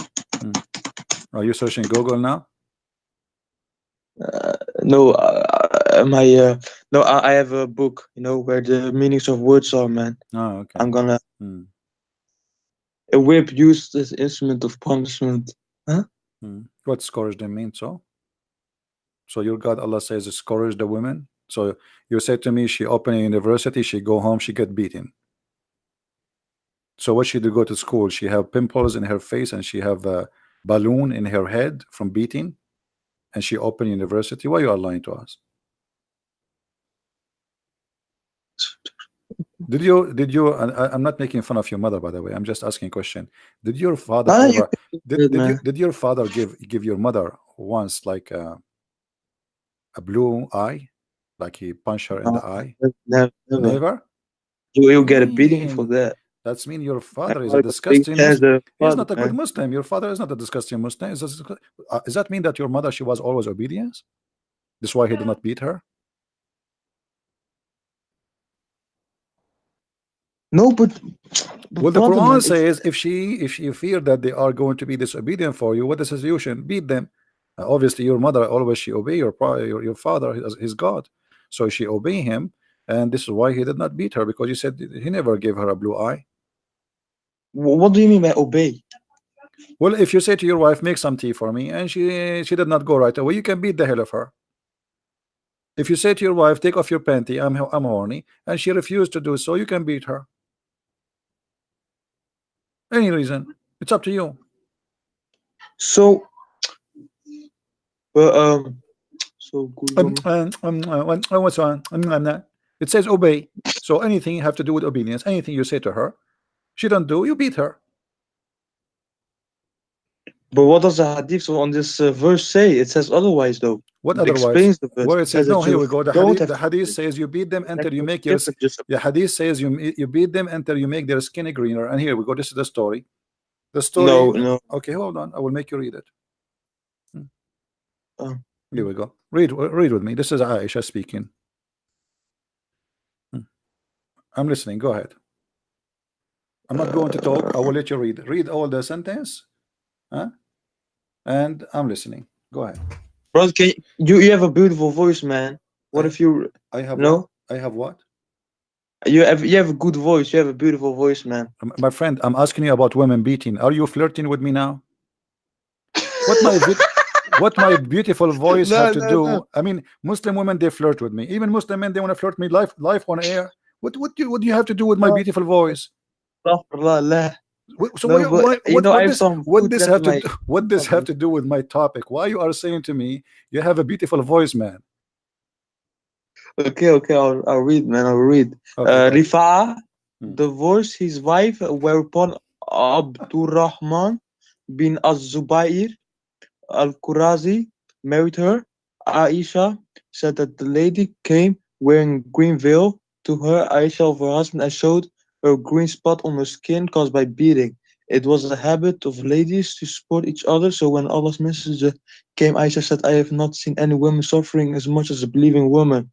Are you searching Google now? No, I have a book, where the meanings of words are, man. Oh, okay. I'm gonna. A whip used as instrument of punishment. Huh? What scourge them mean? So your God Allah says scourge the women. So you said to me she open a university, she go home, she get beaten. So what she do go to school? She have pimples in her face and she have a balloon in her head from beating, and she open university. Why you are lying to us? Did you I'm not making fun of your mother, by the way. I'm just asking a question. Did your father ever did your father give your mother once like a blue eye, like he punched her in the eye? Never. You get a beating for that. That's mean your father is a disgusting Muslim. He's not a good Muslim. Your father is not a disgusting Muslim. Does that mean that your mother, she was always obedient? That's why he did not beat her? No, but well, the Quran says if you fear that they are going to be disobedient for you, what is the solution? Beat them. Obviously, your mother always she obey your father, his God, so she obey him, and this is why he did not beat her, because you said he never gave her a blue eye. What do you mean by obey? Well, if you say to your wife, make some tea for me, and she did not go right away, you can beat the hell of her. If you say to your wife, take off your panty, I'm horny, and she refused to do so, you can beat her. Any reason, it's up to you. So, so good. What's on? It says obey. So anything you have to do with obedience, anything you say to her, she don't do, you beat her. But what does the hadith on this verse say? It says otherwise, though. What otherwise? Where it says no, here we go. The hadith says you beat them until you make your. The hadith says you beat them until you make their skin greener. And here we go. This is the story. The story. No. Okay, hold on. I will make you read it. Here we go. Read with me. This is Aisha speaking. I'm listening. Go ahead. I'm not going to talk. I will let you read. Read all the sentence. And I'm listening. Go ahead. Bro, you have a beautiful voice, man. What if you? I have no. What? I have what? You have a good voice. You have a beautiful voice, man. My friend, I'm asking you about women beating. Are you flirting with me now? What my beautiful voice have to do? No. I mean, Muslim women, they flirt with me. Even Muslim men, they want to flirt with me live on air. What do you have to do with my beautiful voice? So what this have to do with my topic? Why you are saying to me you have a beautiful voice, man? Okay, I'll read, man. I'll read. Okay, Rifa'a divorced his wife, whereupon Abdurrahman bin Az-Zubayr al-Qurazi married her. Aisha said that the lady came wearing green veil to her. Aisha of her husband and showed her green spot on her skin caused by beating. It was a habit of ladies to support each other. So when Allah's messenger came, Aisha said, I have not seen any woman suffering as much as a believing woman.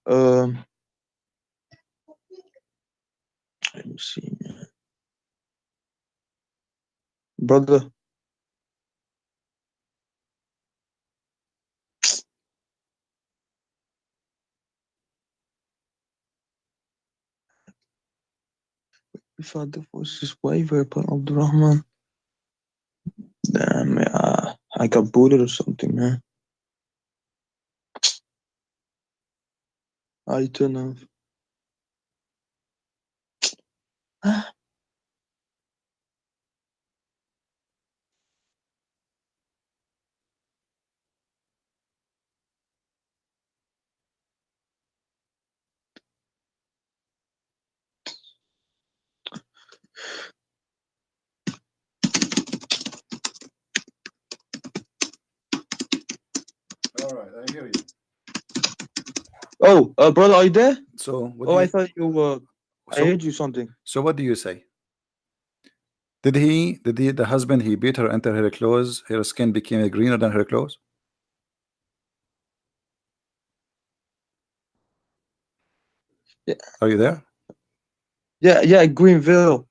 let me see, brother. If I divorce his wife, upon Abdurrahman. Damn, I got booted or something, man. I turn off. All right, I hear you. Oh, brother, are you there? So what I thought you were. I heard you something. So what do you say? Did the husband, he beat her until her clothes, her skin became greener than her clothes? Yeah. Are you there? Yeah, Greenville.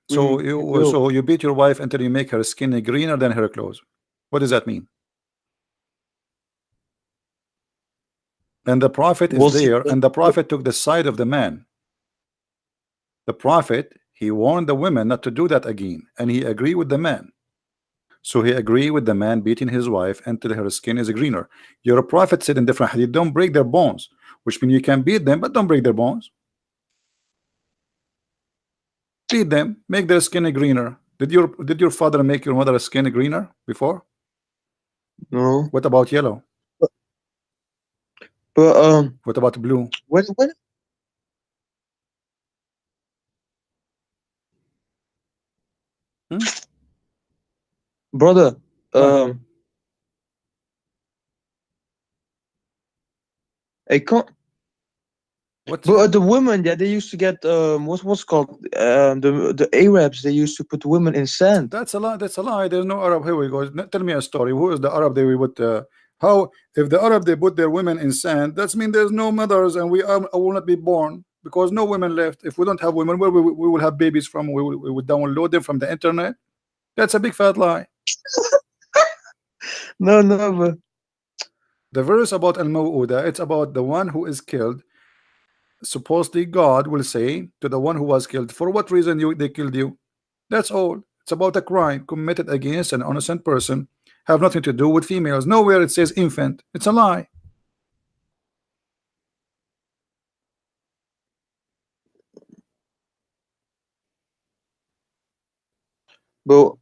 So Greenville. you beat your wife until you make her skin greener than her clothes. What does that mean? And the prophet is there, and the prophet took the side of the man. The prophet, he warned the women not to do that again, and he agreed with the man. So he agreed with the man beating his wife until her skin is greener. Your prophet said in different hadith, don't break their bones, which means you can beat them, but don't break their bones. Beat them, make their skin greener. Did your father make your mother's skin greener before? No. What about yellow? But what about blue? When brother, I can't. But the women, yeah, they used to get what's called the Arabs. They used to put women in sand. That's a lie. That's a lie. There's no Arab. Here we go. Tell me a story. Who is the Arab they would put? How if the Arab they put their women in sand? That's mean there's no mothers, and we will not be born because no women left. If we don't have women, where we will have babies from? We will download them from the internet. That's a big fat lie. No, but the verse about al-maw'uda, it's about the one who is killed. Supposedly God will say to the one who was killed, for what reason they killed you? That's all. It's about a crime committed against an innocent person, have nothing to do with females. Nowhere it says infant. It's a lie. But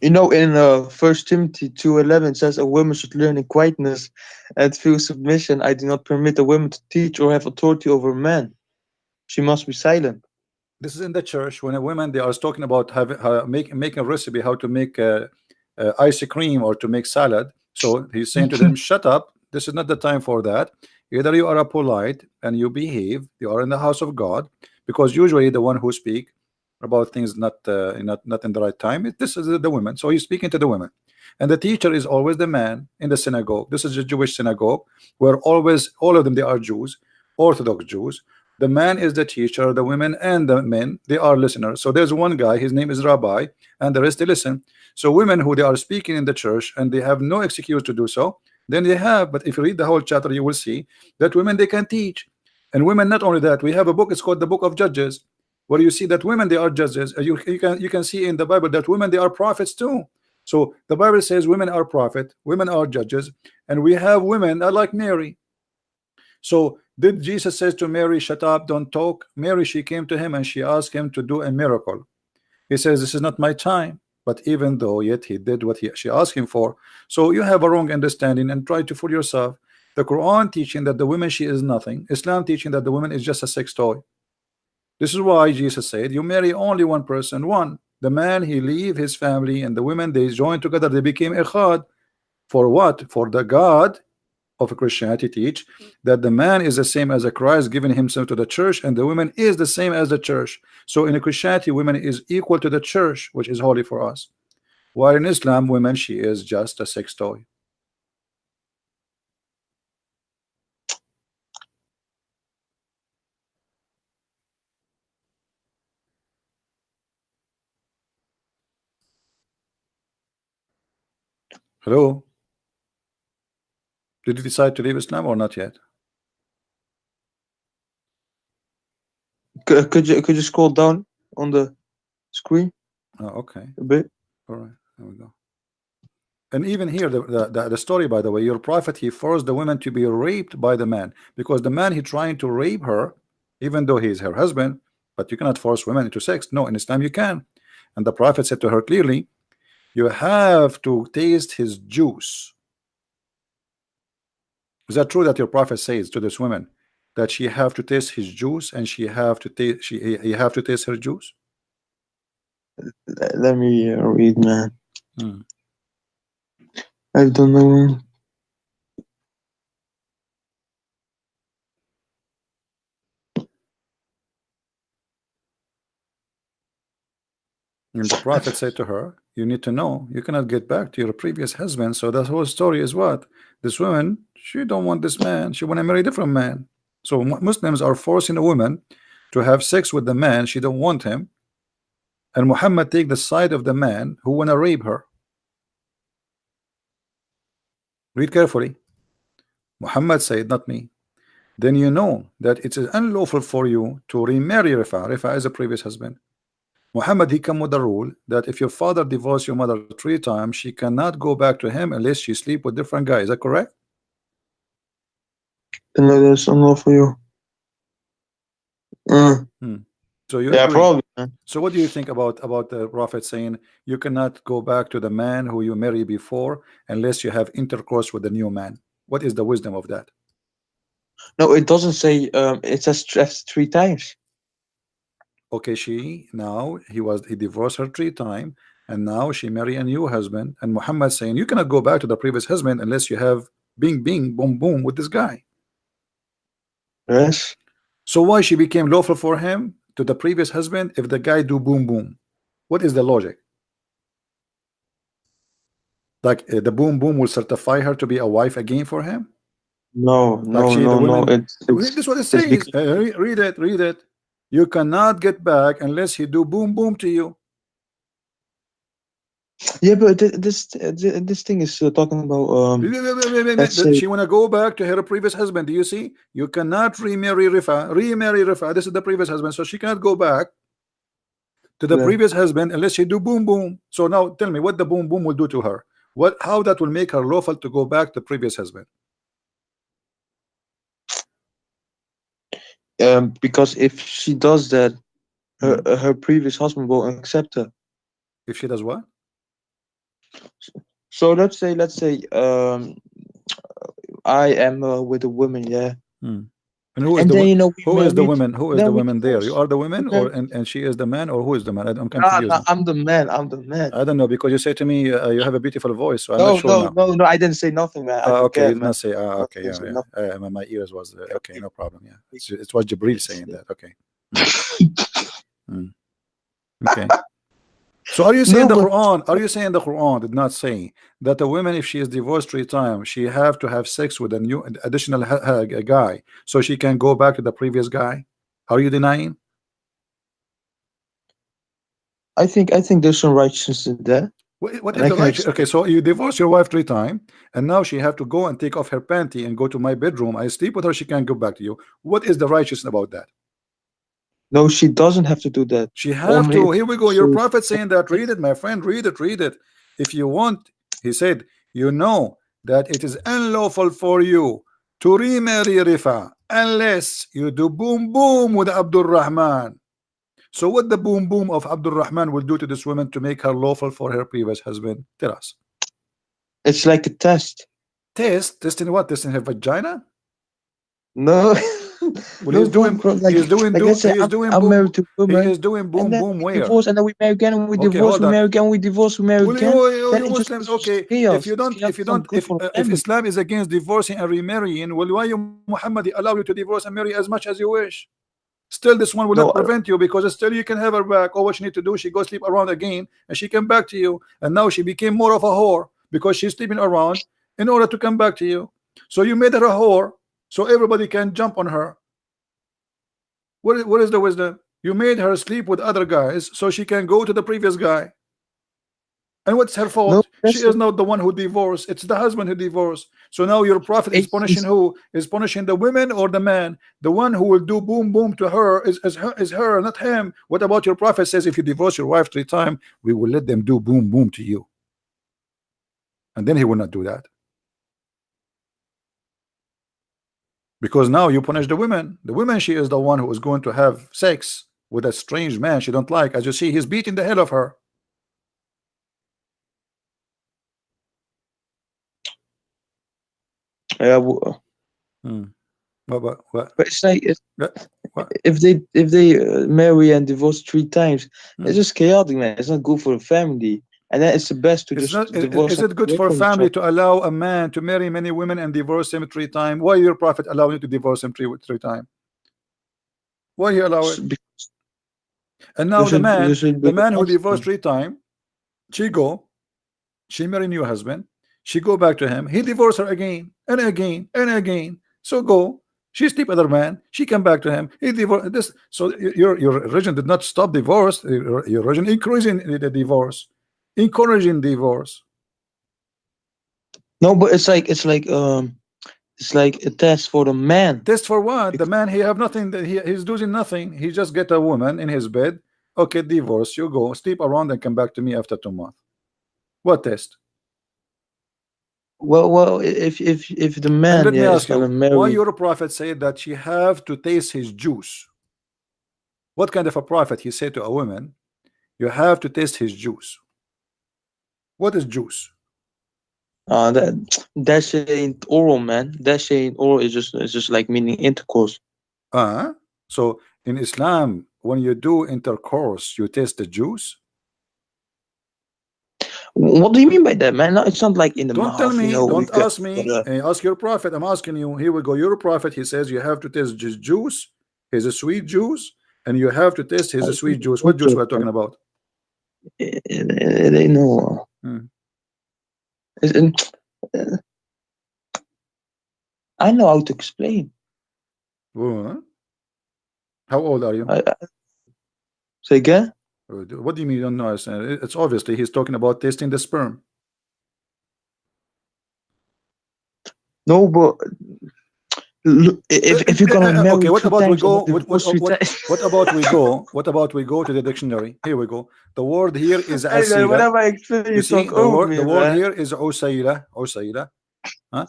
you know, in First Timothy 2:11 says a woman should learn in quietness and feel submission. I do not permit a woman to teach or have authority over men. She must be silent. This is in the church when a woman they are talking about making a recipe how to make ice cream or to make salad. So he's saying to them, shut up. This is not the time for that. Either you are a polite and you behave, you are in the house of God, because usually the one who speak about things not in the right time, this is the women. So he's speaking to the women, and the teacher is always the man in the synagogue. This is a Jewish synagogue where always all of them they are Jews, Orthodox Jews. The man is the teacher, the women and the men they are listeners. So there's one guy, his name is Rabbi, and the rest they listen. So women who they are speaking in the church and they have no excuse to do so, then they have. But if you read the whole chapter, you will see that women they can teach. And women, not only that, we have a book, it's called the Book of Judges, where you see that women they are judges. You can see in the Bible that women they are prophets too. So the Bible says women are prophet, women are judges, and we have women like Mary. So did Jesus says to Mary, shut up, don't talk? Mary, she came to him and she asked him to do a miracle. He says, this is not my time. But even though yet he did what she asked him for. So you have a wrong understanding and try to fool yourself. The Quran teaching that the woman she is nothing. Islam teaching that the woman is just a sex toy. This is why Jesus said you marry only one person. One, the man he leave his family, and the women they join together, they became echad. For what? For the God of Christianity teach that the man is the same as a Christ giving himself to the church, and the woman is the same as the church. So in Christianity, women is equal to the church, which is holy for us, while in Islam, women she is just a sex toy. Hello? Did you decide to leave Islam or not yet? Could you scroll down on the screen? Oh, okay. A bit. All right. There we go. And even here, the story, by the way, your prophet, he forced the woman to be raped by the man, because the man, he trying to rape her, even though he is her husband. But you cannot force women into sex. No, in Islam you can. And the prophet said to her clearly, you have to taste his juice. Is that true that your prophet says to this woman that she have to taste his juice, and he have to taste her juice? Let me read, man. Hmm. I don't know. And the prophet said to her, you need to know you cannot get back to your previous husband. So the whole story is what? This woman, she don't want this man, she want to marry a different man. So Muslims are forcing a woman to have sex with the man she don't want him, and Muhammad take the side of the man who want to rape her. Read carefully. Muhammad said, not me. Then you know that it is unlawful for you to remarry Rifa. Rifa is a previous husband. Muhammad, he come with the rule that if your father divorced your mother 3 times, she cannot go back to him unless she sleep with different guys. Is that correct? No, that's unlawful for you. So you yeah, agree. probably. So what do you think about the prophet saying you cannot go back to the man who you married before unless you have intercourse with the new man? What is the wisdom of that? No, it doesn't say. It says 3 times. Okay, he divorced her 3 times, and now she married a new husband, and Muhammad saying you cannot go back to the previous husband unless you have bing bing boom boom with this guy. Yes. So why she became lawful for him to the previous husband if the guy do boom boom? What is the logic? Like the boom boom will certify her to be a wife again for him? No, Like no. This is what it says. Read it. You cannot get back unless he do boom boom to you. Yeah, but this thing is talking about she wanna go back to her previous husband. Do you see? You cannot remarry Rifa. This is the previous husband, so she cannot go back to the previous husband unless she do boom boom. So now tell me what the boom boom will do to her. How that will make her lawful to go back to previous husband? Because if she does that, her previous husband will accept her. If she does what? So let's say I am with a woman, yeah. And who is the woman? Who is the woman there? You are the woman, or and she is the man, or who is the man? I'm confused. No, I'm the man. I don't know, because you say to me you have a beautiful voice, so I'm not sure now. No, I didn't say nothing, man. Okay, you did not say. Okay, yeah. My ears was okay, no problem. Yeah, it was Jibril saying that. Okay. Okay. So are you saying the Quran? Are you saying the Quran did not say that a woman, if she is divorced 3 times, she have to have sex with a new additional guy so she can go back to the previous guy? Are you denying? I think there's some righteousness in that. What is the righteousness? Okay, so you divorce your wife 3 times, and now she have to go and take off her panty and go to my bedroom. I sleep with her. She can't go back to you. What is the righteousness about that? No, she doesn't have to do that. She have to. Here we go. Your prophet saying that. Read it, my friend. Read it. If you want, he said, you know that it is unlawful for you to remarry Rifa unless you do boom boom with Abdul Rahman. So what the boom boom of Abdul Rahman will do to this woman to make her lawful for her previous husband? Tell us. It's like a test. Testing what? Testing her vagina? No. Well, he's doing boom. He is doing boom boom where? Divorce, and then we marry again, and we divorce, we marry again, we divorce, we marry again. You Muslims, okay. If Islam is against divorcing and remarrying, well, why Muhammad allow you to divorce and marry as much as you wish? Still, this one will not prevent you, because still you can have her back. All what she need to do, she go sleep around again, and she come back to you. And now she became more of a whore because she's sleeping around in order to come back to you. So you made her a whore, so everybody can jump on her. What is the wisdom? You made her sleep with other guys so she can go to the previous guy. And what's her fault? She is not the one who divorced. It's the husband who divorced. So now your prophet is punishing who? Is punishing the women or the man? The one who will do boom boom to her is her, not him. What about your prophet says if you divorce your wife 3 times, we will let them do boom boom to you. And then he will not do that. Because now you punish the women. The woman, she is the one who is going to have sex with a strange man she don't like. As you see, he's beating the hell of her. Yeah. What? But it's like if they marry and divorce 3 times, it's just chaotic, man. It's not good for the family. And then it's the best to divorce. Is it good for a family to allow a man to marry many women and divorce him 3 times? Why your prophet allow you to divorce him 3 times? Why he allow it? And now the man who divorced 3 times, she marry new husband, she go back to him, he divorced her again and again and again. So go, she sleep with other man, she come back to him, he divorced this. So your religion did not stop divorce. Your religion increasing the divorce, encouraging divorce. No, but it's like a test for the man. Test for what? The man, he have nothing. He's doing nothing. He just get a woman in his bed. Okay, divorce. You go sleep around and come back to me after 2 months. What test? Well, if the man, let me ask you, marry... why your prophet said that she have to taste his juice? What kind of a prophet he said to a woman, you have to taste his juice? What is juice? That shit ain't oral, man. That shit ain't oral. It's just like meaning intercourse. So in Islam, when you do intercourse, you taste the juice. What do you mean by that, man? No, it's not like in the mouth. Don't tell me. Don't ask me. Hey, ask your prophet. I'm asking you. Here we go. Your prophet. He says you have to taste his juice. His sweet juice, and you have to taste his sweet juice. What juice we're talking about? They know. I know how to explain. How old are you? Say again? What do you mean you don't know? It's obviously he's talking about tasting the sperm. No, but look, if you're gonna marry, okay, what about we go? What about we go to the dictionary? Here we go. The word here is asila. Whenever I explain, you talk over me, the word here is usayla. Huh?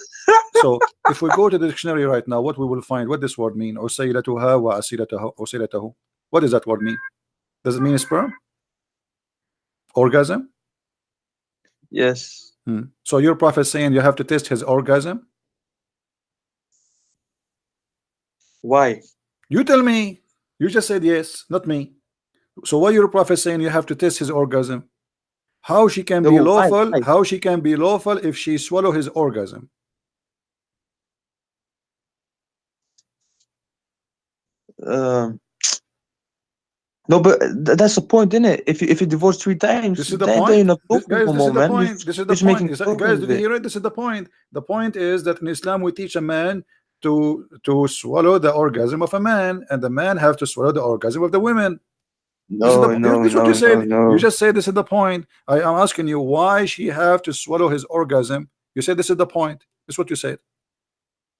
So if we go to the dictionary right now, what we will find? What this word mean? Usaylatuha wa asilatahu. What does that word mean? Does it mean sperm? Orgasm? Yes. So your prophet saying you have to test his orgasm? Why? You tell me. You just said yes, not me. So why your prophet saying you have to test his orgasm? How she can be lawful? Why? How she can be lawful if she swallow his orgasm? No, but that's the point, isn't it? If you divorce 3 times, this is the point. Guys, this is the point. This is the point. Guys, did you hear it? This is the point. The point is that in Islam we teach a man to swallow the orgasm of a man, and the man have to swallow the orgasm of the women. This is what you said. You just said this is the point. I am asking you why she have to swallow his orgasm. You said this is the point. This is what you said.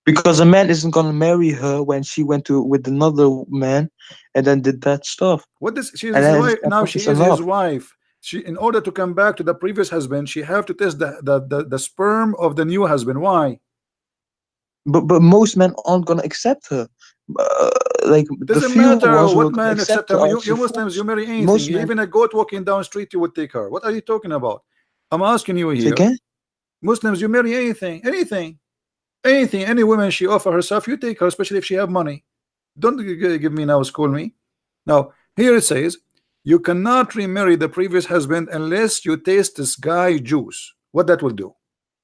Because a man isn't gonna marry her when she went with another man and then did that stuff. What does she is his wife now? She is his wife. She, in order to come back to the previous husband, she have to test the sperm of the new husband. Why? But most men aren't gonna accept her. Like doesn't matter what man accept her. You Muslims, you marry anything. Even a goat walking down the street, you would take her. What are you talking about? I'm asking you here. Muslims, you marry anything. Any woman she offer herself, you take her, especially if she have money. Don't give me now, school me. Now here it says you cannot remarry the previous husband unless you taste this guy juice. What that will do?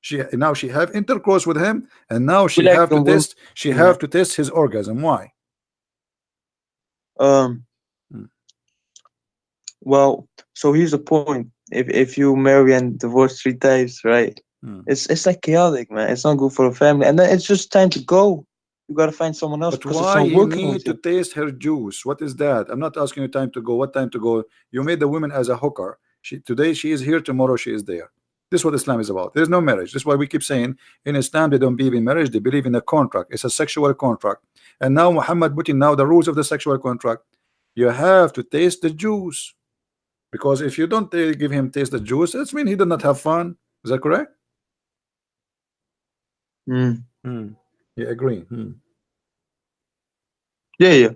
She have intercourse with him, and now she have to test. She have to test his orgasm. Why? Well, so here's the point. If you marry and divorce 3 times, right? It's like chaotic, man. It's not good for the family, and then it's just time to go. You gotta find someone else. But why you need to taste her juice? What is that? I'm not asking you time to go. What time to go? You made the woman as a hooker. Today she is here, tomorrow she is there. This is what Islam is about. There's no marriage. This is why we keep saying in Islam they don't believe in marriage, they believe in a contract. It's a sexual contract. And now Muhammad put in now the rules of the sexual contract. You have to taste the juice, because if you don't give him taste the juice, that's mean he did not have fun. Is that correct? You agree? Yeah.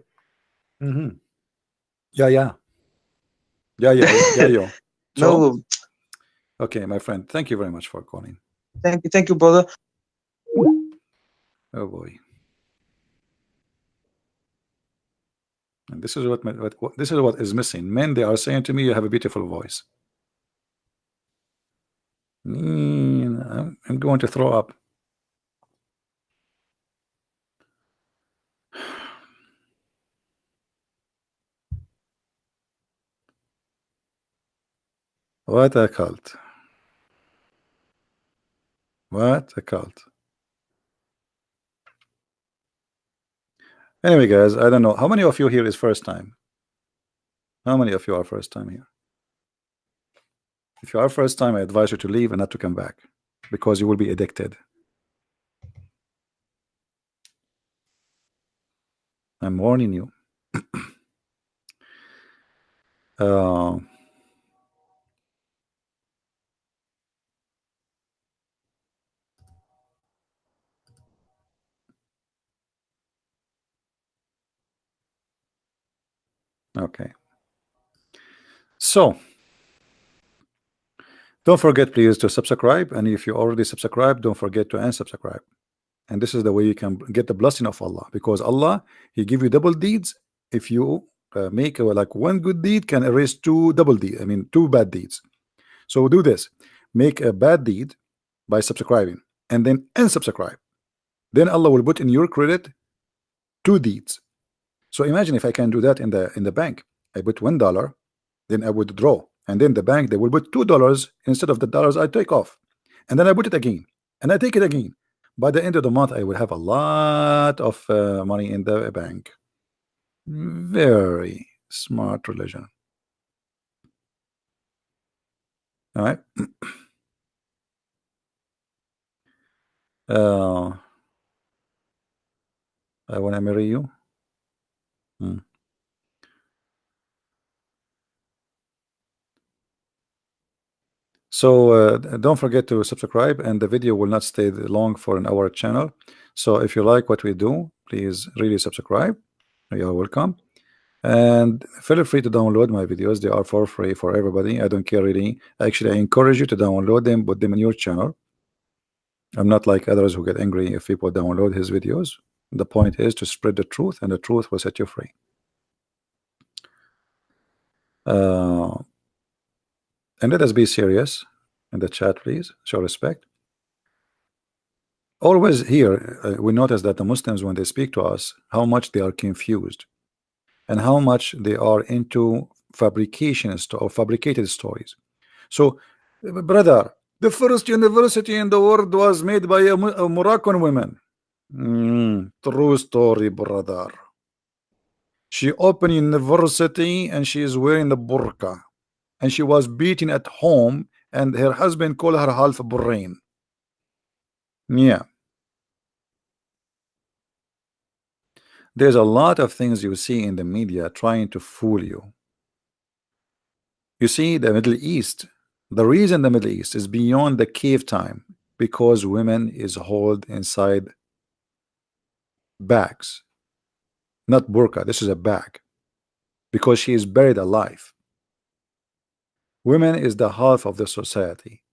Yeah. Yo. So, no. Okay, my friend. Thank you very much for calling. Thank you, brother. Oh boy. And this is what is missing. Men, they are saying to me, you have a beautiful voice. I'm going to throw up. What a cult. What a cult. Anyway, guys, I don't know. How many of you here is first time? How many of you are first time here? If you are first time, I advise you to leave and not to come back, because you will be addicted. I'm warning you. Okay. So, don't forget, please, to subscribe. And if you already subscribed, don't forget to unsubscribe. And this is the way you can get the blessing of Allah, because Allah, He give you double deeds. If you make like one good deed can erase two double deeds. I mean, two bad deeds. So do this: make a bad deed by subscribing, and then unsubscribe. Then Allah will put in your credit two deeds. So imagine if I can do that in the bank. I put $1, then I withdraw, and then the bank, they will put $2 instead of the dollars I take off, and then I put it again, and I take it again. By the end of the month, I will have a lot of money in the bank. Very smart religion. All right. I want to marry you. So don't forget to subscribe, and the video will not stay long for an hour channel. So if you like what we do, please really subscribe. You are welcome. And feel free to download my videos. They are for free for everybody. I don't care really. Actually, I encourage you to download them, put them in your channel. I'm not like others who get angry if people download his videos. The point is to spread the truth, and the truth will set you free. And let us be serious in the chat, please. Show respect. Always here, we notice that the Muslims, when they speak to us, how much they are confused, and how much they are into fabrications or fabricated stories. So, brother, the first university in the world was made by a Moroccan woman. True story, brother. She opened university and she is wearing the burqa, and she was beaten at home, and her husband called her half brain. Yeah. There's a lot of things you see in the media trying to fool you. You see, the Middle East, the reason the Middle East is beyond the cave time, because women is held inside bags. Not burqa, this is a bag, because she is buried alive. Women is the half of the society.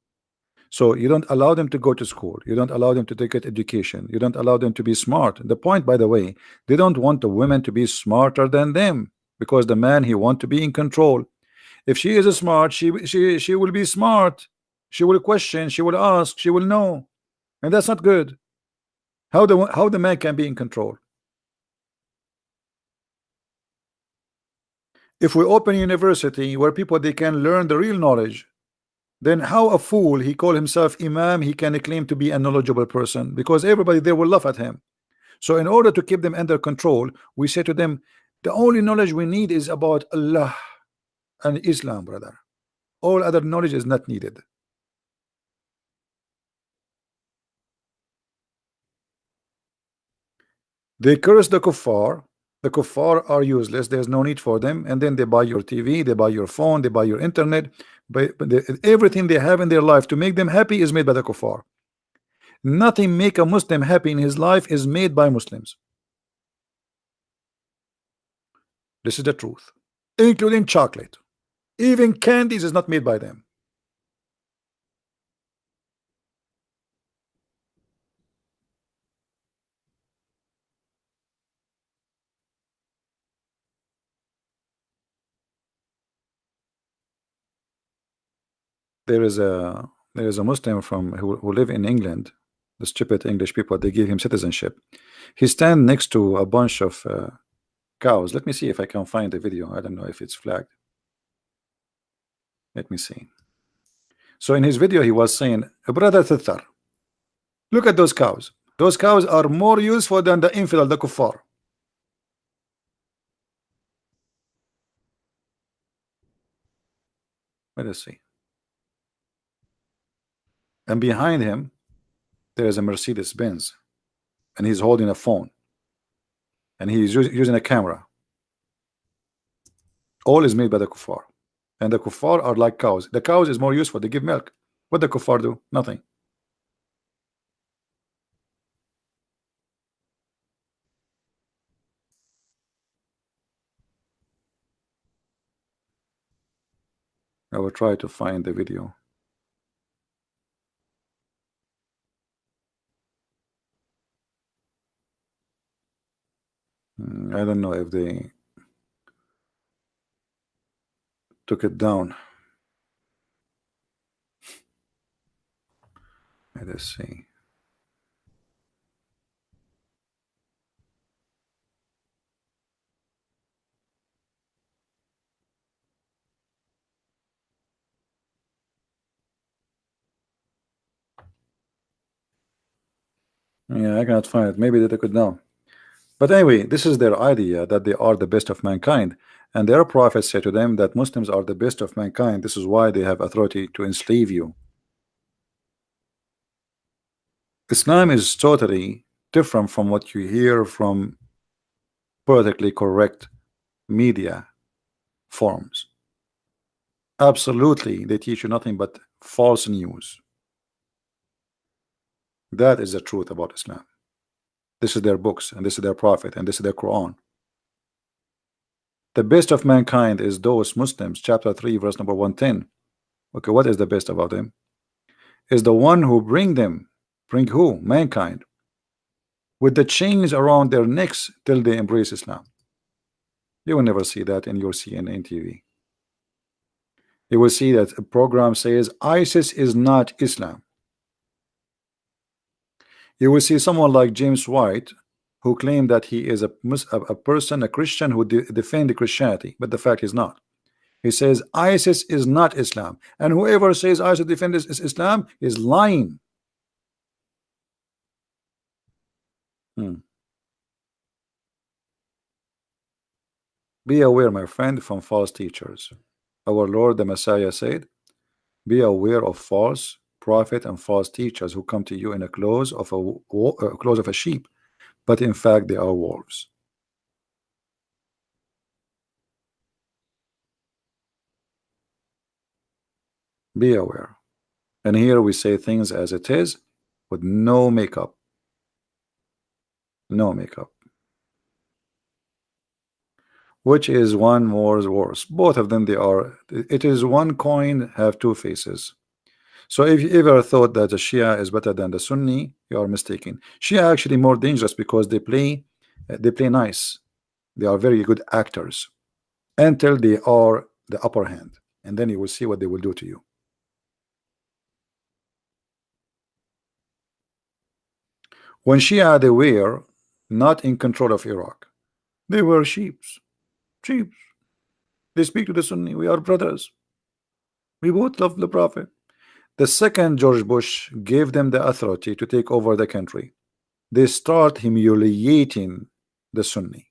So you don't allow them to go to school. You don't allow them to take education. You don't allow them to be smart. The point, by the way, they don't want the women to be smarter than them, because the man, he want to be in control. If she is smart, she will be smart. She will question. She will ask. She will know, and that's not good. How the man can be in control? If we open a university where people they can learn the real knowledge, then how a fool, he call himself imam, he can claim to be a knowledgeable person, because everybody there will laugh at him. So in order to keep them under control, we say to them, the only knowledge we need is about Allah and Islam, brother. All other knowledge is not needed. They curse the kuffar. The kuffar are useless. There's no need for them. And then they buy your TV, they buy your phone, they buy your internet. But everything they have in their life to make them happy is made by the kuffar. Nothing make a Muslim happy in his life is made by Muslims. This is the truth, including chocolate. Even candies is not made by them. There is a Muslim from who live in England. The stupid English people, they give him citizenship. He stand next to a bunch of cows. Let me see if I can find the video. I don't know if it's flagged. Let me see. So in his video he was saying, brother Thithar, look at those cows. Those cows are more useful than the infidel, the kuffar. Let us see. And behind him there is a Mercedes Benz, and he's holding a phone, and he's using a camera. All is made by the kuffar, and the kuffar are like cows. The cows is more useful. They give milk. What the kuffar do? Nothing. I will try to find the video. I don't know if they took it down. Let us see. Yeah, I cannot find it. Maybe they took it down. But anyway, this is their idea that they are the best of mankind, and their prophets say to them that Muslims are the best of mankind. This is why they have authority to enslave you. Islam is totally different from what you hear from politically correct media forms. Absolutely, they teach you nothing but false news. That is the truth about Islam. This is their books, and this is their prophet, and this is their Quran. The best of mankind is those Muslims, chapter 3, verse number 110. Okay, what is the best about them? Is the one who bring who? Mankind, with the chains around their necks till they embrace Islam. You will never see that in your CNN TV. You will see that a program says ISIS is not Islam. You will see someone like James White who claimed that he is a person, a Christian who defend Christianity, but the fact is not. He says ISIS is not Islam, and whoever says ISIS defends Islam is lying. Be aware, my friend, from false teachers. Our Lord the Messiah said, be aware of false prophet and false teachers who come to you in a clothes of a sheep, but in fact they are wolves. Be aware. And here we say things as it is, with no makeup. No makeup. Which is one more worse? Both of them, they are. It is one coin have two faces. So if you ever thought that the Shia is better than the Sunni, you are mistaken. Shia are actually more dangerous because they play nice. They are very good actors until they are the upper hand, and then you will see what they will do to you. When Shia, they were not in control of Iraq. They were sheep. They speak to the Sunni. We are brothers. We both love the Prophet. The second George Bush gave them the authority to take over the country, they start humiliating the Sunni.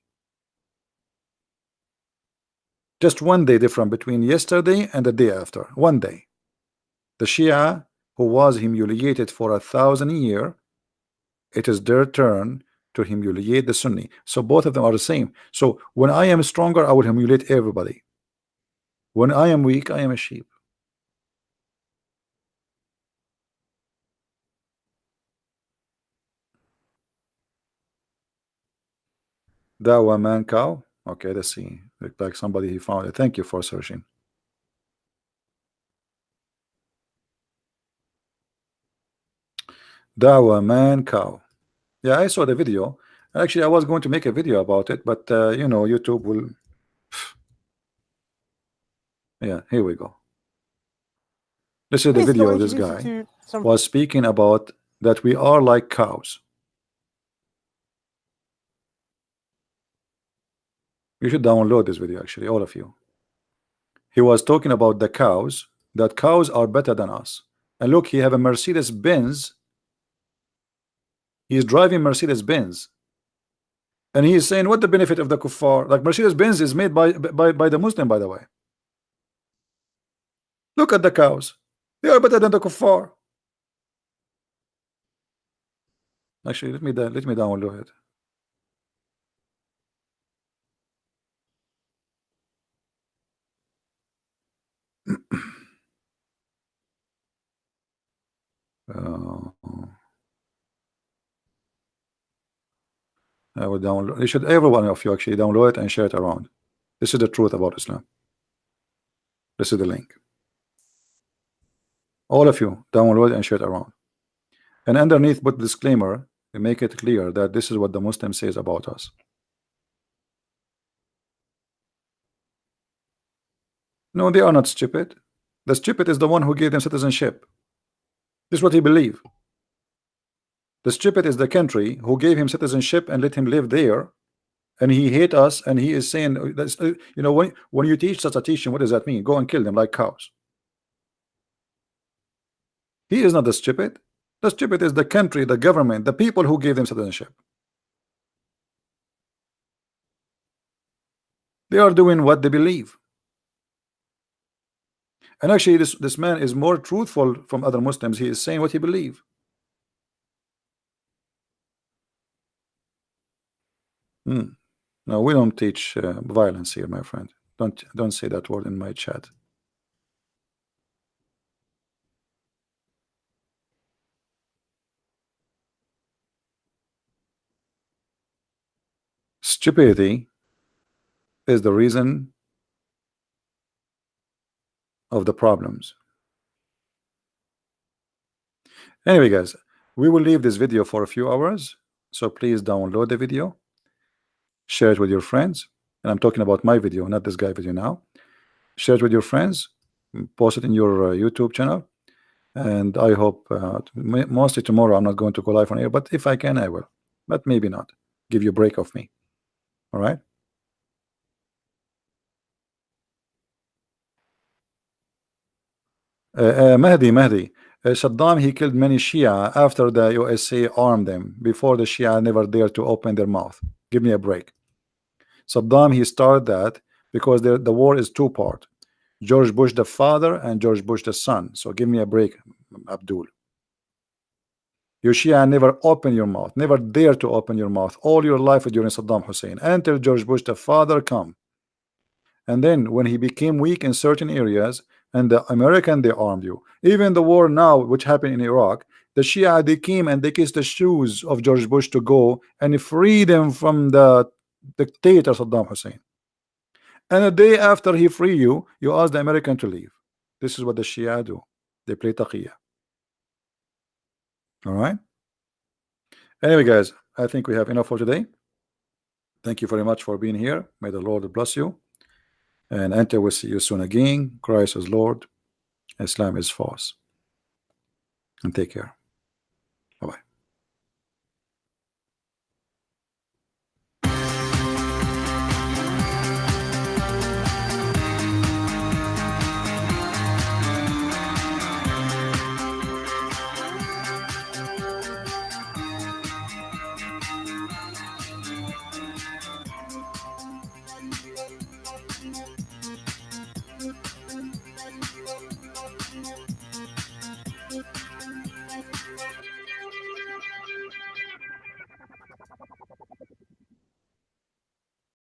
Just one day different between yesterday and the day after. One day. The Shia, who was humiliated for 1,000 years, it is their turn to humiliate the Sunni. So both of them are the same. So when I am stronger, I will humiliate everybody. When I am weak, I am a sheep. Dawa man cow. Okay, let's see. Look like somebody he found it. Thank you for searching. Dawa man cow. Yeah, I saw the video. Actually, I was going to make a video about it, but you know, YouTube will. Yeah, here we go. This is the video. This guy was speaking about that we are like cows. You should download this video, actually, all of you. He was talking about the cows, that cows are better than us. And look, he have a Mercedes Benz. He's driving Mercedes Benz. And he is saying, what the benefit of the kuffar? Like Mercedes Benz is made by the Muslim, by the way. Look at the cows. They are better than the kuffar. Actually, let me download it. I will download. You should, every one of you actually download it and share it around. This is the truth about Islam. This is the link. All of you download and share it around. And underneath, put disclaimer and make it clear that this is what the Muslim says about us. No, they are not stupid. The stupid is the one who gave them citizenship. This is what he believes. The stupid is the country who gave him citizenship and let him live there, and he hate us, and he is saying, you know, when you teach such a teaching, what does that mean? Go and kill them like cows. He is not the stupid. The stupid is the country, the government, the people who gave them citizenship. They are doing what they believe. And actually, this man is more truthful from other Muslims. He is saying what he believes. No, we don't teach violence here, my friend. Don't say that word in my chat. Stupidity is the reason of the problems. Anyway, guys, we will leave this video for a few hours, so please download the video, share it with your friends, and I'm talking about my video, not this guy video now. Share it with your friends, post it in your YouTube channel, and I hope mostly tomorrow I'm not going to go live on air, but if I can, I will, but maybe not. Give you a break of me. All right. Mahdi, Saddam, he killed many Shia after the USA armed them. Before the Shia never dared to open their mouth. Give me a break. Saddam, he started that because the war is two-part. George Bush the father and George Bush the son. So give me a break, Abdul. You Shia never open your mouth, never dare to open your mouth all your life during Saddam Hussein until George Bush the father come. And then when he became weak in certain areas, and the American, they armed you. Even the war now, which happened in Iraq, the Shia, they came and they kissed the shoes of George Bush to go and free them from the dictator Saddam Hussein. And a day after he free you, you ask the American to leave. This is what the Shia do. They play taqiyya. All right. Anyway, guys, I think we have enough for today. Thank you very much for being here. May the Lord bless you. And until we see you soon again, Christ is Lord, Islam is false. And take care.